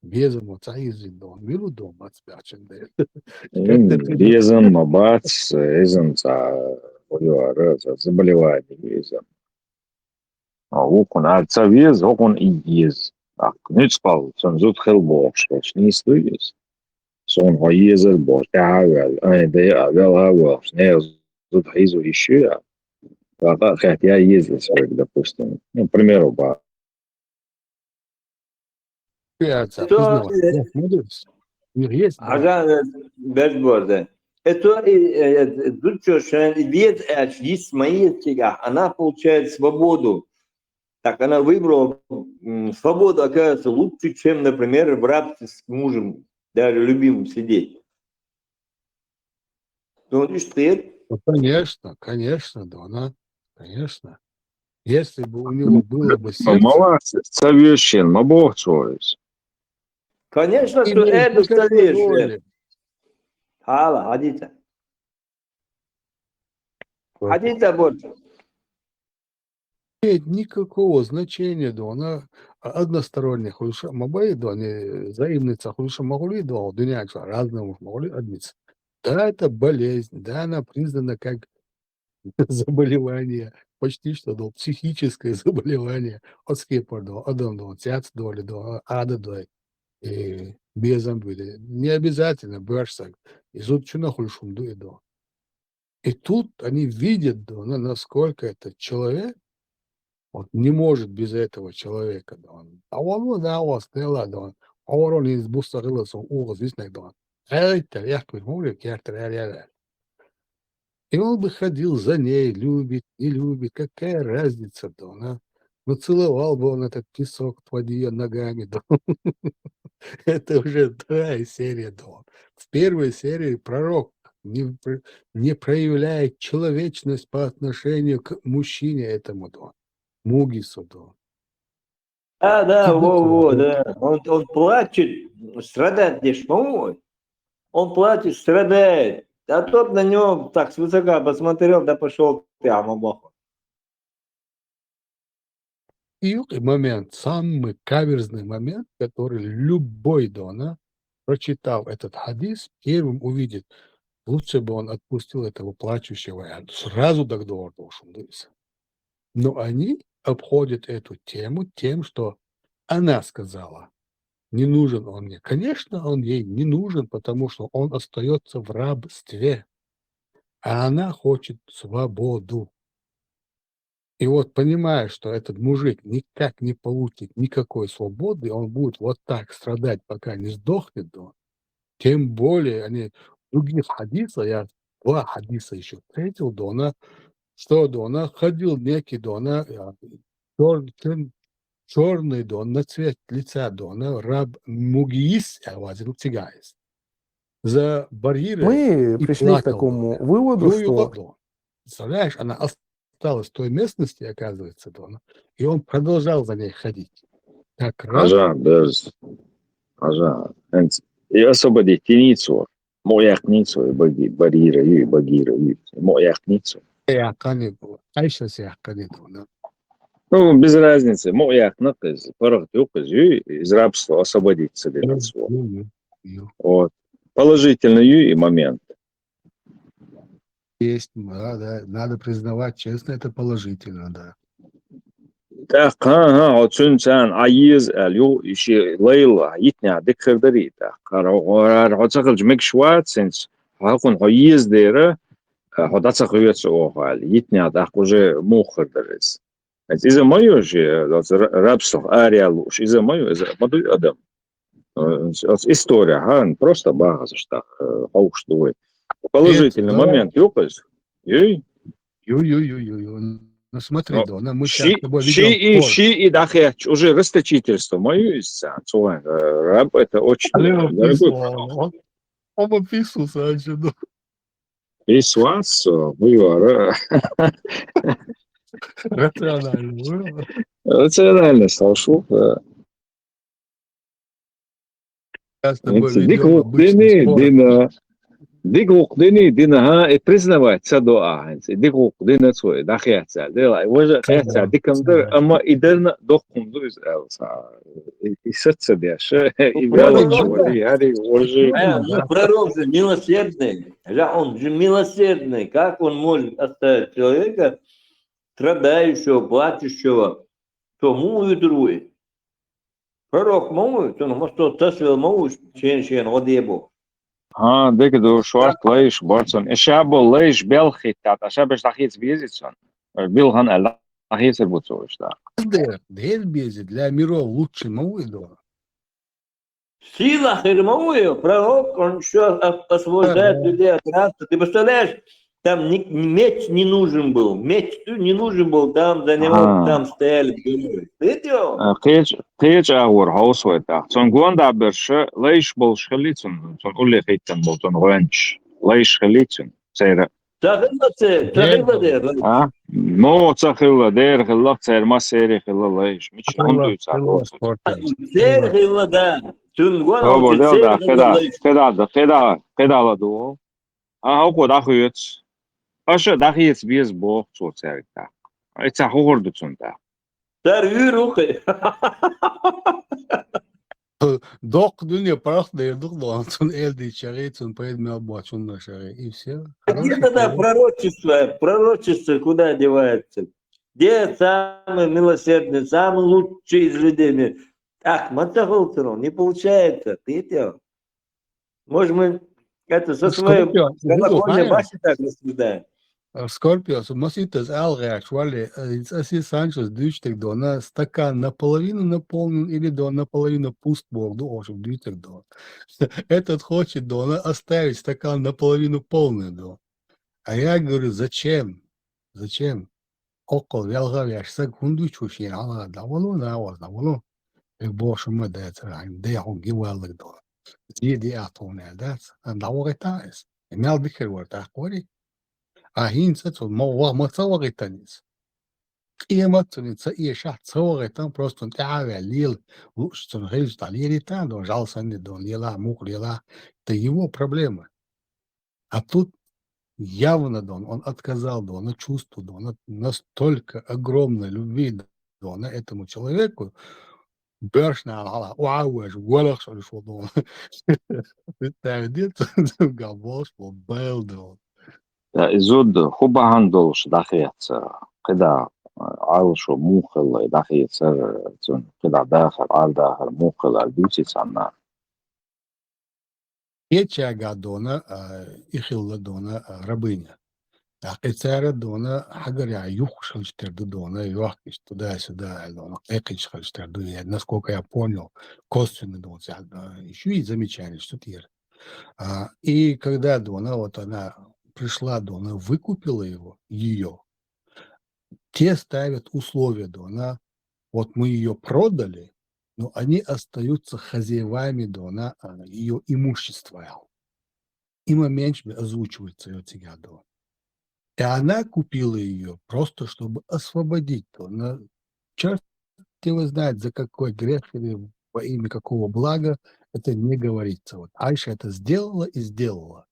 Безом, вот цаизин дона, миру дома отспячен, да.
Безом, мабац, изом, заболевание безом. Hokon vez, hokon iez. Nu spal, som zut helbors, ni studies. Son har jezer bors, det har det är väl har bors, nej, zut hizo еще. Хотя ездил свой, допустим. Ну, к примеру,
Ага, без борда. Это есть мои, она получает свободу. Так она выбрала свободу, оказывается, лучше, чем, например, в рабстве с мужем, даже любимым сидеть. Ну, и что это?
Ну, конечно, да, она, конечно. Если бы у него было бы сердце,
Молодцы, совершенно, мобоцоис.
Конечно, что
имеет
это
никакой
совершенно.
роли.
Хала, ходите. Ходите больше.
Имеет никакого значения, да, она односторонняя хулиша мабай, да, не взаимница хулиша магули, да, дуня разные магули адмиц. Да, это болезнь, да, она признана как заболевание, почти что, да, психическое заболевание. От скепа, да, адам, да, тяц, доли, да, ада, да, и безам были. Не обязательно башсак. И тут что нахуй шум, да. И тут они видят, да, насколько этот человек вот не может без этого человека, да. А он, да, у вас, да, ладно, а он из бустарыласа, здесь да. Это, я говорю, я и он бы ходил за ней, любит, не любит, какая разница, да, нацеловал бы он этот песок под ее ногами, да. Это уже вторая серия, да. В первой серии пророк не проявляет человечность по отношению к мужчине этому, да, Мугису, да.
Да,
Кибуку, да.
да. Он плачет, страдает лишь, он плачет, страдает. А тот на него так свысока посмотрел, да пошел прямо баху.
И момент, самый каверзный момент, который любой дона, прочитав этот хадис, первым увидит, лучше бы он отпустил этого плачущего, и сразу догдор должен быть. Но они обходят эту тему тем, что она сказала, не нужен он мне. Конечно, он ей не нужен, потому что он остается в рабстве, а она хочет свободу. И вот понимая, что этот мужик никак не получит никакой свободы, он будет вот так страдать, пока не сдохнет, да, тем более они других хадисов, я 2 хадиса еще встретил, да, что ходил некий, да, черный, да, на цвет лица, да, раб Мугиис, за барьеры
Мы
и
пришли к
плакал,
такому выводу, что
да. Представляешь, она осталась в той местности, оказывается, да, и он продолжал за ней ходить. Как раб,
Ажан, без. Ажан. И освободить ницу. Моях ницу, и багира, и багира, и моях ницу.
Яхани был, Айша Яхани, да.
Ну, без разницы. Моях наказ, парах тюказ, из рабства освободить себе от своего. Вот. Положительный момент.
Есть, да, надо признавать честно, это положительно, да.
Так, отsun sen ayiz elyo işi layla yitne dikhirdari ta. Karar hotsakal jmek şwat sens hakun ayiz dere hodatsa khuyet so hal yitne da уже мухрдерис. Из-за моё же рабство ареалу, из-за моё, из-за моду адам. История, просто багаз что хаушдуй. Положительный момент ёпас. Ей.
Ну смотри, да, мы сейчас с тобой ведем спор.
И дахеч, уже расточительство мое из раб это очень дорогой.
Он описывался, а что,
И свас, вывара.
рационально.
Рационально слышу.
Я с тобой ведем обычный спор.
Дигук дина ха признавать садоа. Дигук дина свой дахеца. Дела уже хеца дикамдер, ама идерна дохунду из элса. И сетца дяша. И вялочвали, яри уже.
Пророк же милосердный. Он же милосердный. Как он может оставить человека, страдающего, плачущего, тому и другой? Пророк молвит, он может тасвил молвит, чен одебу.
Дeke door zwart lees, Bartson. En Shabo lees België dat. Als je best iets bezig bent, wil gaan er iets er moet zo staan.
Для миров лучше мауидова.
Сила Хермовую, пророк, он еще освобождает людей от рабства. Ты представляешь, там меч не нужен был. Меч не нужен был, там за него там стояли. Видел?
Қиыч ағуыр хаус вайта. Цон гуанда берші лайш бол шхалицун. Цон улли хиттен бол цон гуанч. Лайш шхалицун. Цайра.
Цахилла дер.
Но цахилла дер хилла цайр ма сери хилла лайш. Мич онду цахилла.
Цахилла да.
Робо дел да кедала дуо. Хауко да хуйц. Аша да хиец биез бог цо цайрта. Айца хугорду цунта.
Док dünya прохдырдык долансын элди чарейцун поедмел бачун на шаре и все.
Где тогда пророчество куда девается? Где самый милосердный, самый лучший из людей? Ах, Матахолтерон, не получается. Видите? Может, мы это со своей колокольни башни так рассуждаем.
Скорпиос, Моситес Алреакш, Вали, Аси Санчес, Дючтек Дона, стакан наполовину наполнен или до наполовину пуст Бог, ошиб Дючтек Дона. Этот хочет Дона оставить стакан наполовину полный Дона. А я говорю, зачем? Зачем? Около Вялгавяш, секунду чуши, ала, даволу, даволу. И больше мы да это, да он гивалок Дона. Ди атоне, да, даволетаес. Имел бихер вот так, говорит. Ahинца тут ма цавагитанис. Қияматуница и шах цавагитан просто тявя лил лучшин гейж талиритан до жалсанни до лила мук лила. Это его проблема. А тут явно он отказал Дона, чувству Дона, настолько огромной любви Дона этому человеку. Бешна ala уауэш голах что ли что Дона. Это где-то габош был бэл Дона.
زود خوب هندلش دخیت قدا عالشو موخل دخیت سر زون قدا داخل عال داخل موخل البيوتي صنع
Ечага Дона, Ихилла Дона, рабыня. Акицара Дона, Хагаря, Юхшальстерду Дона, Юахкиш туда-сюда, Дона, Экичхальстерду, насколько я понял, косвенно Дон, еще и замечание, что тир. И когда Дона, вот она пришла Дона, выкупила его, ее, те ставят условия Дона, вот мы ее продали, но они остаются хозяевами Дона, ее имущества. Има меньше озвучивается ее тяга Дона. И она купила ее просто, чтобы освободить Дона. Черт его знает, за какой грех или во имя какого блага, это не говорится. Вот Айша это сделала и сделала.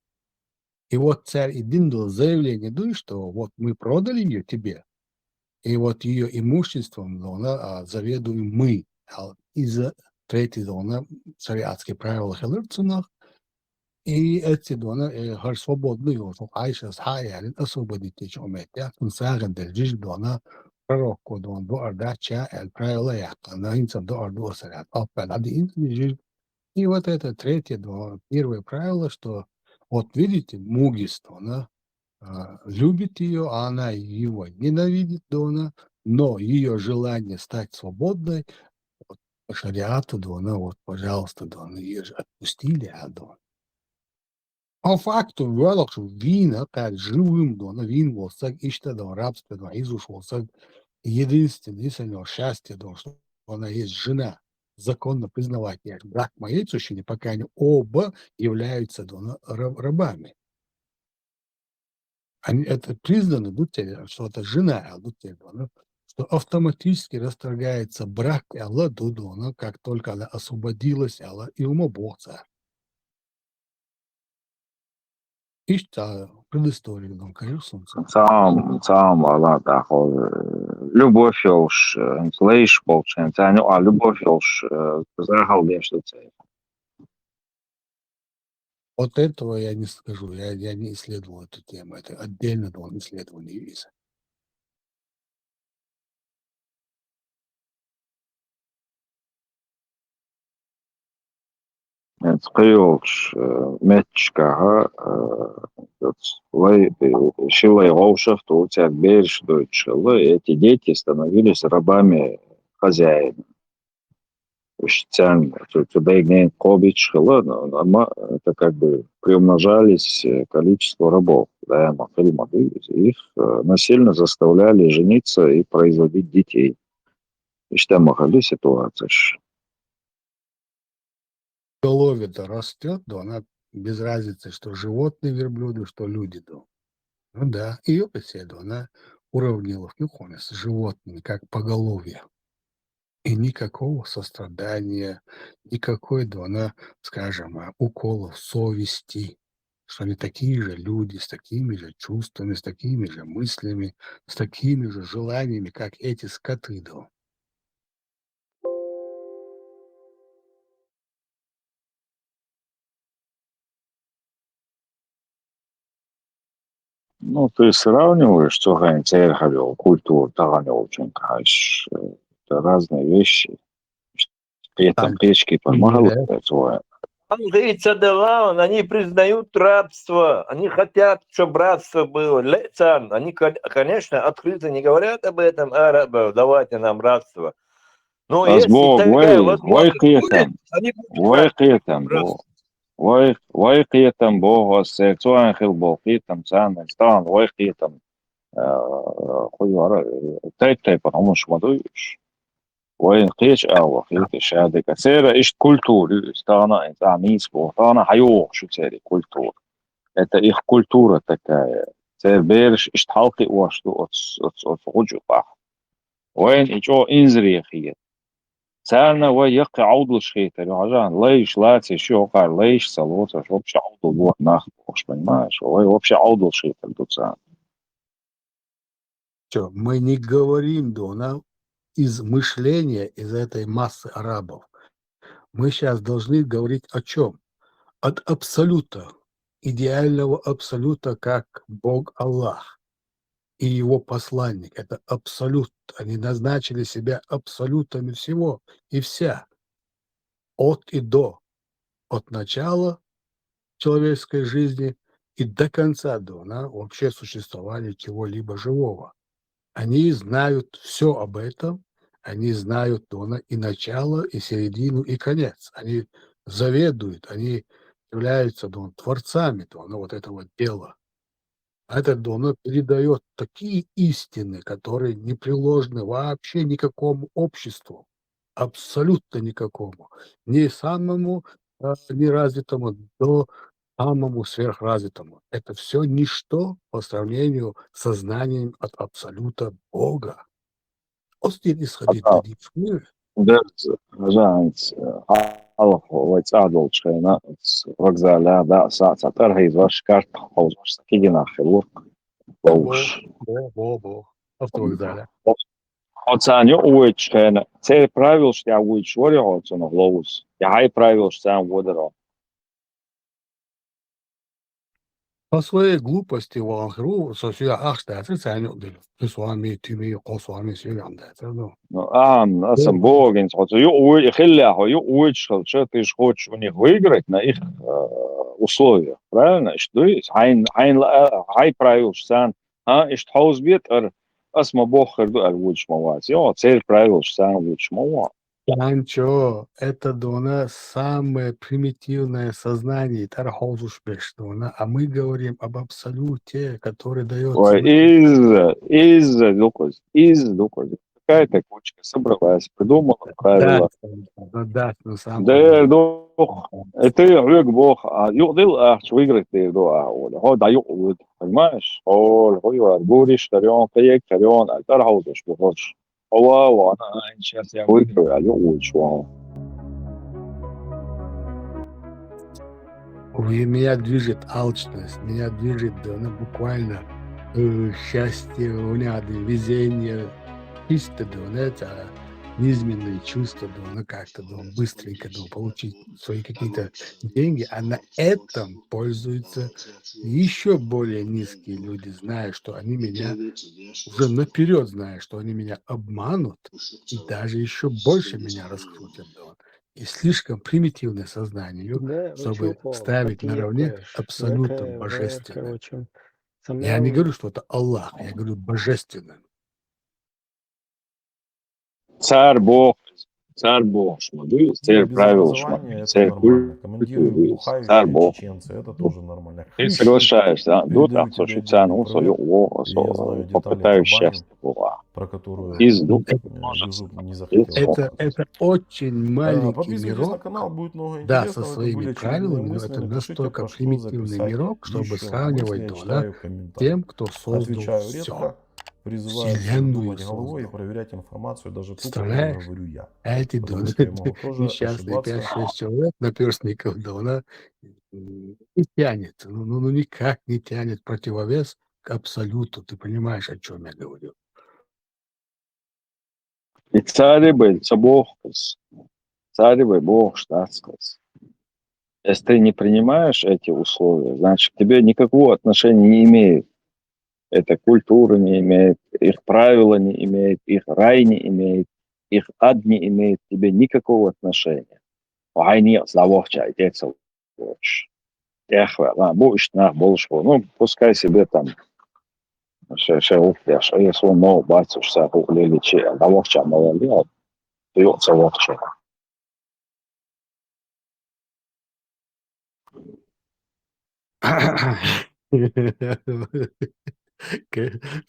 И вот царь Идин дал заявление, что вот мы продали ее тебе, и вот ее имуществом Дона заведуем мы. Из-за третьей Дона цариатские правила Хелерцунах, и эти Дона har свободны, вот Айша с Хайялин освободить эти уметя, он саган держишь Дона пророку Дон до Ардача, правила яка, на инцам до Арду Осарят, опять один держишь. И вот это третье Дона, первое правило, что вот видите, Мугис Дона любит ее, а она его ненавидит Дона, но ее желание стать свободной, вот, по шариату Дона, вот, пожалуйста, Дона, ее же отпустили, Дона. По факту, велах, что вина, как живым Дона, вин волсак, ишта Дона, рабство Дона, изуш волсак, единственное счастье Дона, что она есть жена, законно признавать ее брак моей сущини, пока они оба являются Дона рабами. Они это признаны, что это жена, что автоматически расторгается брак Алла Дудона, как только она освободилась, Алла и умобоца. Ишта предыстория, конечно.
сам Алла дахол любовь уж слышь получается, а любовь уж захал что цель.
Вот этого я не скажу, я не исследовал эту тему, это отдельно должен исследование виза.
Скажешь, метчка, шилой гаушев, то у тебя берешь дочь, эти дети становились рабами хозяина. специально. Туда не кобич, это как бы приумножались количество рабов. Да, их насильно заставляли жениться и производить детей. И что могли ситуация?
Голове-то растет, да, она без разницы, что животные верблюды, что люди, да. Ну да, ее беседу она уравнила в Нюхоне с животными, как поголовье. И никакого сострадания, никакой, да, она, скажем, уколов совести, что они такие же люди, с такими же чувствами, с такими же мыслями, с такими же желаниями, как эти скоты, да.
Ну, ты сравниваешь, что культуру, это разные вещи. При этом печки помогали,
они признают рабство, они хотят, чтобы рабство было. Они, конечно, открыто не говорят об этом, давайте нам рабство. Но если такая возможность будет, они будут рабство.
ويقيتم بوغ سيكتوان خيل بوقيتم سان ستان ويقيتم خيار تايب مش مدويش وين قيش قيتش هذا كثير إيش كولتور استانا إنت عميس بوطانا حيوغ شو تسيري كولتور إنت إيش كولتورة تكاية تسير بيرش إيش تحلقي واشتو أتس غجو باح وين إيجو إنزري خيت سألنا ويقي عوض الشيطة عجان ليش لاتي شو قال ليش صلوته شو بش عوض البوح ناخد وش понимаешь هو بش عوض الشيطة тут سأل
Что, мы не говорим, Дона, из мышления, из этой массы арабов. Мы сейчас должны говорить о чем? От абсолюта, идеального абсолюта, как Бог Аллах и его посланник. Это абсолют. Они назначили себя абсолютами всего и вся. От и до. От начала человеческой жизни и до конца Дона вообще существования чего-либо живого. Они знают все об этом, они знают Дона и начало, и середину, и конец. Они заведуют, они являются Дон творцами Дона вот этого дела. А этот Дона передает такие истины, которые не приложены вообще никакому обществу, абсолютно никакому, ни самому неразвитому до самому сверхразвитому. Это все ничто по сравнению с сознанием от абсолюта Бога. Aus dem ist die Frühe.
الله ويتساعدوا شينا ركزة لا دا ساعة ترهي زوش كارت خوز مش سكينا خلوق ووش
Автовокзале.
Оцан ё уйч шена. Це правил что я уйч ворё оцан глоус. Я хай правил что сам водеро.
По своей глупости в Анхру, сосия ахштацы цанёдыл. Ты с вами, ты ми, с вами сёгандаться, ну.
Ну, асам богинс, оцан ё уй, хилляхо, ё уйч, что ты ж хочешь у них выиграть на их условиях, правильно? Что есть? Хай правил что сам, ишь тхауз бит, асма бохер ду уйч маваз. Ё, цель правил что сам уйч маваз.
Санчо, это Дона самое примитивное сознание, а мы говорим об абсолюте, который дает...
Ой, из дукоз. Какая-то кучка собралась, придумала правила.
Да, на самом
деле. Да, это юг бог, югдил, что выиграть ты дуа, هو ده يقود, понимаешь? هو говоришь, тарён, каек, тарён, а тархаудыш, бухош. Она сейчас я выиграю, а югуд, что
Меня движет алчность, меня движет, да, буквально счастье, везение, чисто, да, это низменные чувства, да, как-то, да, быстренько, да, получить свои какие-то деньги, а на этом пользуются еще более низкие люди, зная, что они меня, уже наперед зная, что они меня обманут, и даже еще больше меня раскрутят, да. И слишком примитивное сознание, чтобы ставить наравне абсолютно божественным. Я не говорю, что это Аллах, я говорю божественным.
Царь Бог, Царь Бог шмаду,
Не,
царь
без
правил шмаду,
образования это
царь
нормально. Командиры
культуры, царь
бухающие
Бог.
чеченцы, это тоже нормально.
Ты
Хрыщи
соглашаешься, да? До там,
передают тебе
слушай, царь,
отдельный
ну, свое,
привет. И я знаю детали про
попытаюсь
баню,
счастье была.
про которую
Из духа
Юзуп не захотел рассказывать.
Это очень маленький
Подписывайтесь на
мирок,
канал, будет много
да, со
интересного. Это
своими
были очередные
правилами, но
мысли.
это
Напишите,
настолько
про что
примитивный
записать
мирок, чтобы
еще мысли.
сравнивать,
Я
да,
читаю комментарии.
тем, кто создал
Отвечаю
все,
редко, призываю всех
вселенную
думать головой и
создал.
проверять информацию, даже ту, которую
Представляешь?
говорю я.
А эти
Потому что я могу тоже
несчастные
ошибаться.
5-6 человек наперстников, да, она не тянет, ну никак не тянет противовес к абсолюту. Ты понимаешь, о чем я говорю?
И царь был, Бог, царь был, Бог, штатскос. Если ты не принимаешь эти условия, значит, к тебе никакого отношения не имеет. Эта культура не имеет, их правила не имеет, их рай не имеет, их ад не имеет к тебе никакого отношения. Войне завохча, идеться лучше. Будешь на больше, ну, пускай себе там, ще упряж, а если он новый батюшка, углили че, завохча, молодец, ты завохча.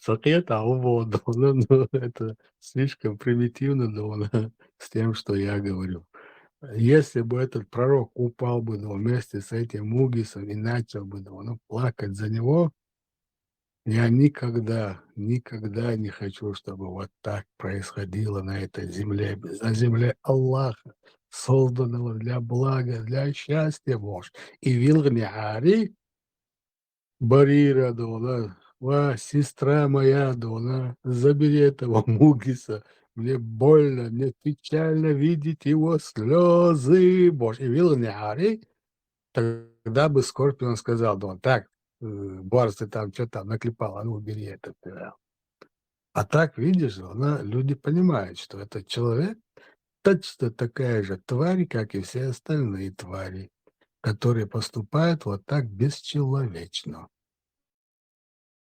Сокета увода, ну, это слишком примитивно, да, с тем, что я говорю. Если бы этот пророк упал бы, да, вместе с этим Мугисом и начал бы, да, ну, плакать за него, я никогда не хочу, чтобы вот так происходило на этой земле, на земле Аллаха, созданного для блага, для счастья, может. И Вилгниари, Барира, да, сестра моя, да, забери этого Мугиса, мне больно, мне печально видеть его слезы, Боже. И Вилгниари, тогда бы Скорпион сказал, да, так, Барс, ты там что там наклепал, а ну убери это. А так, видишь, люди понимают, что этот человек точно такая же тварь, как и все остальные твари, которые поступают вот так бесчеловечно.